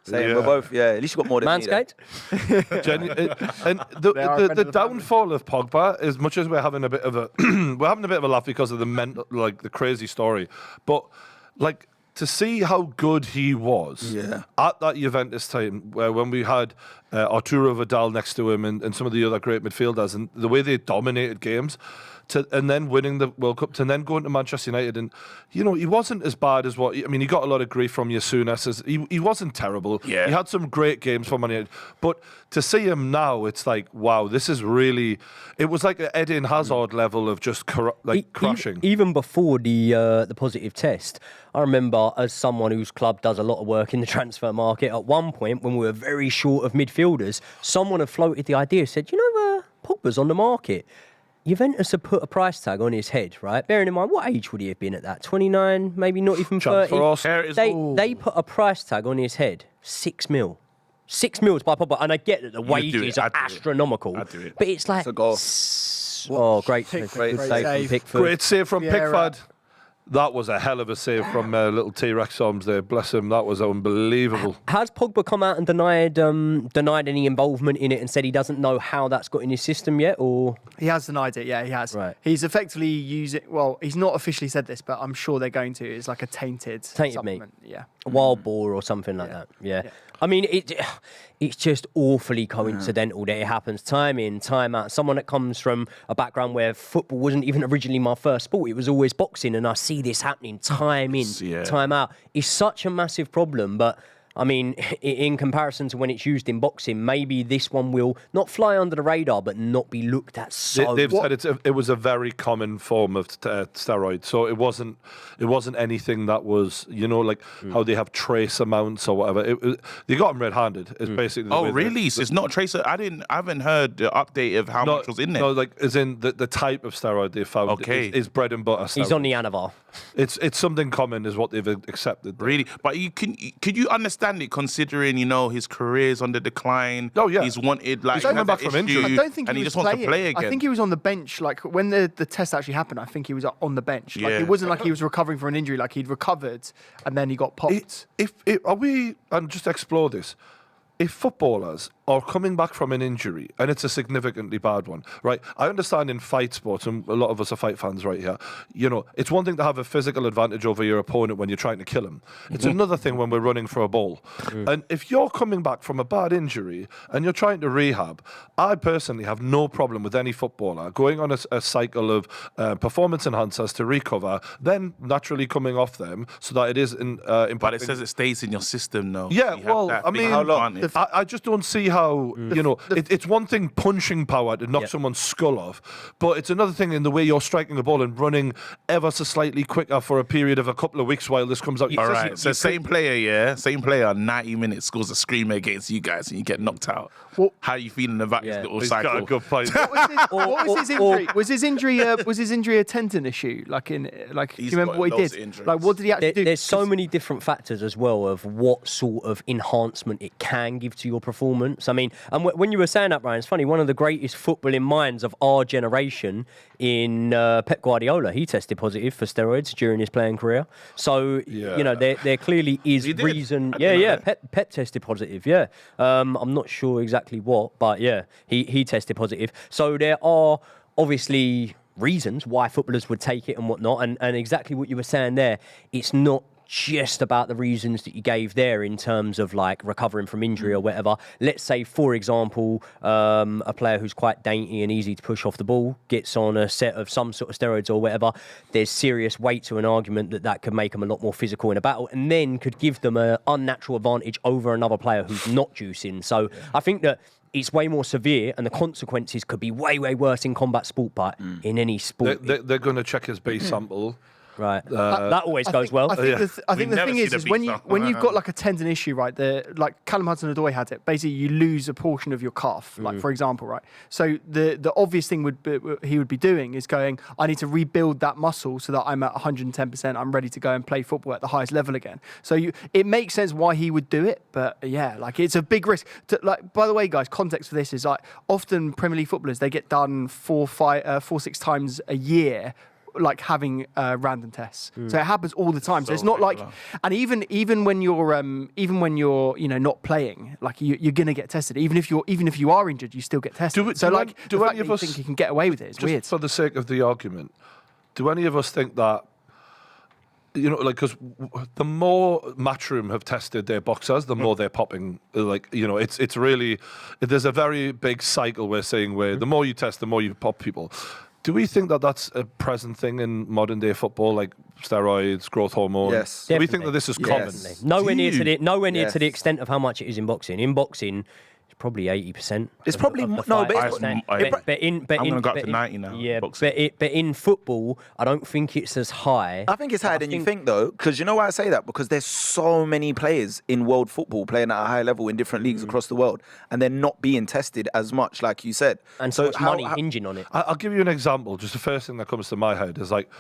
Yeah.
We're both. Yeah, at least you got more than me. though.
Manscaped?
And
They are a friend
the
of the family.
downfall of Pogba, as much as we're having a bit of a laugh because of the mental, like the crazy story, but like to see how good he was
Yeah.
at that Juventus time, when we had Arturo Vidal next to him and some of the other great midfielders, and the way they dominated games. And then winning the World Cup, and then going to Manchester United, and he wasn't as bad as what. I mean, he got a lot of grief from Yasunas. He wasn't terrible.
Yeah.
He had some great games for Man United, but to see him now, it's like, wow, this is really. It was like an Eden Hazard level of just crashing.
Even before the positive test, I remember as someone whose club does a lot of work in the transfer market, at one point when we were very short of midfielders, someone had floated the idea, said, Pogba's on the market. Juventus have put a price tag on his head, right? Bearing in mind, what age would he have been at that? 29, maybe not even 30. They put a price tag on his head, 6 mil. 6 mils by Pogba, and I get that the wages are astronomical,
I'd do it.
but it's like,
It's a goal.
Great
Great
save from
save.
Pickford.
Great save from
Vieira.
Pickford. That was a hell of a save from little T-Rex arms there. Bless him. That was unbelievable.
Has Pogba come out and denied any involvement in it and said he doesn't know how that's got in his system yet, or?
He has denied it, yeah, he has.
Right.
He's effectively using, well, he's not officially said this, but I'm sure they're going to. It's like a tainted
Tainted
supplement. Yeah.
A wild boar or something like that. Yeah. I mean, it's just awfully coincidental that it happens time in, time out. Someone that comes from a background where football wasn't even originally my first sport. It was always boxing, and I see this happening time in, time out. It's such a massive problem, but I mean, in comparison to when it's used in boxing, maybe this one will not fly under the radar, but not be looked at so.
They've said it was a very common form of steroid, so it wasn't anything that was how they have trace amounts or whatever. They got him red-handed. Is basically. The way
Really? So it's not tracer. I haven't heard the update of how much was in there.
No, like as in the type of steroid they found.
Okay.
is bread and butter. Steroid.
He's on the Anavar.
It's something common, is what they've accepted.
Really, but could you understand it, considering his career is on the decline?
Oh, yeah.
He's wanted
He's coming back from injury.
I don't think
and
he
he
was
just wants
playing.
to play again.
I think he was on the bench. Like when the test actually happened, I think he was on the bench. Like
Yeah.
it wasn't like he was recovering from an injury. Like he'd recovered and then he got popped.
And just explore this. If footballers are coming back from an injury, and it's a significantly bad one, right? I understand in fight sports, and a lot of us are fight fans right here, it's one thing to have a physical advantage over your opponent when you're trying to kill him. It's another thing when we're running for a ball. And if you're coming back from a bad injury and you're trying to rehab, I personally have no problem with any footballer going on a cycle of performance enhancers to recover, then naturally coming off them so that it is impacting.
But it says it stays in your system, though.
Yeah,
You have
well,
that
I
big
mean,
How long?
advantage.
I just don't see how, it's one thing punching power to knock someone's skull off, but it's another thing in the way you're striking the ball and running ever so slightly quicker for a period of a couple of weeks while this comes out.
All right, so same player, 90 minutes scores a screamer against you guys and you get knocked out.
Well-
How are you feeling about this little
He's got a
cycle?
good point.
What was his injury? Was his injury a tendon issue? Do you
He's
remember
got
what he
loads
did?
of injuries.
Like what did he actually do?
There's so many different factors as well of what sort of enhancement it can give to your performance. I mean, and when you were saying that, Brian, it's funny, one of the greatest footballing minds of our generation in Pep Guardiola, he tested positive for steroids during his playing career. So, there clearly is
He did?
reason.
I didn't know that.
Pep tested positive, yeah. I'm not sure exactly what, but yeah, he tested positive. So there are obviously reasons why footballers would take it and whatnot, and exactly what you were saying there, it's not just about the reasons that you gave there in terms of like recovering from injury or whatever. Let's say, for example, a player who's quite dainty and easy to push off the ball gets on a set of some sort of steroids or whatever. There's serious weight to an argument that could make them a lot more physical in a battle and then could give them an unnatural advantage over another player who's not juicing. So I think that it's way more severe and the consequences could be way, way worse in combat sport, but in any sport.
They're going to check his B sample
Right. That always goes well.
I think the
never
thing
see
is
the
when
pizza.
you've got like a tendon issue, right? Like Callum Hudson-Odoi had it. Basically, you lose a portion of your calf, like for example, right? So the obvious thing he would be doing is going, I need to rebuild that muscle so that I'm at 110%. I'm ready to go and play football at the highest level again. So it makes sense why he would do it, but yeah, like it's a big risk. By the way, guys, context for this is like often Premier League footballers, they get done 4-6 times a year, like having random tests. So it happens all the time. So it's not
regular.
like, and even when you're not playing, like you're gonna get tested. Even if you are injured, you still get tested.
Do any of us
think you can get away with it? It's
just
weird.
for the sake of the argument, do any of us think that? Because the more Matchroom have tested their boxers, the more they're popping. It's really, there's a very big cycle we're seeing where the more you test, the more you pop people. Do we think that that's a present thing in modern day football, like steroids, growth hormone?
Yes.
Do we think that this is common?
Yes.
Nowhere near to the
Yes.
extent of how much it is in boxing. In boxing, it's probably 80%.
It's probably
of the
no,
fight.
but it's-
I'm gonna go up to 90 now,
Yeah,
boxing.
but in football, I don't think it's as high.
I think it's higher than you think, though, because you know why I say that? Because there's so many players in world football playing at a high level in different leagues across the world, and they're not being tested as much, like you said.
And so much money hinging on it.
I'll give you an example. Just the first thing that comes to my head is like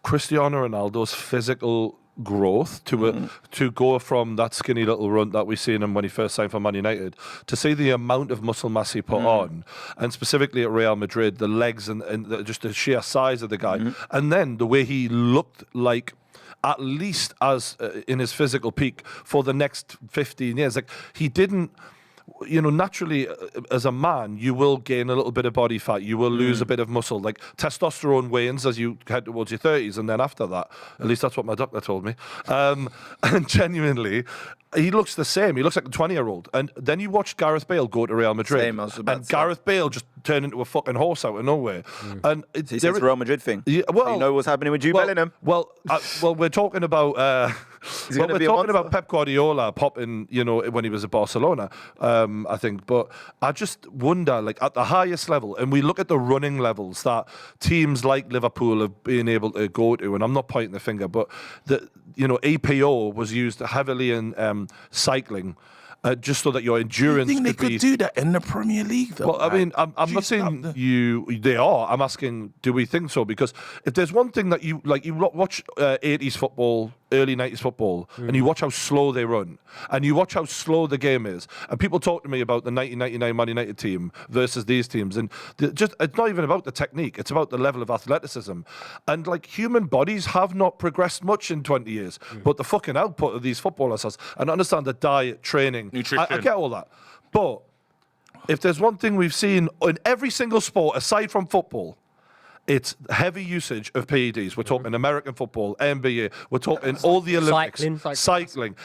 Cristiano Ronaldo's physical growth to go from that skinny little runt that we seen him when he first signed for Man United to see the amount of muscle mass he put on, and specifically at Real Madrid, the legs and just the sheer size of the guy, and then the way he looked like at least as in his physical peak for the next 15 years. Like he didn't. Naturally, as a man, you will gain a little bit of body fat. You will lose a bit of muscle. Like testosterone wanes as you head towards your 30s, and then after that, at least that's what my doctor told me. And genuinely, he looks the same. He looks like a 20-year-old. And then you watch Gareth Bale go to Real Madrid,
Same, I was about
and
to say.
Gareth Bale just turn into a fucking horse out of nowhere. And
He said it's a Real Madrid thing.
Yeah, well,
you know what's happening with Jude Bellingham.
Well, we're talking about.
gonna
We're
be a
talking
monster.
about Pep Guardiola popping, when he was at Barcelona, I think. But I just wonder, like at the highest level, and we look at the running levels that teams like Liverpool have been able to go to, and I'm not pointing the finger, but APO was used heavily in cycling. Just so that your endurance
You think they
could be.
could do that in the Premier League, though?
Well, I mean, I'm not saying they are. I'm asking, do we think so? Because if there's one thing that you watch 80s football, early 90s football, and you watch how slow they run, and you watch how slow the game is, and people talk to me about the 1999 Man United team versus these teams, and it's not even about the technique, it's about the level of athleticism. And like human bodies have not progressed much in 20 years, but the fucking output of these footballers has, and I understand the diet, training,
Nutrition.
I get all that. But if there's one thing we've seen in every single sport, aside from football, it's heavy usage of PEDs. We're talking American football, NBA. We're talking all the Olympics, cycling,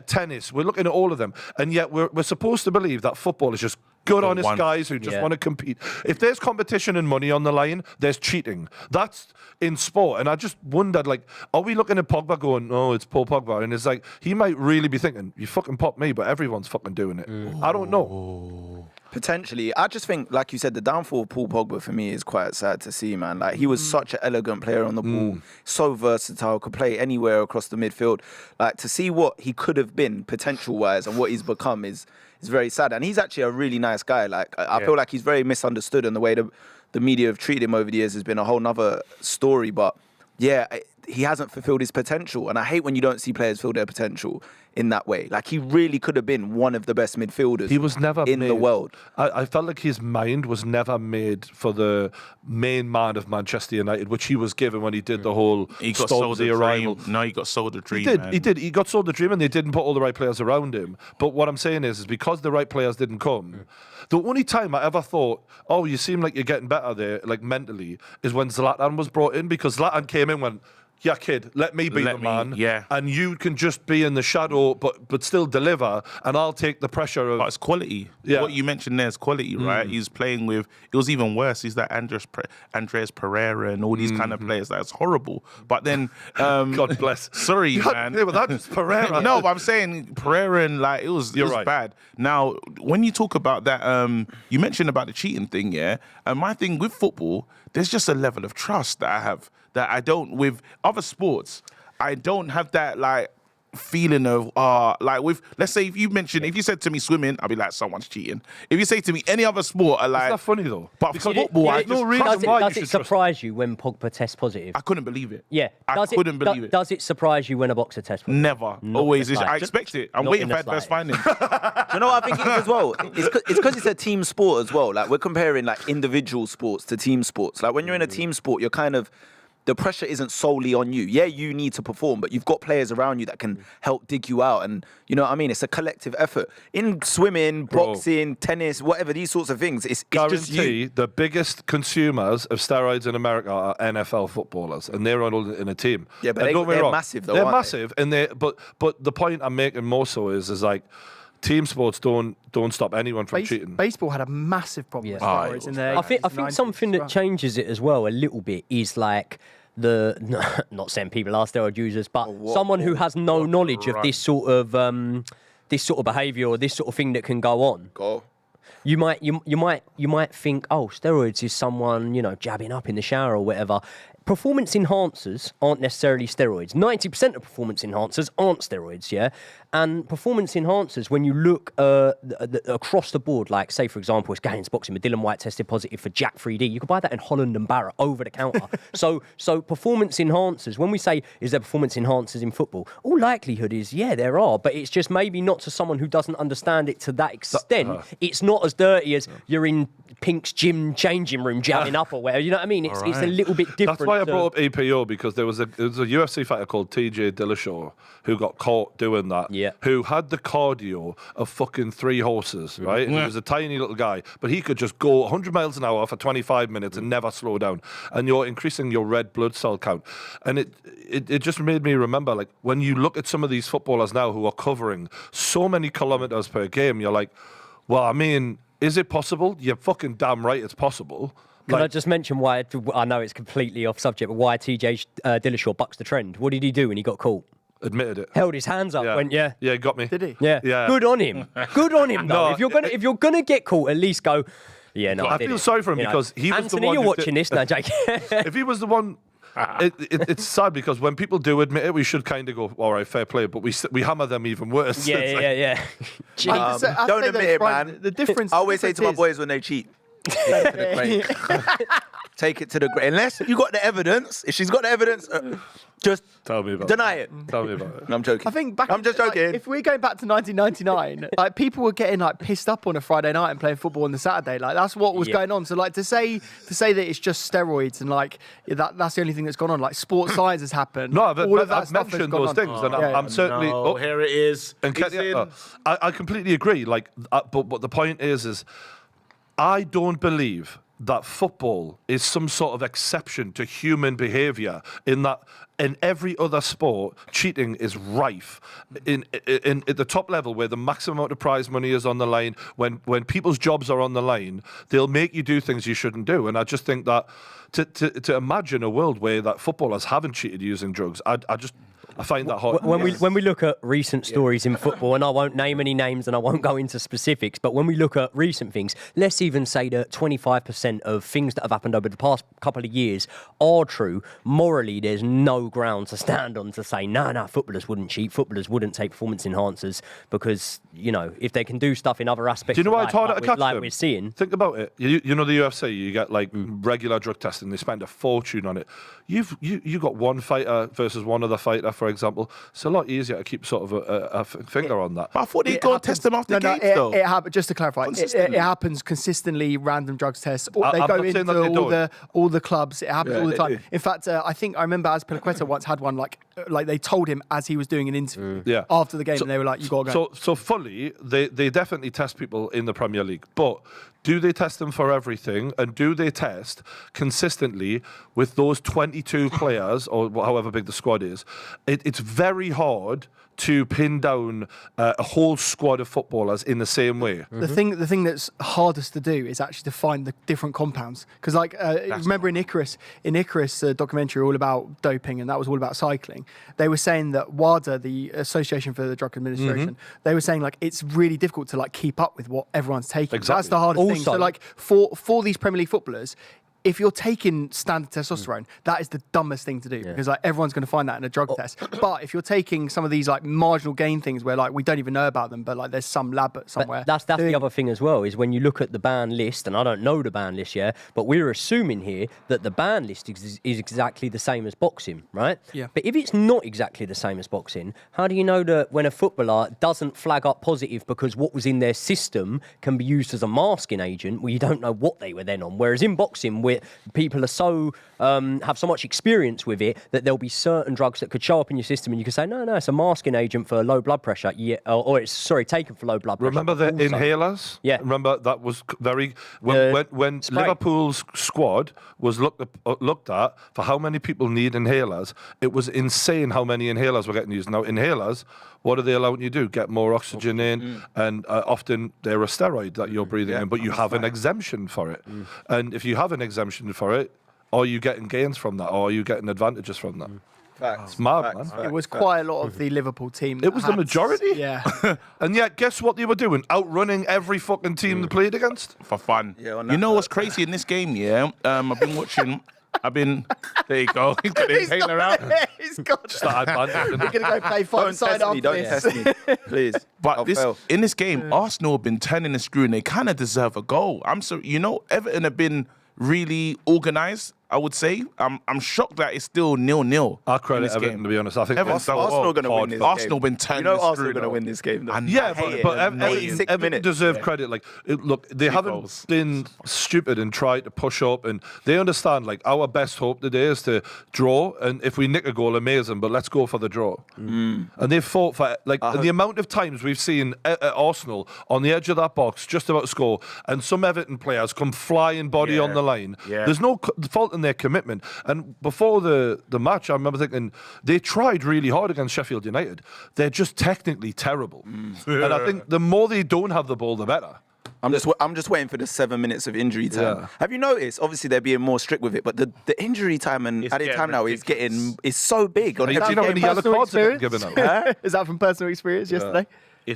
tennis. We're looking at all of them. And yet we're supposed to believe that football is just good, honest guys who just want to compete. If there's competition and money on the line, there's cheating. That's in sport. And I just wondered, like, are we looking at Pogba going, oh, it's Paul Pogba? And it's like, he might really be thinking, you fucking pop me, but everyone's fucking doing it. I don't know.
Potentially. I just think, like you said, the downfall of Paul Pogba for me is quite sad to see, man. Like, he was such an elegant player on the ball, so versatile, could play anywhere across the midfield. Like, to see what he could have been potential-wise and what he's become is very sad. And he's actually a really nice guy. Like, I feel like he's very misunderstood, and the way the media have treated him over the years has been a whole nother story. But yeah, he hasn't fulfilled his potential. And I hate when you don't see players fulfill their potential in that way. Like, he really could have been one of the best midfielders
He was never
in
made,
the world.
I felt like his mind was never made for the main man of Manchester United, which he was given when he did the whole
He got sold
Stormzy
a
arrival.
dream. No, he got sold a dream.
He did. He got sold the dream, and they didn't put all the right players around him. But what I'm saying is because the right players didn't come, the only time I ever thought, oh, you seem like you're getting better there, like mentally, is when Zlatan was brought in, because Zlatan came in and went, yeah, kid, let me be the man.
Yeah.
And you can just be in the shadow, but still deliver, and I'll take the pressure of...
But it's quality.
Yeah.
What you mentioned there is quality, right? He's playing with... It was even worse. He's like Andres Pereira and all these kind of players. That's horrible. But then...
God bless.
Sorry,
God,
man.
yeah, but that's Pereira.
No, but I'm saying Pereira and like it was
You're right.
bad. Now, when you talk about that, you mentioned about the cheating thing, yeah. And my thing with football, there's just a level of trust that I have. that I don't with other sports. I don't have that like feeling of like with, let's say if you said to me swimming, I'll be like, someone's cheating. If you say to me any other sport, I like.
It's not funny though.
But for football, I
no
just
reason
trust
why you
Does it
should trust
surprise you when Pogba tests positive?
I couldn't believe it.
Yeah.
I couldn't believe it.
Does it surprise you when a boxer tests positive?
Never.
Not
Always.
in the
I
slightest.
expect it. I'm
Not
waiting
in
for
the
adverse findings.
Do you know what I think it is as well? It's because it's a team sport as well. Like we're comparing like individual sports to team sports. Like when you're in a team sport, you're kind of, the pressure isn't solely on you. Yeah, you need to perform, but you've got players around you that can help dig you out. And you know what I mean? It's a collective effort. In swimming, boxing, tennis, whatever, these sorts of things, it's just you.
Guarantee the biggest consumers of steroids in America are NFL footballers, and they're all in a team.
Yeah, but
And don't get me
they're
wrong,
massive though,
They're
aren't they?
massive, and but the point I'm making more so is like, team sports don't stop anyone from cheating.
Baseball had a massive problem with
Yeah.
steroids in there.
I think something that changes it as well a little bit is like not saying people are steroid users, but someone who has no knowledge of this sort of behaviour or this sort of thing that can go on.
Go.
You might think, oh, steroids is someone, jabbing up in the shower or whatever. Performance enhancers aren't necessarily steroids. 90% of performance enhancers aren't steroids, yeah? And performance enhancers, when you look across the board, like, say, for example, it's Gaines Boxing with Dylan White tested positive for Jack 3D. You can buy that in Holland and Barrett over the counter. So performance enhancers, when we say, is there performance enhancers in football? All likelihood is, yeah, there are, but it's just maybe not to someone who doesn't understand it to that extent. It's not as dirty as you're in Pink's gym changing room jamming up or whatever. You know what I mean? It's a little bit different.
That's why I brought up EPO, because there was a UFC fighter called TJ Dillashaw who got caught doing that.
Yeah.
Who had the cardio of fucking 3 horses, right? And he was a tiny little guy, but he could just go 100 miles an hour for 25 minutes and never slow down. And you're increasing your red blood cell count. And it just made me remember, like, when you look at some of these footballers now who are covering so many kilometers per game, you're like, well, I mean, is it possible? You're fucking damn right it's possible.
Can I just mention why, I know it's completely off subject, but why TJ Dillashaw bucks the trend? What did he do when he got caught?
Admitted it.
Held his hands up, went,
Yeah, he got me.
Did he?
Yeah.
Yeah.
Good on him. Good on him, though.
No,
if you're gonna get caught, at least go, yeah, no,
I
did
feel
it.
sorry for him
You know.
because he was
Anthony,
the one
you're
who
watching
did-
this now, Jake.
If he was the one, it's sad because when people do admit it, we should kind of go, all right, fair play, but we hammer them even worse.
yeah.
I have to say
Don't
that,
admit it,
Brian,
man.
The difference.
I always say to my
difference
boys when they cheat, take it to the grave. Take it to the grave. Unless you got the evidence. If she's got the evidence, just
Tell me about
deny it.
Tell me about it.
No, I'm joking.
I think back.
I'm just joking.
Like, if we're going back to 1999, like people were getting like pissed up on a Friday night and playing football on the Saturday. Like that's what was going on. So like to say that it's just steroids and like that's the only thing that's gone on. Like sports science has happened.
No, I've
all of that stuff has
mentioned
gone
those
on.
things, and
Yeah,
I'm certainly.
No, here it is.
And
It's in.
I completely agree. Like, but the point is I don't believe that football is some sort of exception to human behaviour. In that, in every other sport, cheating is rife. In at the top level, where the maximum amount of prize money is on the line, when people's jobs are on the line, they'll make you do things you shouldn't do. And I just think that to imagine a world where that footballers haven't cheated using drugs, I find that hard.
When we look at recent stories in football, and I won't name any names and I won't go into specifics, but when we look at recent things, let's even say that 25% of things that have happened over the past couple of years are true. Morally, there's no ground to stand on to say, no, footballers wouldn't cheat, footballers wouldn't take performance enhancers because, if they can do stuff in other aspects
Do you know
of
why
life,
it's harder to catch
like
them?
we're seeing.
Think about it. You know the UFC, you get like regular drug testing, they spend a fortune on it. You got one fighter versus one other fighter, for example. It's a lot easier to keep sort of a finger on that.
But I thought they'd go and test them after games, though.
It happens. Just to clarify, it happens consistently. Random drugs tests. They
I'm
go
not saying
into
that they don't.
all the clubs. It happens all the
they
time.
do.
In fact, I think I remember Azpilicueta once had one. Like they told him as he was doing an interview
Yeah.
after the game, and they were like, "You got to go."
So fully, they definitely test people in the Premier League, but do they test them for everything? And do they test consistently with those 22 players, or however big the squad is? It's very hard to pin down a whole squad of footballers in the same way.
The thing that's hardest to do is actually to find the different compounds. Because remember in Icarus, documentary all about doping, and that was all about cycling. They were saying that WADA, the Association for the Drug Administration, they were saying like it's really difficult to like keep up with what everyone's taking.
Exactly.
That's the hardest thing. So
Also-
like for these Premier League footballers, if you're taking standard testosterone, that is the dumbest thing to do because like everyone's going to find that in a drug test. But if you're taking some of these like marginal gain things where like we don't even know about them, but like there's some lab somewhere.
But that's the other thing as well, is when you look at the ban list, and I don't know the ban list yet, but we're assuming here that the ban list is exactly the same as boxing, right?
Yeah.
But if it's not exactly the same as boxing, how do you know that when a footballer doesn't flag up positive because what was in their system can be used as a masking agent, well, you don't know what they were then on. Whereas in boxing, where people are so have so much experience with it that there'll be certain drugs that could show up in your system and you can say, no, it's a masking agent for low blood pressure. Yeah, or it's taken for low blood pressure.
Remember the inhalers?
Yeah.
Remember that was very when Liverpool's squad was looked at for how many people need inhalers. It was insane how many inhalers were getting used. Now inhalers, what are they allowing you to do? Get more oxygen in, and often they're a steroid that you're breathing in, but you have an exemption for it. And if you have an exemption for it, are you getting gains from that, or are you getting advantages from that?
Facts.
It's mad,
Facts.
man.
It was quite a lot of the Liverpool team.
It was the majority.
Yeah.
And yet, guess what they were doing? Outrunning every fucking team they played against.
For fun.
Yeah, on
you
that
know what's crazy in this game, yeah? I've been watching... there you go. He's got his inhaler out.
He's got
That advantage.
We're going to go play
Don't
five-side
test me, don't
after this.
test me, please.
But
I'll
in this game, Arsenal have been turning the screw and they kind of deserve a goal. Everton have been really organised, I would say. I'm shocked that it's still 0-0.
I credit Everton, to be honest. I think
Everton's done
Arsenal
well.
going to win this
Arsenal
game.
been turning
You know
the
Arsenal
screw,
going to
though.
win this game. Though.
And
Yeah,
hate
but
it.
Everton
86 minutes.
deserve credit. Like, look, they haven't
goals.
been stupid and tried to push up, and they understand. Like, our best hope today is to draw, and if we nick a goal, amazing. But let's go for the draw. And they've fought for the amount of times we've seen Arsenal on the edge of that box just about to score, and some Everton players come flying body on the line.
Yeah.
There's no fault in their commitment. And before the match, I remember thinking they tried really hard against Sheffield United. They're just technically terrible. And I think the more they don't have the ball, the better.
I'm just waiting for the 7 minutes of injury time.
Yeah.
Have you noticed? Obviously, they're being more strict with it, but the injury time and
It's
added
getting
time now
ridiculous.
is so big. On
Do you
every
know how
game.
many yellow
Personal
cards they're
experience?
given out?
Is that from personal experience yesterday?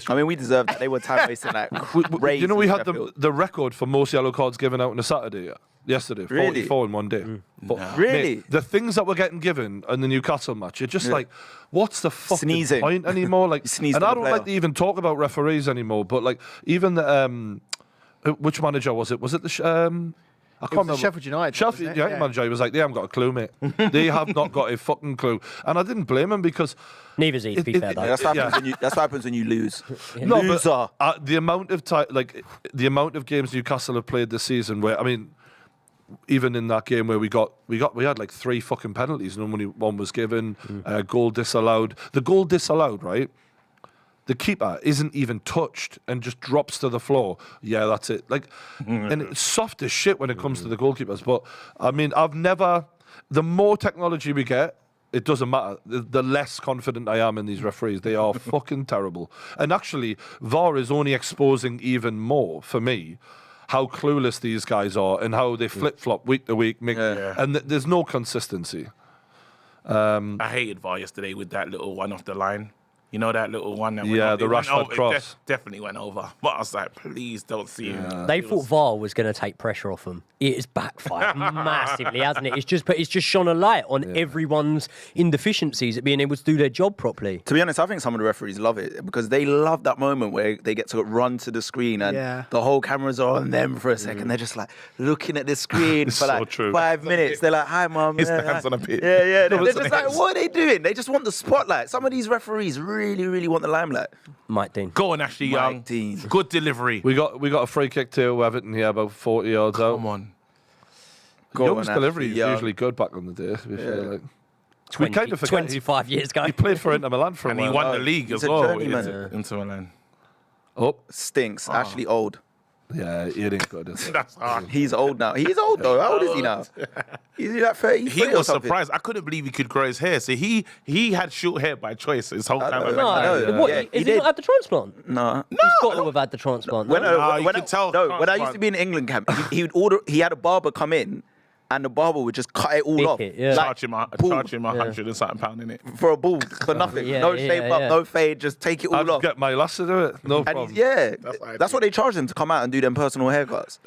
I mean, we deserve that. They were time wasting like crazy.
You know, we had
Sheffield.
the record for most yellow cards given out on a Saturday. Yesterday,
Really?
44 in one day. But,
Really?
mate, the things that were getting given in the Newcastle match, you're just like, what's the fucking
Sneezing.
point anymore? Like,
You sneezed
and
at
I
the
don't
player.
like to even talk about referees anymore. But like, even the which manager was it? Was it the? I can't remember.
Sheffield United,
Sheffield
wasn't it?
United
Yeah.
manager. He was like, they haven't got a clue, mate. They have not got a fucking clue. And I didn't blame him because
Neither's he, to be fair, though.
That's what happens when you. That's what happens when you lose.
no,
Loser.
but the amount of time, like the amount of games Newcastle have played this season, where I mean, even in that game where we had like 3 fucking penalties, and only one was given, goal disallowed. The goal disallowed, right? The keeper isn't even touched and just drops to the floor. Yeah, that's it. Like, and it's soft as shit when it comes to the goalkeepers. But I mean, the more technology we get, it doesn't matter. The less confident I am in these referees. They are fucking terrible. And actually, VAR is only exposing even more for me how clueless these guys are and how they flip-flop week to week. And there's no consistency.
I hated VAR yesterday with that little one off the line. You know that little one that went
Yeah,
over?
the
It went
Rashford
over-
cross.
definitely went over. But I was like, please don't see him.
They thought VAR was going to take pressure off them. It has backfired massively, hasn't it? It's just shone a light on everyone's indeficiencies at being able to do their job properly.
To be honest, I think some of the referees love it because they love that moment where they get to run to the screen and the whole cameras are on them for a second. They're just like looking at the screen for
so
like
true.
5 minutes. They're like, "Hi, mum."
His hands on a pit.
Yeah. They're just like, "What are they doing?" They just want the spotlight. Some of these referees really, really want the limelight.
Mike Dean.
Go on, Ashley Young.
Mike Dean.
Good delivery.
We got a free kick to Everton here, about 40 yards out.
Come on.
Young's
on,
delivery is
Ashley Young.
usually good back in the day, to be fair. Like. We
20,
kind of forget
25 years ago.
he played for Inter Milan for a
And
while.
he won the league
He's
as
a
well.
journeyman.
Into Milan.
Oh,
Stinks. Actually old.
yeah, he ain't good. Is it?
That's hard.
He's old now. He's old though. How old is he now? Is he like 30?
He was surprised. I couldn't believe he could grow his hair. So he had short hair by choice his whole time.
know.
at
No,
Man
I
United.
know.
what,
Yeah,
is
he
he
did.
not had the transplant?
No.
He's got to have had the transplant.
When
no?
you can tell
when I used to be in England camp, he would order. He had a barber come in, and the barber would just cut it all
Pick
off.
it, yeah.
Charge him a
boom,
£100 and something pound in it.
for a ball for nothing.
Yeah,
no
yeah,
shape up,
yeah.
no fade, just take it all
I'd
off.
get my lass to do it. No
And
problem.
that's what they charge them to come out and do them personal haircuts.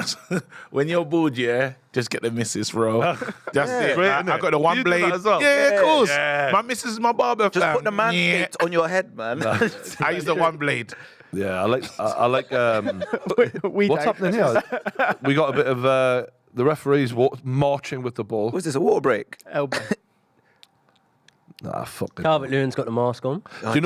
When you're bald, yeah, just get the missus, bro. That's it.
Great,
I
innit?
got the one
You do that
blade.
as well?
Yeah, of course.
Yeah.
My missus is my barber.
Just
fam.
put the manscaped on your head, man.
I use the one blade.
Yeah, I like.
We
What's
don't.
happening here? We got a bit of the referees marching with the ball.
Was this a water break?
Elbow.
Nah, fuck it.
Calvert-Lewin's got the mask on.
Do you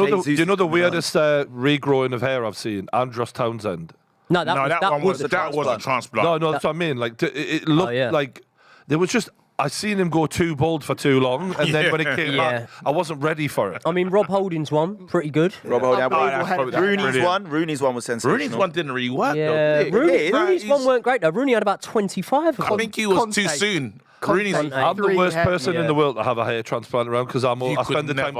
know the weirdest regrowing of hair I've seen? Andros Townsend.
No,
That was a transplant.
No, that's what I mean. Like it looked
yeah.
like there was just. I seen him go too bald for too long, and then when it came
Yeah.
back, I wasn't ready for it.
I mean, Rob Holding's one, pretty good.
Rob Holding.
Unbelievable head of
Rooney's one was sensational.
Rooney's one didn't really work,
Yeah,
though.
Rooney's
He's-
one weren't great though. Rooney had about 25 of
I
them.
think he was
Conte.
too soon.
Conte.
Rooney's
Conte.
I'm the
Three
worst
hair-
person in
yeah.
the world to have a hair transplant around because I
could
spend the time.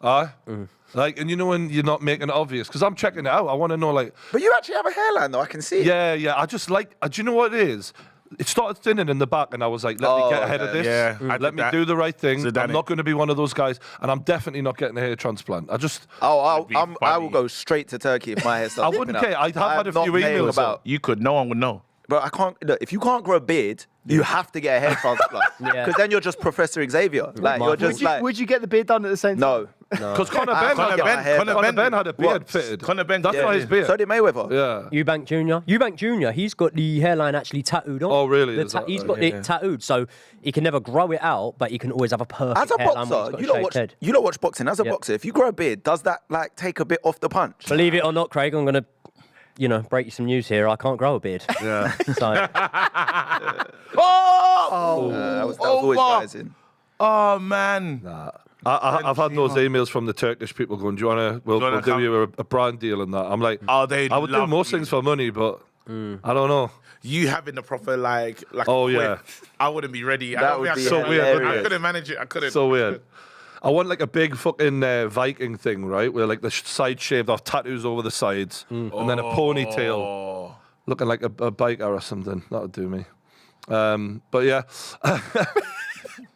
never.
Like, and you know when you're not making it obvious because I'm checking it out. I want to know, like,
But you actually have a hairline, though. I can see.
yeah. I just like. Do you know what it is? It started thinning in the back, and I was like, let me get ahead of this.
Yeah, I
let
did
me
that.
do the right thing.
Zidane
I'm not going to be one of those guys, and I'm definitely not getting a hair transplant. I just.
I
That'd be
will go straight to Turkey if my hair starts.
I wouldn't
popping
care.
out.
I'd have had
I'm
a few
not playing
emails
about.
You could. No one would know.
But I can't. Look, if you can't grow a beard, you have to get a hair transplant.
Yeah.
Because then you're just Professor Xavier. Like you're
Would
just like
Would you get the beard done at the same time?
no.
Because Conor
I
Ben,
can't get my hair done.
Conor Ben had a beard
What?
fitted.
Conor Ben
That's
did.
why his beard.
So did Mayweather.
Yeah.
Eubank Jr., he's got the hairline actually tattooed on.
Oh, really?
The
Is that
he's
right?
got it tattooed, so he can never grow it out, but he can always have a perfect
As a
hairline when he's
boxer,
got
you
a
don't
shaved
watch.
head.
You don't watch boxing. As a
Yep.
boxer, if you grow a beard, does that like take a bit off the punch?
Believe it or not, Craig, I'm going to, break you some news here. I can't grow a beard.
Yeah.
So,
That was always rising.
Oh, man.
I've had those emails from the Turkish people going, do you want to, we'll
wanna
do
come-
you a brand deal and that. I'm like,
Oh, they
I would do
love
most
you.
things for money, but I don't know.
You having the proper like
Oh,
a
yeah.
whip, I wouldn't be ready. I
That
don't
would
think
be
I could-
so weird, wouldn't
I
it?
couldn't manage it. I couldn't.
So weird. I want like a big fucking Viking thing, right? Where like the side shaved off, tattoos over the sides, and then a ponytail,
Oh.
looking like a biker or something. That would do me. But yeah.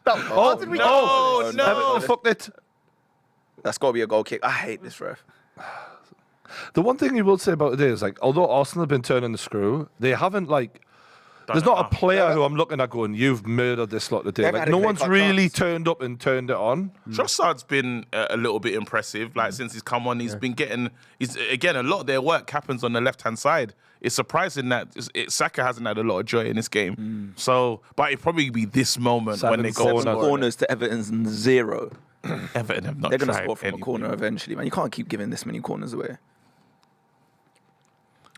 How did we
No, no.
Everton fucked it.
That's got to be a goal kick. I hate this ref.
The one thing you will say about it is, like, although Arsenal have been turning the screw, they haven't, like, there's not a player who I'm looking at going, you've murdered this lot today.
They've
Like,
had a
no
clear
one's
cut
really
chance.
turned up and turned it on.
Trossard's been a little bit impressive. Like since he's come on, he's been getting. He's again a lot of their work happens on the left hand side. It's surprising that Saka hasn't had a lot of joy in this game. So, but it'd probably be this moment when they go
corners.
Corners to Everton's 0.
Everton have not
They're going to
tried
score from
anything.
a corner eventually, man. You can't keep giving this many corners away.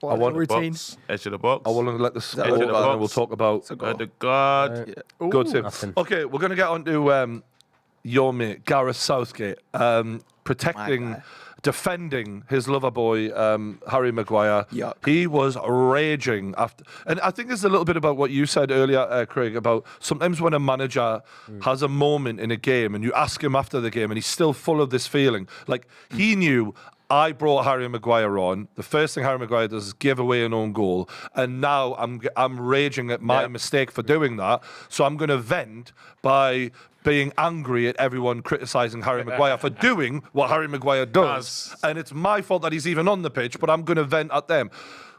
What,
I want a
routine.
Box, edge of the box.
I want to let this go,
that
and
all
then
guards?
we'll talk about
It's a goal.
the guard.
Yeah.
good save.
nothing.
Okay, we're going to get on to your mate, Gareth Southgate, protecting,
guy.
defending his lover boy, Harry Maguire.
Yuck.
He was raging after. And I think there's a little bit about what you said earlier, Craig, about sometimes when a manager has a moment in a game and you ask him after the game and he's still full of this feeling. Like, he knew, I brought Harry Maguire on. The first thing Harry Maguire does is give away an own goal, and now I'm raging at my mistake for doing that. So I'm going to vent by being angry at everyone criticising Harry Maguire for doing what Harry Maguire does, and it's my fault that he's even on the pitch. But I'm going to vent at them.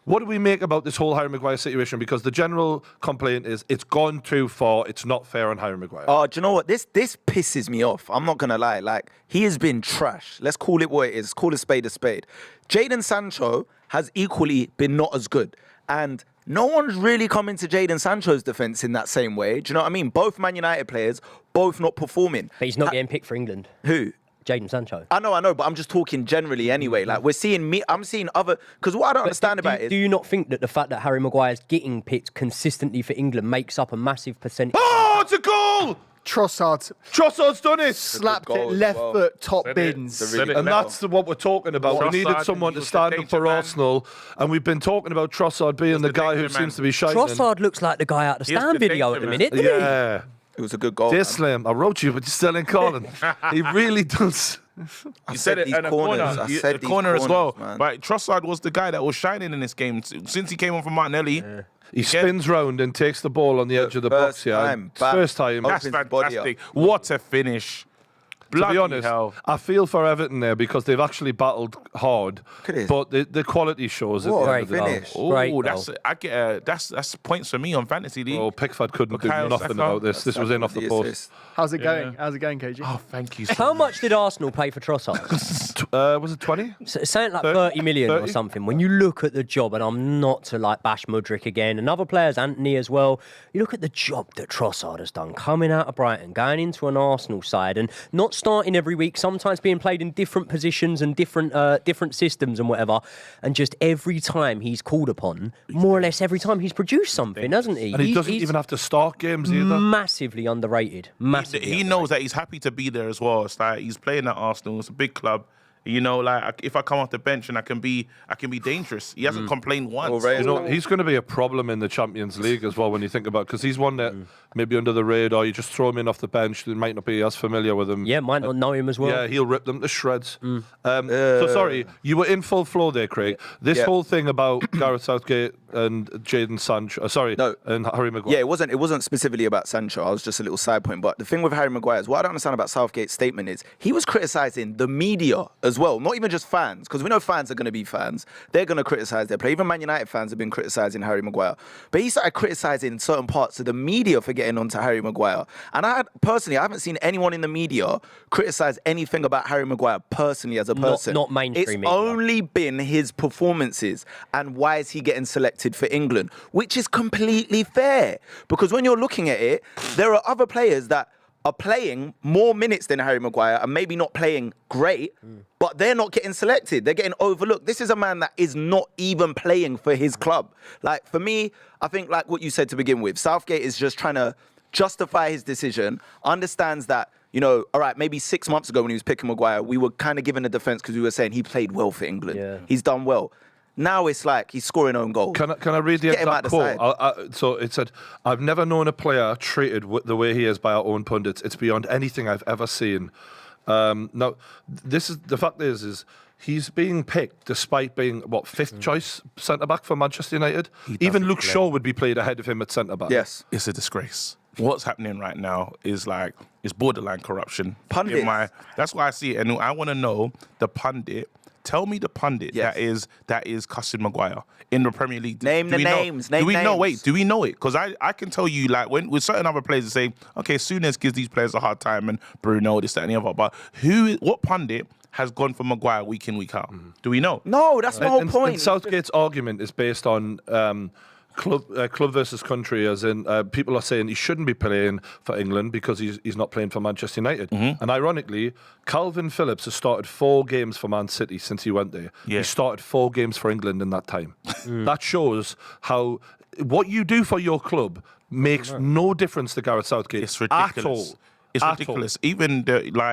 What do we make about this whole Harry Maguire situation? Because the general complaint is it's gone too far. It's not fair on Harry Maguire.
Oh, do you know what? This pisses me off. I'm not going to lie. Like, he has been trash. Let's call it what it is. Call a spade a spade. Jadon Sancho has equally been not as good. And no one's really come into Jadon Sancho's defence in that same way. Do you know what I mean? Both Man United players, both not performing.
but he's not getting picked for England.
Who?
Jadon Sancho.
I know, but I'm just talking generally anyway. Like, we're seeing I'm seeing other... Because what I don't understand about it
Do
is...
you not think that the fact that Harry Maguire's getting picked consistently for England makes up a massive percentage?
Oh, it's a goal! Trossard's done it!
Slapped
goal
it
as
left
well.
foot, top
Said it.
bins.
Said it.
And that's what we're talking about. We needed
Trossard,
someone
he
to
was
stand
the
up for
danger man.
Arsenal, and we've been talking about Trossard being the
the
guy who
danger man.
seems to be shining.
Trossard looks like the guy out the
He was
stand
the
video at
danger
the
man.
minute, doesn't he?
Yeah.
It was a good goal.
Dear
man.
Slim, I wrote you, but you're still in calling. He really does.
You said it
these
in a
corners.
corner.
I said
A
these
corner as well.
corners, man.
But Trossard was the guy that was shining in this game since he came on from Martinelli.
He spins round and takes the ball on the edge of the box. First time.
That's
Opens the body up.
fantastic. What a finish.
To be honest,
hell.
I feel for Everton there because they've actually battled hard,
at this.
but the quality shows at
What
the
a
end of the day.
finish.
Great
Oh,
goal.
that's points for me on fantasy league.
Oh, Pickford couldn't do
Kyle
nothing
Saka.
about this. This was in off the post.
assist.
How's it going? How's it going, KG?
Oh, thank you. So
How much did Arsenal pay for Trossard?
Was it 20?
Something like 30 million or
30?
something. When you look at the job, and I'm not to like bash Mudryk again, and other players, Anthony as well, you look at the job that Trossard has done, coming out of Brighton, going into an Arsenal side, and not starting every week, sometimes being played in different positions and different systems and whatever, and just every time he's called upon, more or less every time he's produced something, hasn't he?
And he doesn't even have to start games either.
Massively underrated. Massively
he knows that he's happy to be there as well. It's like he's playing at Arsenal. It's a big club. You know, like if I come off the bench and I can be dangerous. He hasn't complained once.
Right.
You know, he's going to be a problem in the Champions League as well when you think about it, because he's one that maybe under the radar, you just throw him in off the bench, they might not be as familiar with him.
Yeah, might not know him as well.
Yeah, he'll rip them to shreds. So sorry, you were in full flow there, Craig. This whole thing about Gareth Southgate and Jadon Sancho, and Harry Maguire.
Yeah, it wasn't specifically about Sancho. I was just a little side point. But the thing with Harry Maguire is what I don't understand about Southgate's statement is he was criticising the media as well, not even just fans, because we know fans are going to be fans. They're going to criticise their play. Even Man United fans have been criticising Harry Maguire. But he started criticising certain parts of the media for getting onto Harry Maguire. And I haven't seen anyone in the media criticise anything about Harry Maguire personally as a person.
Not mainstream
It's
media.
only been his performances and why is he getting selected for England, which is completely fair. Because when you're looking at it, there are other players that are playing more minutes than Harry Maguire and maybe not playing great, but they're not getting selected. They're getting overlooked. This is a man that is not even playing for his club. Like, for me, I think like what you said to begin with, Southgate is just trying to justify his decision, understands that, you know, all right, maybe 6 months ago when he was picking Maguire, we were kind of giving a defence because we were saying he played well for England.
Yeah.
He's done well. Now it's like he's scoring own goals.
Can I read the
Get him out
exact
the
quote? So it said, "I've never known a player treated the way he is by our own pundits. It's beyond anything I've ever seen." Now, the fact is he's being picked despite being fifth choice centre back for Manchester United. Even Luke Shaw would be played ahead of him at centre back.
Yes.
It's a disgrace. What's happening right now is like it's borderline corruption.
Pundits.
That's why I see it, and I want to know the pundit. Tell me the pundit
Yes.
that is cussing Maguire in the Premier League.
Name the
we know-
names, name
do we know?
names.
Wait, do we know it? Because I can tell you, like, when with certain other players, they say, okay, Souness gives these players a hard time, and Bruno, this, that, and the other. But what pundit has gone for Maguire week in, week out? Do we know?
No, that's the whole point.
And Southgate's argument is based on club versus country, as in people are saying he shouldn't be playing for England because he's not playing for Manchester United. And ironically, Calvin Phillips has started 4 games for Man City since he went there.
Yeah.
He started 4 games for England in that time. That shows how what you do for your club makes no difference to Gareth Southgate
It's ridiculous.
at all.
It's
At
ridiculous.
all.
Even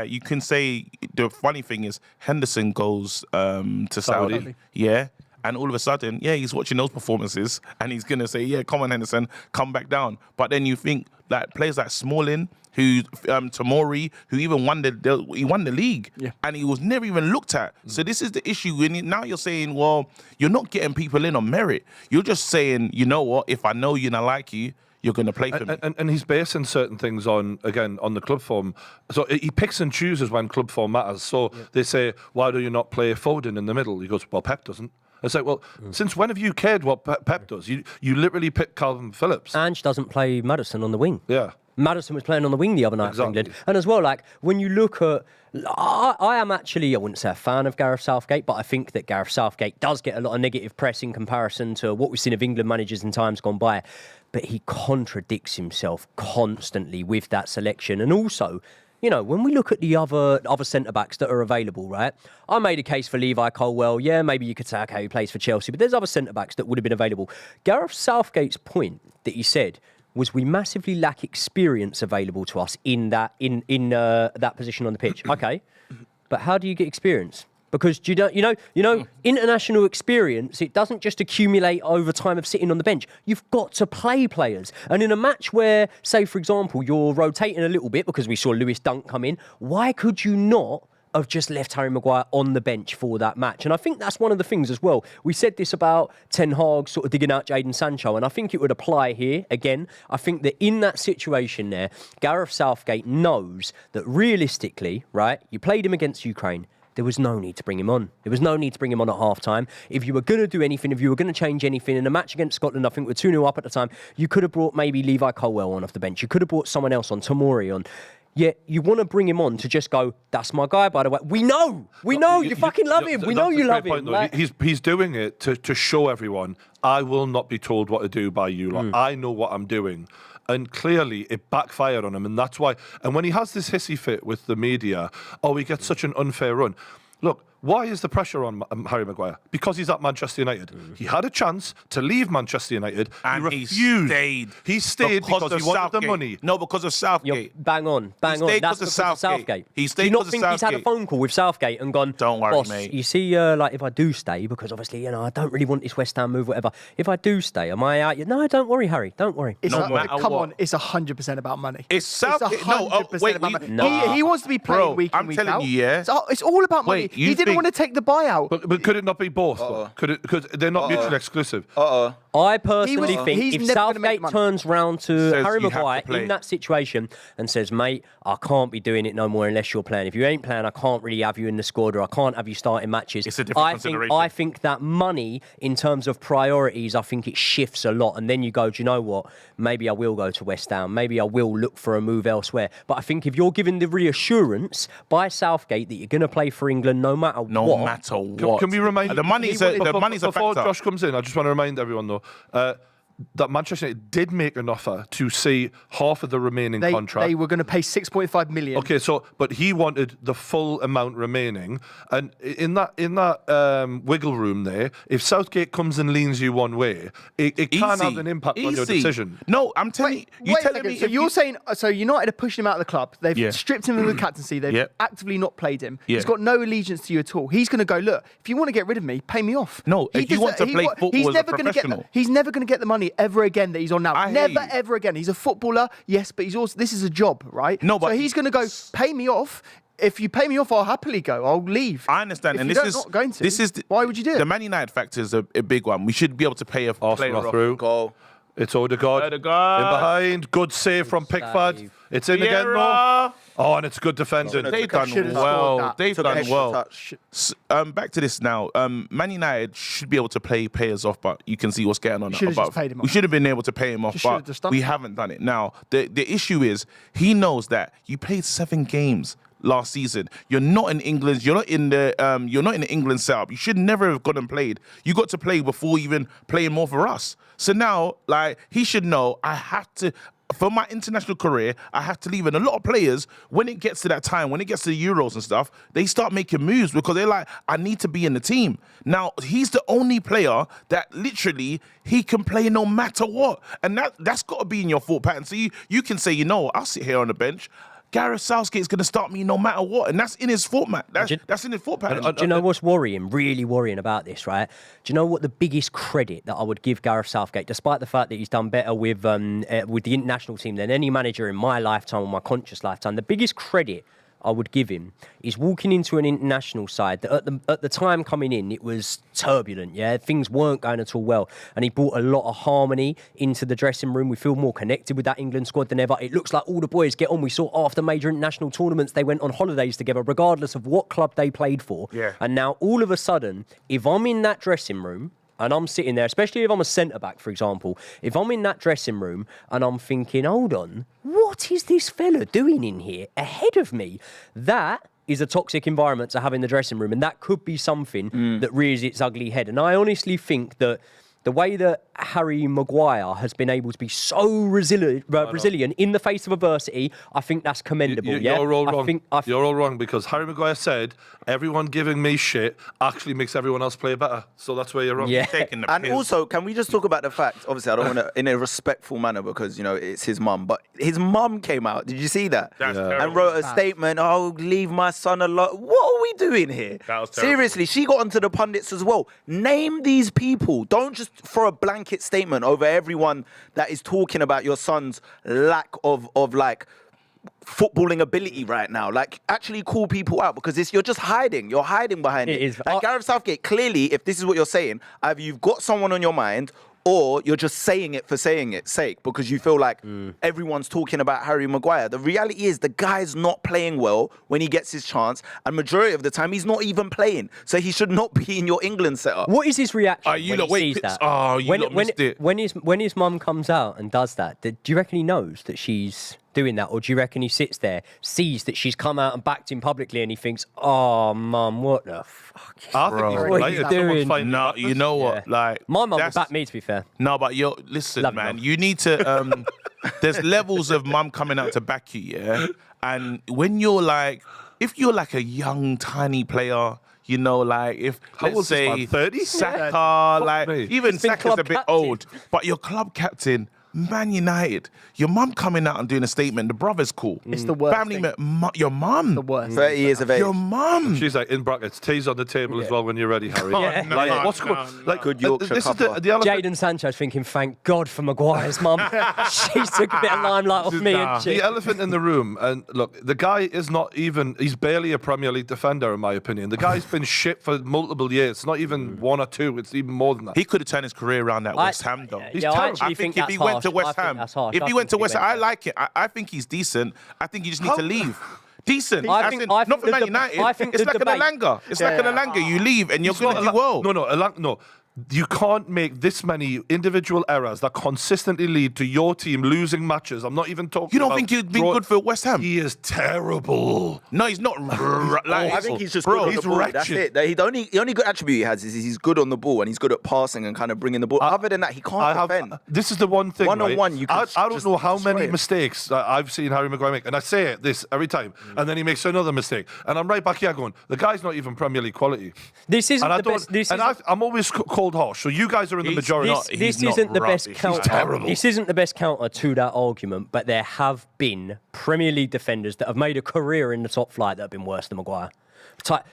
you can say the funny thing is Henderson goes to Saudi. Yeah. And all of a sudden, he's watching those performances and he's going to say, come on, Henderson, come back down. But then you think that players like Smalling, who Tomori, who even won the league, and he was never even looked at. So this is the issue. Now you're saying, well, you're not getting people in on merit. You're just saying, you know what, if I know you and I like you, you're going to play for me.
And he's basing certain things on the club form. So he picks and chooses when club form matters. So they say, why do you not play Foden in the middle? He goes, well, Pep doesn't. It's like, well, since when have you cared what Pep does? You literally pick Calvin Phillips.
Ange doesn't play Maddison on the wing.
Yeah.
Maddison was playing on the wing the other night for England. And as well, like, when you look at... I am actually, I wouldn't say a fan of Gareth Southgate, but I think that Gareth Southgate does get a lot of negative press in comparison to what we've seen of England managers in times gone by. But he contradicts himself constantly with that selection. And also... You know, when we look at the other centre-backs that are available, right? I made a case for Levi Colwill. Yeah, maybe you could say, okay, he plays for Chelsea. But there's other centre-backs that would have been available. Gareth Southgate's point that he said was we massively lack experience available to us in that position on the pitch. Okay, but how do you get experience? Because you know, international experience, it doesn't just accumulate over time of sitting on the bench. You've got to play players. And in a match where, say, for example, you're rotating a little bit because we saw Lewis Dunk come in, why could you not have just left Harry Maguire on the bench for that match. And I think that's one of the things as well. We said this about Ten Hag sort of digging out Jadon Sancho, and I think it would apply here again. I think that in that situation there, Gareth Southgate knows that realistically, right, you played him against Ukraine. There was no need to bring him on. There was no need to bring him on at half-time. If you were going to do anything, if you were going to change anything in a match against Scotland, I think we're 2-0 up at the time, you could have brought maybe Levi Colwill on off the bench. You could have brought someone else on, Tomori on. Yet you want to bring him on to just go, that's my guy, by the way. We know. You fucking love him. We know you love him.
He's doing it to show everyone, I will not be told what to do by you. Like, I know what I'm doing. And clearly it backfired on him. And that's why. And when he has this hissy fit with the media, he gets such an unfair run. Look, why is the pressure on Harry Maguire? Because he's at Manchester United. He had a chance to leave Manchester United.
And
he refused.
He stayed
because he wanted the money.
No, because of Southgate.
You're bang on. That's because of Southgate.
He stayed
do you not
because
think
of
he's had a
Southgate.
phone call with Southgate and gone,
Don't worry,
boss,
mate.
you see, like, if I do stay, because obviously, I don't really want this West Ham move, whatever. If I do stay, am I out? No, don't worry, Harry. Don't worry.
It's
No matter
come
what.
on, it's 100% about money.
It's Southgate.
It's
No,
100% about money.
No.
He wants to be playing
Bro,
week in,
I'm
week
telling
out.
you, yeah.
It's all about money.
Wait,
He
you
didn't
think-
want to take the buyout.
But could it not be both? Though? Because they're not mutually exclusive.
I personally think
he's
if
never gonna make
Southgate
money.
turns round to
Says
Harry
you have to
Maguire
play.
in that situation and says, mate, I can't be doing it no more unless you're playing. If you ain't playing, I can't really have you in the squad or I can't have you starting matches.
It's a different consideration.
I think that money, in terms of priorities, I think it shifts a lot. And then you go, do you know what? Maybe I will go to West Ham. Maybe I will look for a move elsewhere. But I think if you're given the reassurance by Southgate that you're going to play for England no matter what.
Can we remind
the money's a
before
factor.
Josh comes in? I just want to remind everyone though that Manchester United did make an offer to see half of the remaining contract.
They were going to pay 6.5 million.
Okay, but he wanted the full amount remaining, and in that wiggle room there, if Southgate comes and leans you one way, it can have an impact on your decision.
No, I'm telling you.
Wait a second. So you're saying United are pushing him out of the club. They've stripped him of the captaincy. They've actively not played him. He's got no allegiance to you at all. He's going to go, look, if you want to get rid of me, pay me off.
No, if you want to play football as a professional.
He's never going to get the money ever again that he's on now. Never ever again. He's a footballer, yes, but he's also, this is a job, right?
No, but
so he's going to go, pay me off. If you pay me off, I'll happily go. I'll leave.
I understand,
if
and
you
this is
not going to.
This is
why would you do it?
The Man United factor is a big one. We should be able to pay a player
Arsenal
off.
through.
Goal.
It's Odegaard. In behind. Good save from Pickford.
save.
It's in again, Mo. Oh, and it's good defending.
They've done
Should've
well.
scored that.
They've
Took
done
an extra
well.
touch.
Back to this now. Man United should be able to pay players off, but you can see what's going on
Should've
above.
just paid him
We
off.
should have been able to pay him off,
Just should've
but
just done
we
that.
haven't done it. Now, the issue is he knows that you played 7 games last season. You're not in England. You're not in the England setup. You should never have gone and played. You got to play before even playing more for us. So now, like, he should know I have to. For my international career, I have to leave. And a lot of players, when it gets to that time, when it gets to the Euros and stuff, they start making moves because they're like, I need to be in the team. Now, he's the only player that literally he can play no matter what. And that's got to be in your thought pattern. So you can say, I'll sit here on the bench. Gareth Southgate's going to start me no matter what. And that's in his format. That's in his thought pattern.
Do you know what's really worrying about this, right? Do you know what the biggest credit that I would give Gareth Southgate, despite the fact that he's done better with the international team than any manager in my lifetime or my conscious lifetime, the biggest credit I would give him is walking into an international side that at the time coming in, it was turbulent, things weren't going at all well, and he brought a lot of harmony into the dressing room. We feel more connected with that England squad than ever. It looks like all the boys get on. We saw after major international tournaments they went on holidays together regardless of what club they played for. And now all of a sudden, if I'm in that dressing room and I'm sitting there, especially if I'm a centre-back, for example, if I'm in that dressing room and I'm thinking, hold on, what is this fella doing in here ahead of me? That is a toxic environment to have in the dressing room, and that could be something that rears its ugly head. And I honestly think that the way that Harry Maguire has been able to be so resilient in the face of adversity, I think that's commendable.
You're all wrong. You're all wrong because Harry Maguire said, everyone giving me shit actually makes everyone else play better. So that's where you're wrong.
Yeah.
And also, can we just talk about the fact, obviously, I don't want to, in a respectful manner because, it's his mum, but his mum came out, did you see that?
That's
And wrote a statement, leave my son alone. What are we doing here?
That was terrible.
Seriously, she got onto the pundits as well. Name these people. Don't just throw a blanket statement over everyone that is talking about your son's lack of footballing ability right now. Like, actually call people out, because you're just hiding. You're hiding behind it.
It is.
Like, Gareth Southgate, clearly, if this is what you're saying, either you've got someone on your mind, or you're just saying it for saying it's sake, because you feel like everyone's talking about Harry Maguire. The reality is the guy's not playing well when he gets his chance, and majority of the time he's not even playing. So he should not be in your England setup.
What is his reaction when he sees that?
Oh, you lot missed it.
When his mum comes out and does that, do you reckon he knows that she's doing that, or do you reckon he sits there, sees that she's come out and backed him publicly, and he thinks, "Oh, mum, what the fuck?"
I think he's
What are
delighted.
you
Someone's
doing?
finding
No,
madness.
you know what? Like,
My mum would
that's-
back me, to be fair.
No, but listen,
Love you,
man.
Mum.
You need to. There's levels of mum coming out to back you, yeah. And when you're like, if you're like a young, tiny player, you know, like if
How
let's
old is this
say
man? 30?
Saka, like
me.
even
He's been
Saka's
club
a bit
captain.
old, but your club captain. Man United, your mum coming out and doing a statement. The brother's cool.
It's the worst
Family,
thing.
your mum.
The worst.
30 years of age.
Your mum.
She's like, in brackets, tea's on the table as well when you're ready, Harry.
Yeah.
No,
Like,
no,
what's
no,
going?
no.
Like,
Good Yorkshire
this is
cuppa.
the elephant.
Jadon Sancho's thinking, "Thank God for Maguire's mum. She took a bit of limelight off me."
Nah.
And she.
The elephant in the room, and look, the guy is not even, he's barely a Premier League defender, in my opinion. The guy's been shit for multiple years, not even one or two, it's even more than that.
He could have turned his career around at West Ham, though.
He's
I
terrible.
actually
I think if
that's
he went to
harsh.
West
I think
Ham,
that's harsh.
if
I
he went
think
to West Ham,
went
I like it. I think he's decent. I think you just need
How-
to leave. Decent.
I
As
think-
in,
I
not
think
for
the
Man
deb-
United.
I think
It's
the
like
debate-
an Alanga. It's like an Alanga. You leave and you're
He's
going
got
to do well.
No. You can't make this many individual errors that consistently lead to your team losing matches. I'm not even talking
You don't
about
think he'd be
draw-
good for West Ham?
He is terrible.
No, he's not. Like,
I think he's just
bro,
good on
he's
the ball. That's
wretched.
it. The only good attribute he has is he's good on the ball, and he's good at passing and kind of bringing the ball. Other than that, he can't defend.
This is the one thing.
One-on-one,
right?
you can
I don't
just
know how
destroy
many
him.
mistakes I've seen Harry Maguire make, and I say this every time, and then he makes another mistake, and I'm right back here going, the guy's not even Premier League quality.
This isn't
And I
the
don't.
best. This
and
isn't-
I'm always called harsh. So you guys are in the
He's-
majority.
he's-
This
not
isn't the best
rubbish. He's
counter.
terrible.
This isn't the best counter to that argument, but there have been Premier League defenders that have made a career in the top flight that have been worse than Maguire.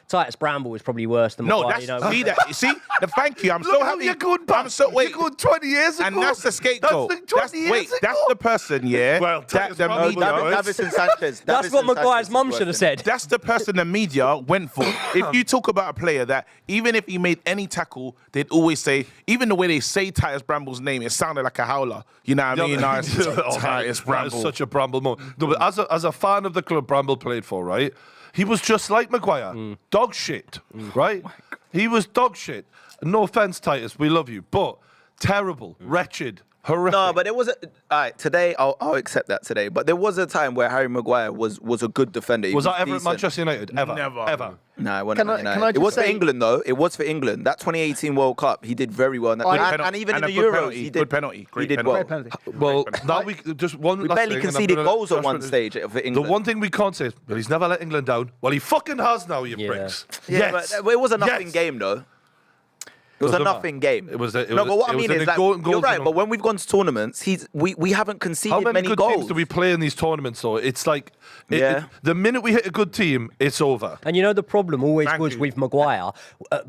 Titus Bramble is probably worse than
No,
Maguire.
that's
you know.
see. Thank you. I'm
Look
so
how
happy.
you're going back.
I'm so wait.
You're going 20 years ago.
And that's the scapegoat.
That's like 20 years ago.
That's the person, yeah.
Well,
that
Titus
the
Bramble
media.
was worse.
Davison Sanchez.
That's what
Davison
Maguire's
Sanchez
mum
is
should have
worse
said.
That's the person the media went for. If you talk about a player that, even if he made any tackle, they'd always say, even the way they say Titus Bramble's name, it sounded like a howler. You know what I mean? No, it's
Oh,
Titus
that is
Bramble.
such a Bramble moment. No, but as a fan of the club Bramble played for, right? He was just like Maguire, dog shit, right? He was dog shit. No offense, Titus, we love you, but terrible, wretched, horrific.
No, but there was a. All right, today I'll accept that today. But there was a time where Harry Maguire was a good defender. He
was that ever at
decent.
Manchester United? Ever?
Never.
Ever.
No, it wasn't.
Can
Man
I
United. It
just
was for
say-
England though. It was for England. That 2018 World Cup, he did very well. And even in
a
the
good
Euros,
penalty,
he
good
did.
penalty,
He
great
did
penalty.
well.
Great penalty.
Well, now we just one.
We
last
barely
thing, and I'm
conceded
gonna-
goals at
Josh,
one stage for
The
England.
one thing we can't say is, well, he's never let England down. Well, he fucking has now, you
Yeah.
pricks.
Yeah,
Yes.
but it was a nothing
Yes.
game though. It was a nothing game.
It was a- it
no,
was-
but what I
it was
mean
an
is that
goal- goals
you're right.
and-
But when we've gone to tournaments, we haven't
How
conceded
many good
goals.
teams do we play in these tournaments, though? It's like,
Yeah.
the minute we hit a good team, it's over.
And you know, the problem always
Thank
was
you.
with Maguire.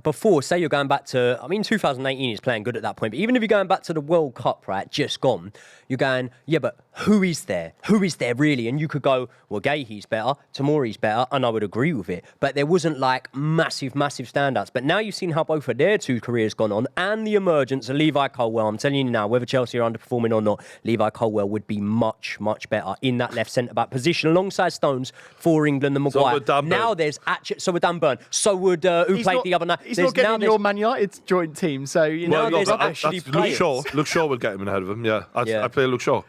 Before, say you're going back to, 2018 he's playing good at that point, but even if you're going back to the World Cup, right, just gone, you're going, yeah, but who is there? Who is there really? And you could go, well, Gahey's better, Tomori's better, and I would agree with it. But there wasn't like massive standouts. But now you've seen how both of their two careers gone on, and the emergence of Levi Colwill. I'm telling you now, whether Chelsea are underperforming or not, Levi Colwill would be much better in that left centre-back position alongside Stones for England than Maguire.
would Dan
Now
Burn.
there's actually, so would Dan Burn. So would who
He's
played
not-
the other night.
He's
There's
not getting
now
in
there's-
your Man United joint team, so you know.
Well, there's
but
actually
Luke
players.
Shaw. Luke Shaw would get him ahead of him. Yeah,
Yeah.
I play Luke Shaw.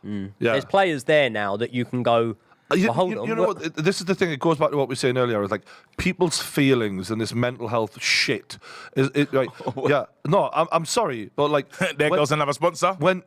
Yeah.
There's players there now that you can go, well, hold on.
You know what? This is the thing. It goes back to what we were saying earlier. It's like people's feelings and this mental health shit. Is it like? Yeah. No, I'm sorry, but like
There
when-
goes another sponsor.
When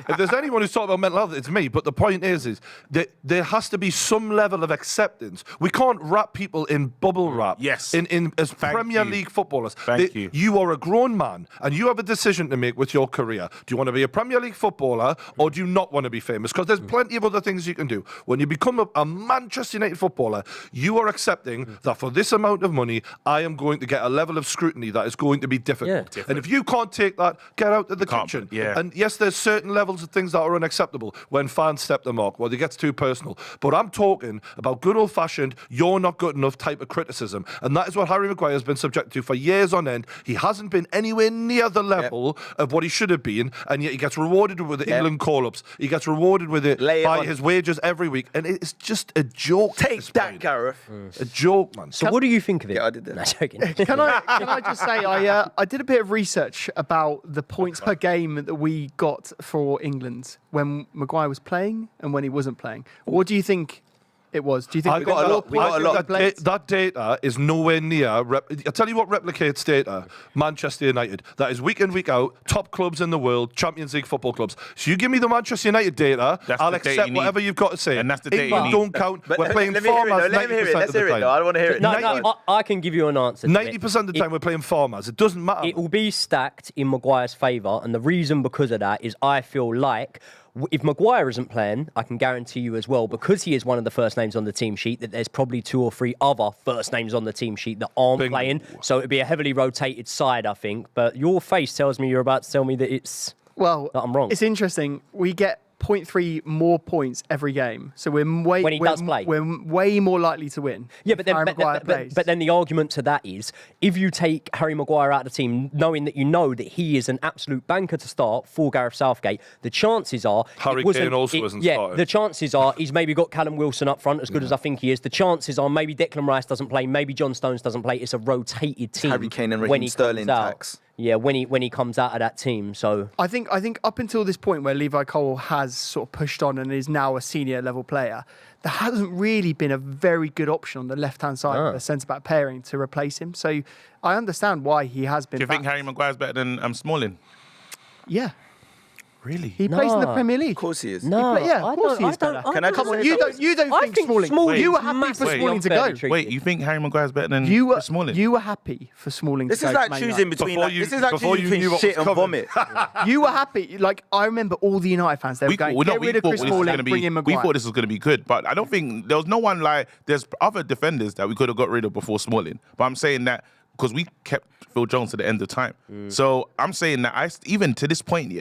if there's anyone who's talking about mental health, it's me. But the point is that there has to be some level of acceptance. We can't wrap people in bubble wrap.
Yes.
In as
Thank
Premier
you.
League footballers.
Thank you.
You are a grown man and you have a decision to make with your career. Do you want to be a Premier League footballer or do you not want to be famous? Because there's plenty of other things you can do. When you become a Manchester United footballer, you are accepting that for this amount of money, I am going to get a level of scrutiny that is going to be difficult.
Yeah.
And if you can't take that, get out of the kitchen.
Yeah.
And yes, there's certain levels of things that are unacceptable when fans step the mark, well, it gets too personal. But I'm talking about good old-fashioned, you're not good enough type of criticism. And that is what Harry Maguire has been subject to for years on end. He hasn't been anywhere near the level of what he should have been, and yet he gets rewarded with the England call-ups. He gets rewarded with it by his wages every week. And it's just a joke.
Take that, Gareth.
A joke, man.
So what do you think of it?
Yeah, I did that.
No, joking.
Can I just say I did a bit of research about the points per game that we got for England when Maguire was playing and when he wasn't playing. What do you think it was? Do you think
I
we got a lot?
That data is nowhere near. I'll tell you what replicates data. Manchester United. That is week in, week out, top clubs in the world, Champions League football clubs. So you give me the Manchester United data, I'll accept whatever you've got to say.
And that's the data
England don't count. We're playing farmers 90% of the time.
I don't want to hear it.
No, I can give you an answer.
90% of the time we're playing farmers. It doesn't matter.
It will be stacked in Maguire's favour, and the reason because of that is I feel like if Maguire isn't playing, I can guarantee you as well, because he is one of the first names on the team sheet, that there's probably 2 or 3 other first names on the team sheet that aren't playing. So it'd be a heavily rotated side, I think. But your face tells me you're about to tell me that that I'm wrong.
It's interesting. We get 0.3 more points every game, so we're way
when he does play,
we're way more likely to win.
Yeah, but then the argument to that is, if you take Harry Maguire out of the team, knowing that you know that he is an absolute banker to start for Gareth Southgate, the chances are
Harry Kane also isn't starting.
The chances are he's maybe got Callum Wilson up front, as good as I think he is. The chances are maybe Declan Rice doesn't play, maybe John Stones doesn't play. It's a rotated team.
Harry Kane and Raheem Sterling tax.
Yeah, when he comes out of that team. So
I think up until this point where Levi Cole has sort of pushed on and is now a senior level player, there hasn't really been a very good option on the left-hand side of the centre-back pairing to replace him. So I understand why he has been.
Do you think Harry Maguire's better than Smalling?
Yeah.
Really?
He plays in the Premier League.
Of course he is.
no,
of course he is better.
Can I
Come on,
just
you don't think Smalling. You were happy for Smalling to go.
Wait, you think Harry Maguire's better than Smalling?
You were happy for Smalling
This
to
is
go
like
to Man
choosing
United.
between. This is like
before
choosing
you knew
between
what
shit
was
and
coming.
vomit.
You were happy. Like, I remember all the United fans, they were going, get rid of Chris Smalling, bring in Maguire.
We thought this was going to be good, but I don't think there was no one like. There's other defenders that we could have got rid of before Smalling, but I'm saying that because we kept Phil Jones to the end of time. So I'm saying that even to this point,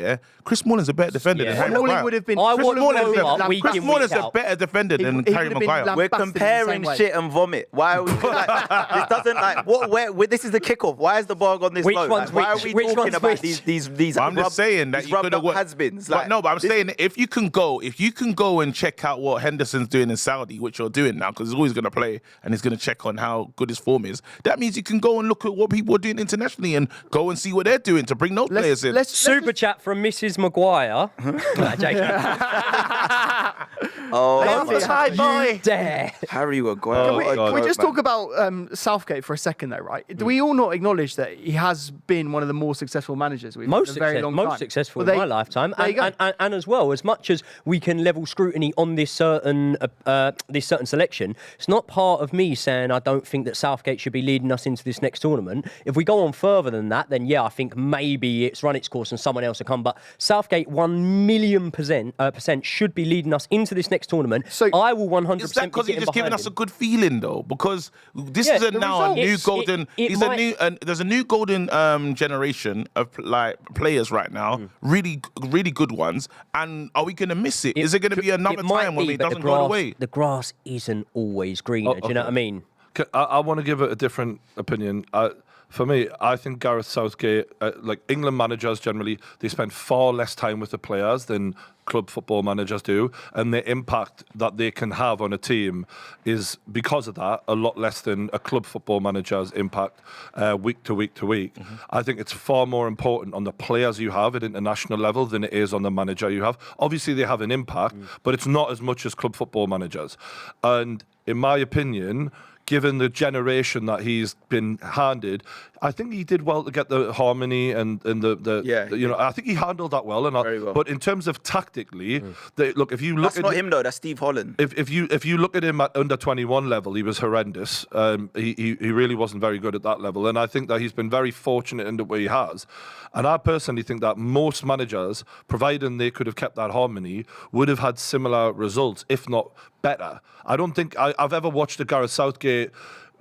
Chris Smalling's a better defender than Harry
Smalling
Maguire.
would have been.
Chris Smalling's a better defender than Harry Maguire.
We're comparing shit and vomit. Why are we like, this doesn't like what? This is the kickoff. Why is the bar on this low? Like, why are we talking about these?
I'm just saying that you could have
has-beens.
But I'm saying if you can go and check out what Henderson's doing in Saudi, which you're doing now, because he's always going to play and he's going to check on how good his form is. That means you can go and look at what people are doing internationally and go and see what they're doing to bring those players in.
Super chat from Mrs. Maguire.
Oh,
dare.
Harry Maguire.
Can we just talk about Southgate for a second, though, right? Do we all not acknowledge that he has been one of the more successful managers we've had in a very long time?
Most successful in my lifetime. And as well, as much as we can level scrutiny on this certain selection, it's not part of me saying I don't think that Southgate should be leading us into this next tournament. If we go on further than that, then I think maybe it's run its course and someone else will come. But Southgate 1,000,000% should be leading us into this next tournament. So I will 100%.
Is that because he's just giving us a good feeling though? Because this is now a new golden. There's a new golden generation of players right now. Really good ones. And are we going to miss it? Is it going to be another time when it doesn't go away?
The grass isn't always greener. Do you know what I mean?
I want to give it a different opinion. For me, I think Gareth Southgate, like England managers generally, they spend far less time with the players than club football managers do, and the impact that they can have on a team is, because of that, a lot less than a club football manager's impact week to week to week. I think it's far more important on the players you have at international level than it is on the manager you have. Obviously, they have an impact, but it's not as much as club football managers. And in my opinion, given the generation that he's been handed, I think he did well to get the harmony and I think he handled that well.
Very well.
But in terms of tactically, look, if you look
that's not him though. That's Steve Holland.
If you look at him at under 21 level, he was horrendous. He really wasn't very good at that level, and I think that he's been very fortunate in the way he has. And I personally think that most managers, providing they could have kept that harmony, would have had similar results, if not better. I don't think I've ever watched a Gareth Southgate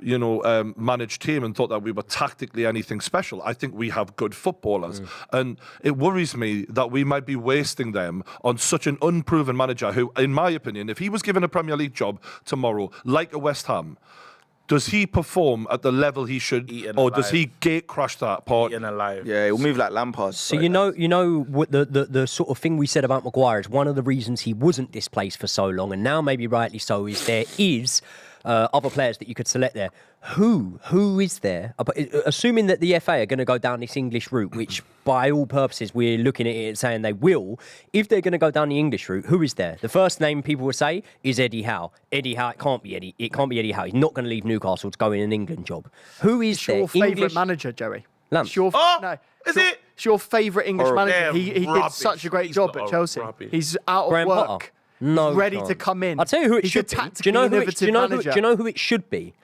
managed team and thought that we were tactically anything special. I think we have good footballers. And it worries me that we might be wasting them on such an unproven manager who, in my opinion, if he was given a Premier League job tomorrow, like a West Ham, does he perform at the level he should, or does he gate crash that part?
Eaten alive.
Yeah, he'll move like Lampard.
So you know what the sort of thing we said about Maguire is one of the reasons he wasn't displaced for so long, and now maybe rightly so, is there is other players that you could select there. Who is there? Assuming that the FA are going to go down this English route, which by all purposes we're looking at it and saying they will. If they're going to go down the English route, who is there? The first name people would say is Eddie Howe. Eddie Howe, it can't be Eddie. It can't be Eddie Howe. He's not going to leave Newcastle to go in an England job. Who is
It's
there?
your favourite
English
manager, Joey.
Lamp.
It's your,
is it?
It's your favourite English manager. He did
rubbish.
such a great
He's
job
not
at Chelsea.
rubbish.
He's out of
Graham
work.
Potter? No,
He's ready
chance.
to come in.
I'll tell you who it
He's
should
a
be.
tactically innovative manager.
Do you know who it should be?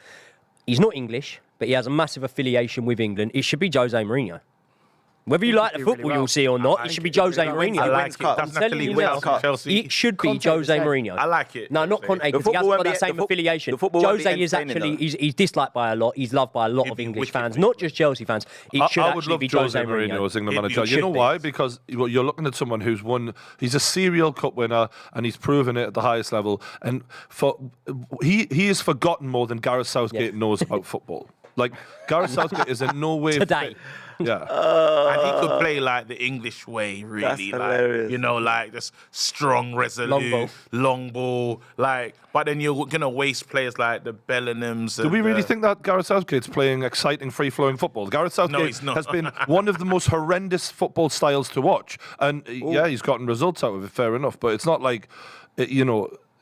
He's not English, but he has a massive affiliation with England. It should be Jose Mourinho. Whether you like the
do
football
really well.
you'll see or not, it should be Jose Mourinho.
I like
wins
it.
cup.
Doesn't
I'm
have to
telling
leave
you
Wales
now,
and Chelsea.
it should be
Conte
Jose
the same.
Mourinho.
I like it.
No, not Conte, because he hasn't
football
got that
won't
same
be-
affiliation.
the football won't be
Jose is
entertaining,
actually,
though.
he's disliked by a lot. He's loved by a lot
He'd
of
be
English
wicked
fans,
with
not
it.
just Chelsea fans. It should
I would
actually
love
be
Jose
Jose
Mourinho as England
It
manager. You
should
know
be.
why? Because you're looking at someone who's won. He's a serial cup winner, and he's proven it at the highest level. And he is forgotten more than Gareth Southgate knows about football. Like Gareth Southgate is in no way
Today.
fit. Yeah.
And he could play like the English way, really.
That's hilarious.
Like just strong, resolute, long ball. But then you're gonna waste players like the Bellinghams.
Do we really think that Gareth Southgate's playing exciting, free-flowing football? Gareth Southgate
he's not.
has been one of the most horrendous football styles to watch. And yeah, he's gotten results out of it, fair enough. But it's not like,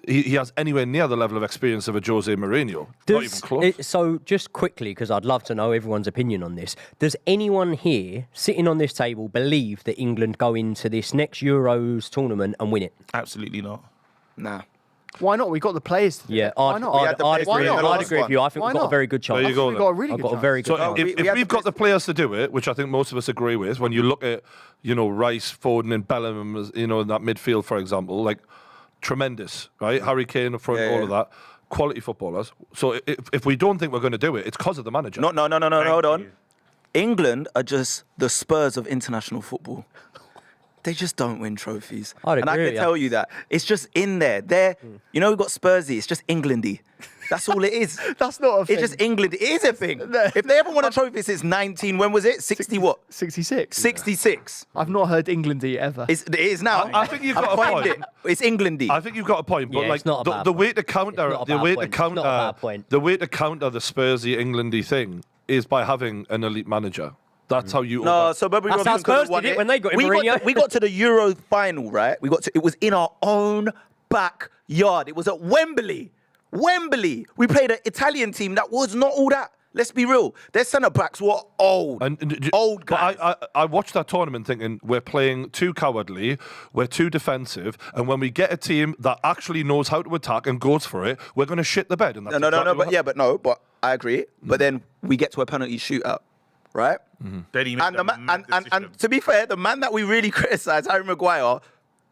he has anywhere near the level of experience of a Jose Mourinho. Not even close.
So just quickly, because I'd love to know everyone's opinion on this. Does anyone here, sitting on this table, believe that England go into this next Euros tournament and win it?
Absolutely not.
Nah.
Why not? We got the players to do
Yeah,
it. Why not?
had the
I'd
players
agree.
to do it.
I'd agree with you. I think
Why
we've got a
not?
very good chance.
There you go.
We've got a really
I've
good
got a
chance.
very good
So
chance.
if we've got the players to do it, which I think most of us agree with, when you look at, Rice, Foden and Bellingham, in that midfield, for example, like tremendous, right? Harry Kane up front, all of that. Quality footballers. So if we don't think we're going to do it, it's because of the manager.
No, hold on.
you.
England are just the Spurs of international football. They just don't win trophies.
I'd
And I
agree
can
with
tell you that. It's just in there. We've got Spursy. It's just Englandy. That's all it is.
That's not a thing.
It's just England. It is a thing. If they ever won a trophy since 19, when was it? 60 what?
66.
66.
I've not heard Englandy ever.
It is now.
I think you've
I've
got a
coined
point.
it. It's Englandy.
I think you've got a point, but
Yeah,
like
it's not a bad
the way
point.
to counter
It's not a
the
bad
way
point.
to
It's not a
counter
bad point.
the way to counter the Spursy Englandy thing is by having an elite manager. That's how you.
No, so Bobby
That's how
Robson could have
Spurs
won
did it when they got
we
Mourinho.
we got to the Euro final, right? It was in our own backyard. It was at Wembley. We played an Italian team that was not all that. Let's be real. Their centre backs were old. Old guys.
But I watched that tournament thinking we're playing too cowardly, we're too defensive, and when we get a team that actually knows how to attack and goes for it, we're going to shit the bed. And that's
But I agree. But then we get to a penalty shootout, right?
Then he made
And,
the
and to be fair, the man that we really criticised, Harry Maguire,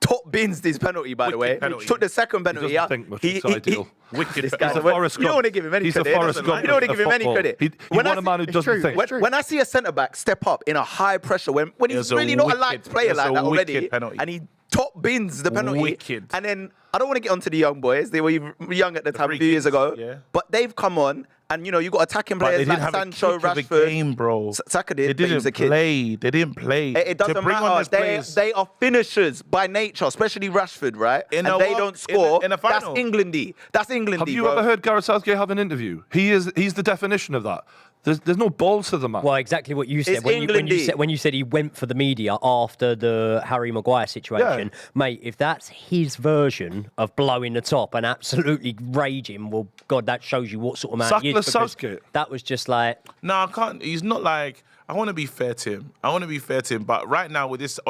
top bins this penalty, by the
Wicked
way.
penalty.
Took the second penalty.
doesn't think much, it's ideal.
Wicked.
This guy,
He's a
when-
Forrest
you don't
Gump.
want to give him any
He's a
credit.
Forrest Gump
You don't want to
of
give him any
football.
credit.
He
When
want
I
a man who
it's
doesn't
true.
think.
when I see a centre back step up in a high pressure when he's
It's a
really not a
wicked-
liked player
it's
like
a
that already,
wicked penalty.
and he top bins the penalty,
Wicked.
and then I don't want to get onto the young boys. They were young at the time, a
free
few years
kicks,
ago,
yeah.
but they've come on, and you got attacking
But they
players
didn't
like
have
Sancho,
a kick of the
Rashford.
game, bro.
Saka
They
did, but he was a
didn't
kid.
play. They didn't play.
It doesn't
To bring on
matter.
those players-
They are finishers by nature, especially Rashford, right?
In
and
a
they
what?
don't score.
In a
That's
final?
Englandy. That's Englandy.
Have you
bro.
ever heard Gareth Southgate have an interview? He's the definition of that. There's no balls to the man.
Well, exactly what you said
It's
when
Englandy.
you said he went for the media after the Harry Maguire situation, mate. If that's his version of blowing the top and absolutely raging, well, God, that shows you what sort of man he is.
Sackless
because
Southgate.
That was just like
No, I can't. He's not like. I want to be fair to him. But right now with this,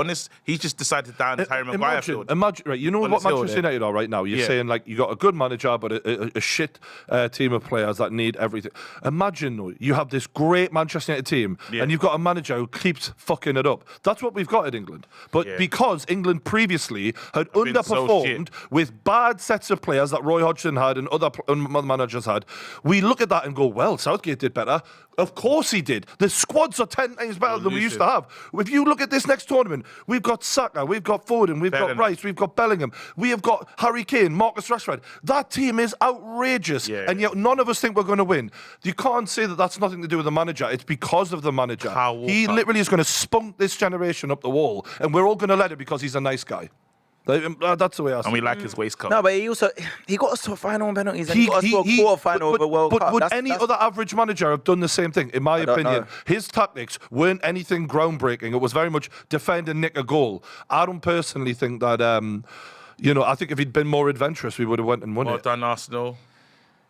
he's just decided to down Harry Maguire field.
Imagine, right? You know what Manchester United are right now. You're saying like you got a good manager, but a shit team of players that need everything. Imagine though, you have this great Manchester United team, and you've got a manager who keeps fucking it up. That's what we've got at England. But because England previously had underperformed with bad sets of players that Roy Hodgson had and other managers had, we look at that and go, well, Southgate did better. Of course he did. The squads are 10 times better than we used to have. If you look at this next tournament, we've got Saka, we've got Foden, we've got Rice, we've got Bellingham, we have got Harry Kane, Marcus Rashford. That team is outrageous, and yet none of us think we're going to win. You can't say that that's nothing to do with the manager. It's because of the manager. He literally is going to spunk this generation up the wall, and we're all going to let it because he's a nice guy. That's the way I see it.
And we like his waistcoat.
No, but he got us to a final on penalties, and he got us to a quarter-final of a World Cup.
But would any other average manager have done the same thing? In my opinion, his tactics weren't anything groundbreaking. It was very much defend and nick a goal. I don't personally think that, I think if he'd been more adventurous, we would have went and won it.
Well done, Arsenal.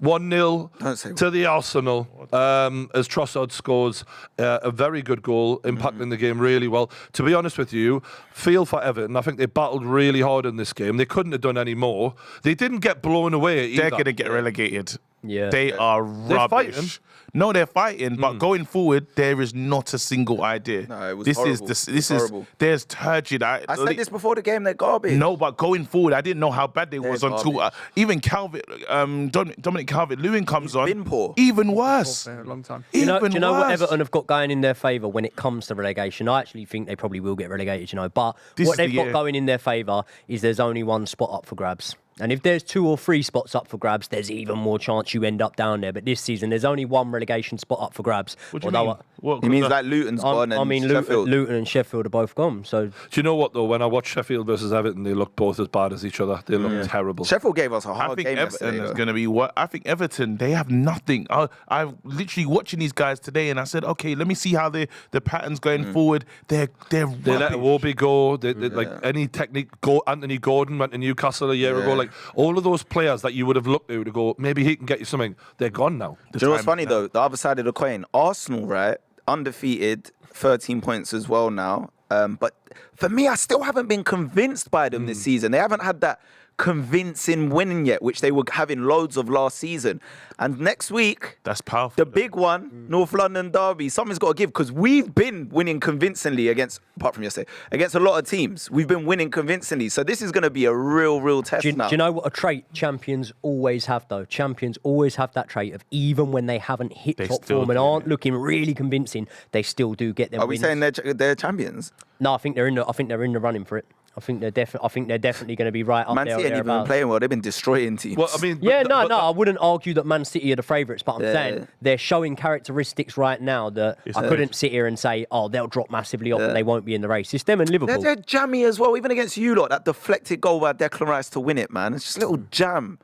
1-0 to the Arsenal as Trossard scores a very good goal, impacting the game really well. To be honest with you, feel for Everton. I think they battled really hard in this game. They couldn't have done any more. They didn't get blown away either.
They're going to get relegated.
Yeah.
They are rubbish.
They're fighting.
No, they're fighting, but going forward, there is not a single idea.
No, it was horrible.
This is there's turgid.
I said this before the game, they're garbage.
No, but going forward, I didn't know how bad they was until even Dominic Calvert-Lewin comes on.
Been poor.
Even worse.
For a long time.
Do you know what Everton have got going in their favour when it comes to relegation? I actually think they probably will get relegated, but what they've got going in their favour is there's only one spot up for grabs. And if there's 2 or 3 spots up for grabs, there's even more chance you end up down there. But this season, there's only one relegation spot up for grabs.
What do you mean?
He means like Luton's gone and Sheffield.
Luton and Sheffield are both gone. So
do you know what though? When I watch Sheffield versus Everton, they look both as bad as each other. They look terrible.
Sheffield gave us a hard game
Everton is going to be what? I think Everton, they have nothing. I'm literally watching these guys today, and I said, okay, let me see how the pattern's going forward. They
let Iwobi go. They like any technique. Anthony Gordon went to Newcastle a year ago. Like all of those players that you would have looked to go, maybe he can get you something. They're gone now.
Do you know what's funny though? The other side of the coin, Arsenal, right? Undefeated, 13 points as well now. But for me, I still haven't been convinced by them this season. They haven't had that convincing winning yet, which they were having loads of last season. And next week,
that's powerful.
The big one, North London derby, something's got to give because we've been winning convincingly apart from yesterday, against a lot of teams. We've been winning convincingly. So this is going to be a real test now.
Do you know what a trait champions always have though? Champions always have that trait of even when they haven't hit top form and aren't looking really convincing, they still do get their wins.
Are we saying they're champions?
No, I think they're in the running for it. I think they're definitely going to be right up there.
Man City ain't even been playing well. They've been destroying teams.
Well, I mean,
I wouldn't argue that Man City are the favourites, but I'm saying they're showing characteristics right now that I couldn't sit here and say, oh, they'll drop massively off and they won't be in the race. It's them and Liverpool.
They're jammy as well, even against you lot. That deflected goal by Declan Rice to win it, man. It's just a little jam.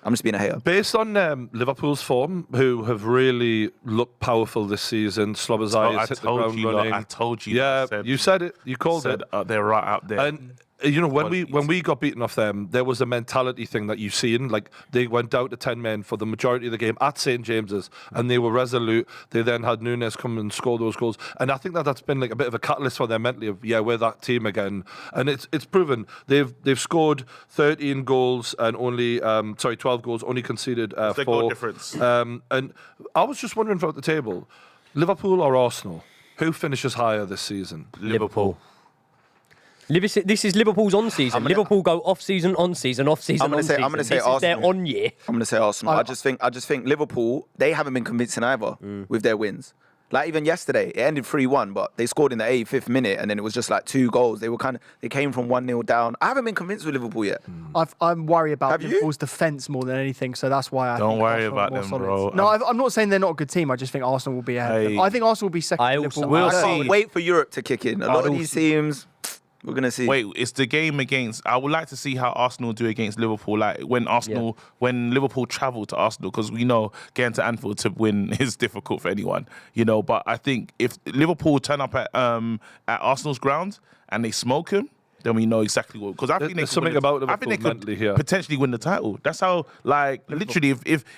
I'm just being a hater.
Based on Liverpool's form, who have really looked powerful this season, Slobozai has hit the ground running.
I told you.
Yeah, you said it. You called it.
They're right up there.
And when we got beaten off them, there was a mentality thing that you've seen. Like they went out to 10 men for the majority of the game at St James's, and they were resolute. They then had Nunes come and score those goals, and I think that's been like a bit of a catalyst for them mentally. We're that team again, and it's proven. They've scored 13 goals and only 12 goals, only conceded 4.
Goal difference.
And I was just wondering throughout the table, Liverpool or Arsenal, who finishes higher this season?
Liverpool. This is Liverpool's on season. Liverpool go off season, on season, off season, on season.
I'm going to say
this
Arsenal.
is their on year.
I'm going to say Arsenal. I just think Liverpool, they haven't been convincing either with their wins. Like even yesterday, it ended 3-1, but they scored in the 85th minute, and then it was just like 2 goals. They came from 1-0 down. I haven't been convinced with Liverpool yet.
I'm worried about Liverpool's defence more than anything, so that's why I
don't
think
worry
Arsenal
about
are more
them,
solid.
bro.
No, I'm not saying they're not a good team. I just think Arsenal will be ahead. Of them. I think Arsenal will be second.
I also-
Liverpool.
I can't wait for Europe to kick in. A lot of these teams, we're going to see.
Wait, it's the game against. I would like to see how Arsenal do against Liverpool. Like when Liverpool travel to Arsenal, because we know getting to Anfield to win is difficult for anyone, But I think if Liverpool turn up at Arsenal's ground and they smoke him, then we know exactly what. Because I think
there's something about Liverpool mentally here.
Potentially win the title. That's how, literally,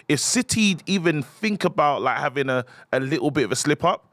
if City even think about having a little bit of a slip up,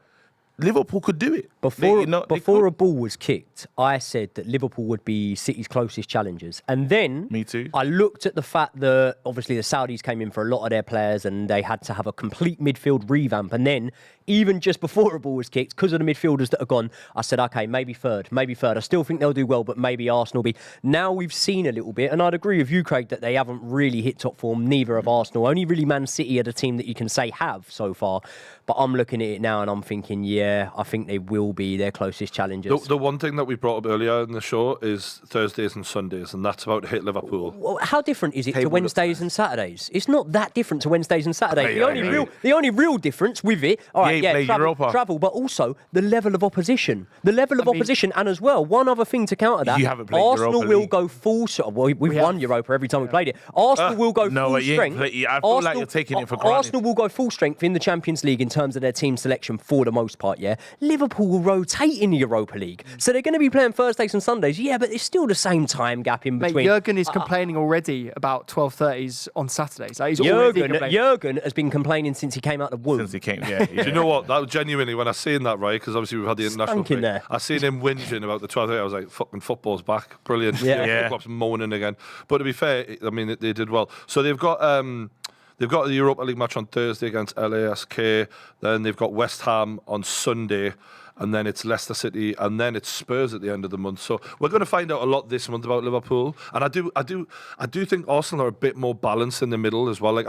Liverpool could do it.
Before a ball was kicked, I said that Liverpool would be City's closest challengers. And then
Me too.
I looked at the fact that obviously the Saudis came in for a lot of their players and they had to have a complete midfield revamp. And then even just before a ball was kicked, because of the midfielders that are gone, I said, okay, maybe third. I still think they'll do well, but maybe Arsenal will be. Now we've seen a little bit, and I'd agree with you, Craig, that they haven't really hit top form, neither have Arsenal. Only really Man City are the team that you can say have so far. But I'm looking at it now and I'm thinking, yeah, I think they will be their closest challengers.
The one thing that we brought up earlier in the show is Thursdays and Sundays, and that's about to hit Liverpool.
Well, how different is it to
Table
Wednesdays and Saturdays? It's not that different to Wednesdays and Saturdays.
Yeah,
The only real difference with it, all right,
ain't played Europa.
travel, but also the level of opposition. And as well, one other thing to counter that,
You haven't played
Arsenal
Europa
will
League.
go full. Well, we've won Europa every time we played it. Arsenal will go
no,
full
you ain't
strength.
I feel like you're taking it for granted.
Arsenal will go full strength in the Champions League in terms of their team selection for the most part, yeah. Liverpool will rotate in the Europa League. So they're going to be playing Thursdays and Sundays, yeah, but it's still the same time gap in
Mate,
between.
Jurgen is complaining already about 12:30s on Saturdays. Like, he's already complaining.
Jurgen has been complaining since he came out of the womb.
Since he came, yeah.
Do you know what? That was genuinely, when I seen that, right, because obviously we've had the international
Stunk in
break,
there.
I seen him whinging about the 12th. I was like, fucking football's back. Brilliant.
Yeah.
Club's moaning again. But to be fair, I mean, they did well. So they've got the Europa League match on Thursday against LASK. Then they've got West Ham on Sunday. And then it's Leicester City, and then it's Spurs at the end of the month. So we're going to find out a lot this month about Liverpool, and I do think Arsenal are a bit more balanced in the middle as well. Like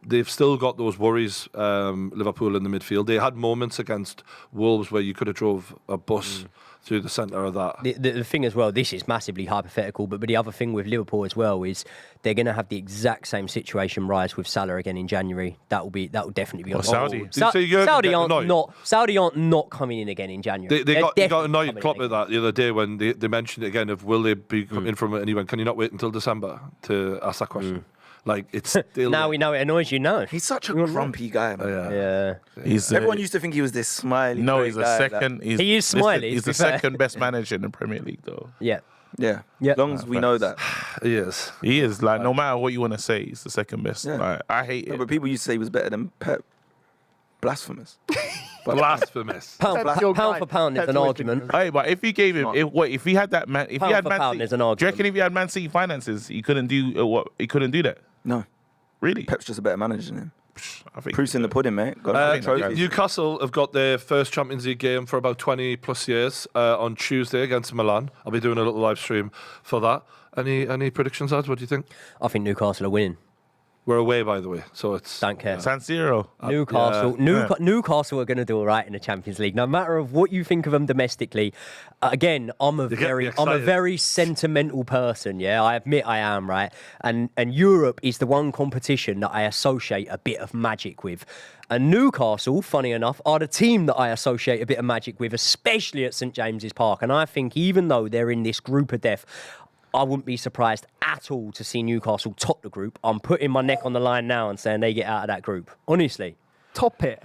they've still got those worries. Liverpool in the midfield, they had moments against Wolves where you could have drove a bus through the centre of that.
The thing as well, this is massively hypothetical, but the other thing with Liverpool as well is they're going to have the exact same situation rise with Salah again in January. That will definitely be on.
Saudi.
Did you say Jurgen
Saudi
get
aren't
annoyed?
Saudi aren't not coming in again in January.
They got annoyed
coming
Klopp
in
with that the other day when they mentioned it again of will they be coming from it, and he went, can you not wait until December to ask that question? Like, it's still
Now we know it annoys you. No,
He's such a grumpy guy, man.
yeah.
Everyone used to think he was this smiley.
No,
great
he's the
guy,
second.
He is smiley,
He's
to be
the
fair.
second best manager in the Premier League, though.
Yeah.
Yeah.
Yeah.
As long as we know that.
He is.
He is like no matter what you want to say, he's the second best.
Yeah.
Like, I hate
No,
it.
but people used to say he was better than Pep. Blasphemous.
Blasphemous.
Pound
That's your
for
guy.
pound is
That's
an
always
argument.
Hey, but if you gave him, if he had that man, if
Pound
he had
for
Man
pound
City,
is an
do you
argument.
reckon if he had Man City finances, he couldn't do what? He couldn't do that.
No.
Really?
Pep's just a better manager than him.
I think
Proof's in the pudding, mate. Got
I
a
think that
trophy.
Newcastle have got their first Champions League game for about 20 plus years on Tuesday against Milan. I'll be doing a little live stream for that. Any predictions, lads? What do you think?
I think Newcastle are winning.
We're away, by the way, so it's
Don't care.
San Siro.
Newcastle are going to do all right in the Champions League, no matter of what you think of them domestically. Again, I'm a
get me excited.
very sentimental person. Yeah, I admit I am, right. And Europe is the one competition that I associate a bit of magic with. And Newcastle, funny enough, are the team that I associate a bit of magic with, especially at St James's Park. And I think even though they're in this group of death, I wouldn't be surprised at all to see Newcastle top the group. I'm putting my neck on the line now and saying they get out of that group. Honestly.
Top it.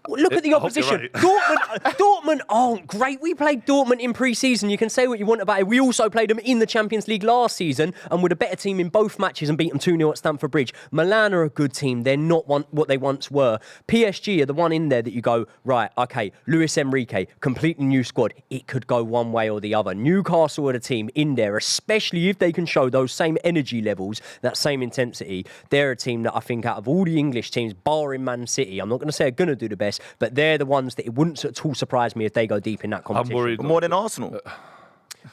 Look at the
I hope you're
opposition.
right.
Dortmund aren't great. We played Dortmund in pre-season. You can say what you want about it. We also played them in the Champions League last season and were a better team in both matches and beat them 2-0 at Stamford Bridge. Milan are a good team. They're not what they once were. PSG are the one in there that you go, right, okay, Luis Enrique, completely new squad. It could go one way or the other. Newcastle are the team in there, especially if they can show those same energy levels, that same intensity. They're a team that I think out of all the English teams, barring Man City, I'm not going to say are going to do the best, but they're the ones that it wouldn't at all surprise me if they go deep in that competition.
I'm worried.
More than Arsenal.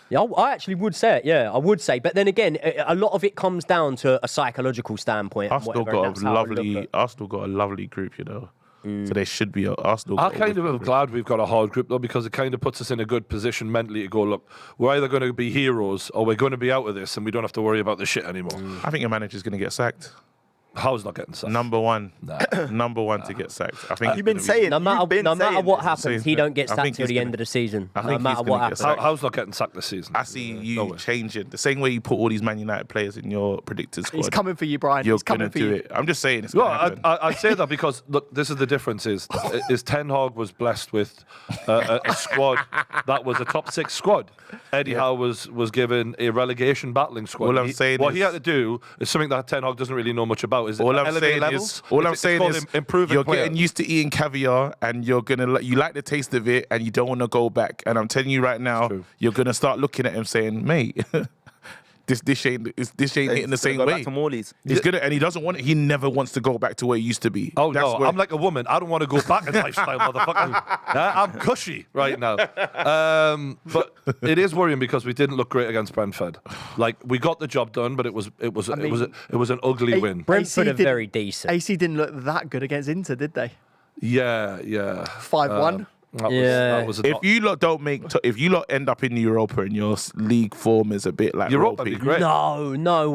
Yeah, I actually would say it. Yeah, I would say. But then again, a lot of it comes down to a psychological standpoint. and
Arsenal
whatever, and
got
that's
a
how I look
lovely.
at-
Arsenal got a lovely group, you know. So they should be Arsenal.
I
got a
kind of
wicked
am
group.
glad we've got a hard group, though, because it kind of puts us in a good position mentally to go, look, we're either going to be heroes or we're going to be out of this and we don't have to worry about the shit anymore.
I think your manager's going to get sacked.
How's not getting sacked?
Number one to get sacked. I think
You've been saying.
No matter what
this.
happens, he don't get
I
sacked
think
till
he's
the
gonna-
end of the season.
I
No
think he's
matter
gonna
what
get
happens.
sacked.
How's not getting sacked this season?
I see
no
you
way.
changing the same way you put all these Man United players in your predicted squad.
He's coming for you, Brian.
You're
He's coming
gonna
for
do
you.
it. I'm just saying it's
No,
gonna happen.
I say that because look, this is the difference: is Ten Hag was blessed with a squad that was a top 6 squad. Eddie Howe was given a relegation battling squad.
All I'm saying
what
is-
he had to do is something that Ten Hag doesn't really know much about. about? Is it
All I'm
elevate
saying
levels?
is, all I'm
It's
saying
called
is,
improving
you're
player.
getting used to eating caviar, and you like the taste of it, and you don't want to go back. And I'm telling you right now,
true.
you're gonna start looking at him saying, "Mate, this ain't hitting the same
Go
way."
back to Morley's.
He's gonna, and he doesn't want it. He never wants to go back to where he used to be.
Oh
That's
no,
where-
I'm like a woman. I don't want to go back in lifestyle, motherfucker. I'm cushy right now. But it is worrying because we didn't look great against Brentford. Like we got the job done, but it was an ugly win.
Brentford are
didn't-
very decent.
AC didn't look that good against Inter, did they?
Yeah.
5-1.
That was a
If you lot don't make, if you lot end up in Europa and your league form is a bit like
Europa would be
ropey,
great.
No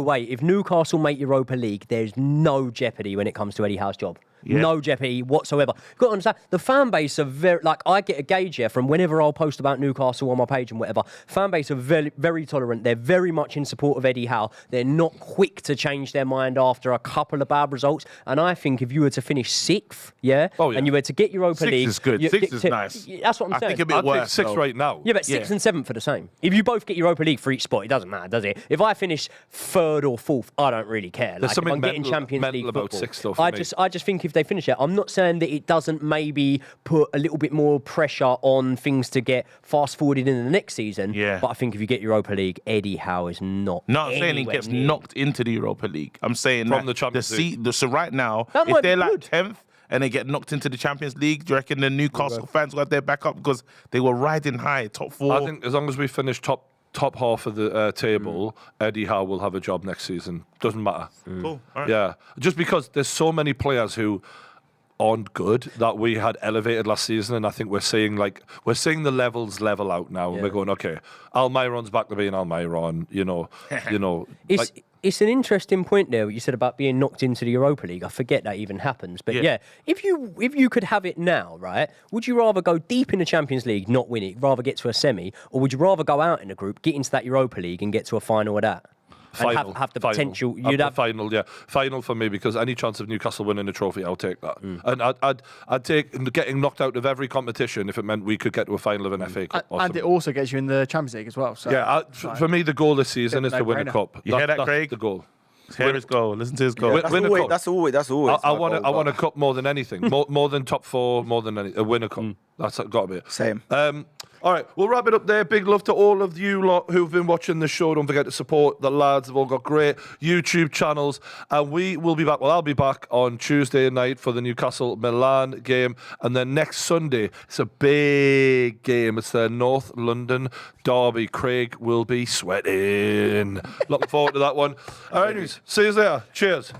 way. If Newcastle make Europa League, there's no jeopardy when it comes to Eddie Howe's job.
Yeah.
No jeopardy whatsoever. You've got to understand, the fan base are very, like, I get a gauge here from whenever I'll post about Newcastle on my page and whatever. Fan base are very, very tolerant. They're very much in support of Eddie Howe. They're not quick to change their mind after a couple of bad results. And I think if you were to finish sixth, and you were to get Europa
Sixth
League.
is good. Sixth is nice.
That's what I'm
I
saying.
think a bit
I'd take
worse.
six
though.
right now.
Yeah, but sixth and seventh are the same. If you both get Europa League for each spot, it doesn't matter, does it? If I finish third or fourth, I don't really care.
There's
Like, if
something
I'm getting
mental-
Champions
mental
League
about
football,
sixth, though, for
I
me.
just think if they finish it, I'm not saying that it doesn't maybe put a little bit more pressure on things to get fast forwarded in the next season.
Yeah.
But I think if you get Europa League, Eddie Howe is not.
No, I'm saying he
anywhere
gets
near.
knocked into the Europa League. I'm saying
From
that
the Champions League.
So right now,
That
if
might
they're
be
like
good.
10th and they get knocked into the Champions League, do you reckon the Newcastle fans got their back up because they were riding high, top four?
I think as long as we finish top half of the table, Eddie Howe will have a job next season. Doesn't matter.
Cool. All right.
Yeah, just because there's so many players who aren't good that we had elevated last season, and I think we're seeing the levels level out now, and we're going, okay, Almiron's back to being Almiron.
It's an interesting point there, what you said about being knocked into the Europa League. I forget that even happens. But yeah, if you could have it now, right, would you rather go deep in the Champions League, not win it, rather get to a semi, or would you rather go out in a group, get into that Europa League and get to a final of that?
Final,
And have the
final.
potential.
I'd
You'd
put
have
final, final for me, because any chance of Newcastle winning a trophy, I'll take that. And I'd take getting knocked out of every competition if it meant we could get to a final of an FA Cup. or
And
something.
it also gets you in the Champions League as well. So
For me, the goal this season is to win a
no-brainer.
cup.
You hear that,
That's
Craig?
the goal.
Hear his goal. Listen to his goal.
Win-
That's
win a
always,
cup.
that's always.
I
my
want
goal,
a cup more than anything. More than top four, more than anything. A win a cup. That's got to be it.
Same.
All right, we'll wrap it up there. Big love to all of you lot who've been watching the show. Don't forget to support the lads. They've all got great YouTube channels. And we will be back. Well, I'll be back on Tuesday night for the Newcastle Milan game. And then next Sunday, it's a big game. It's the North London derby. Craig will be sweating. Looking forward to that one. All right, news. See you there. Cheers.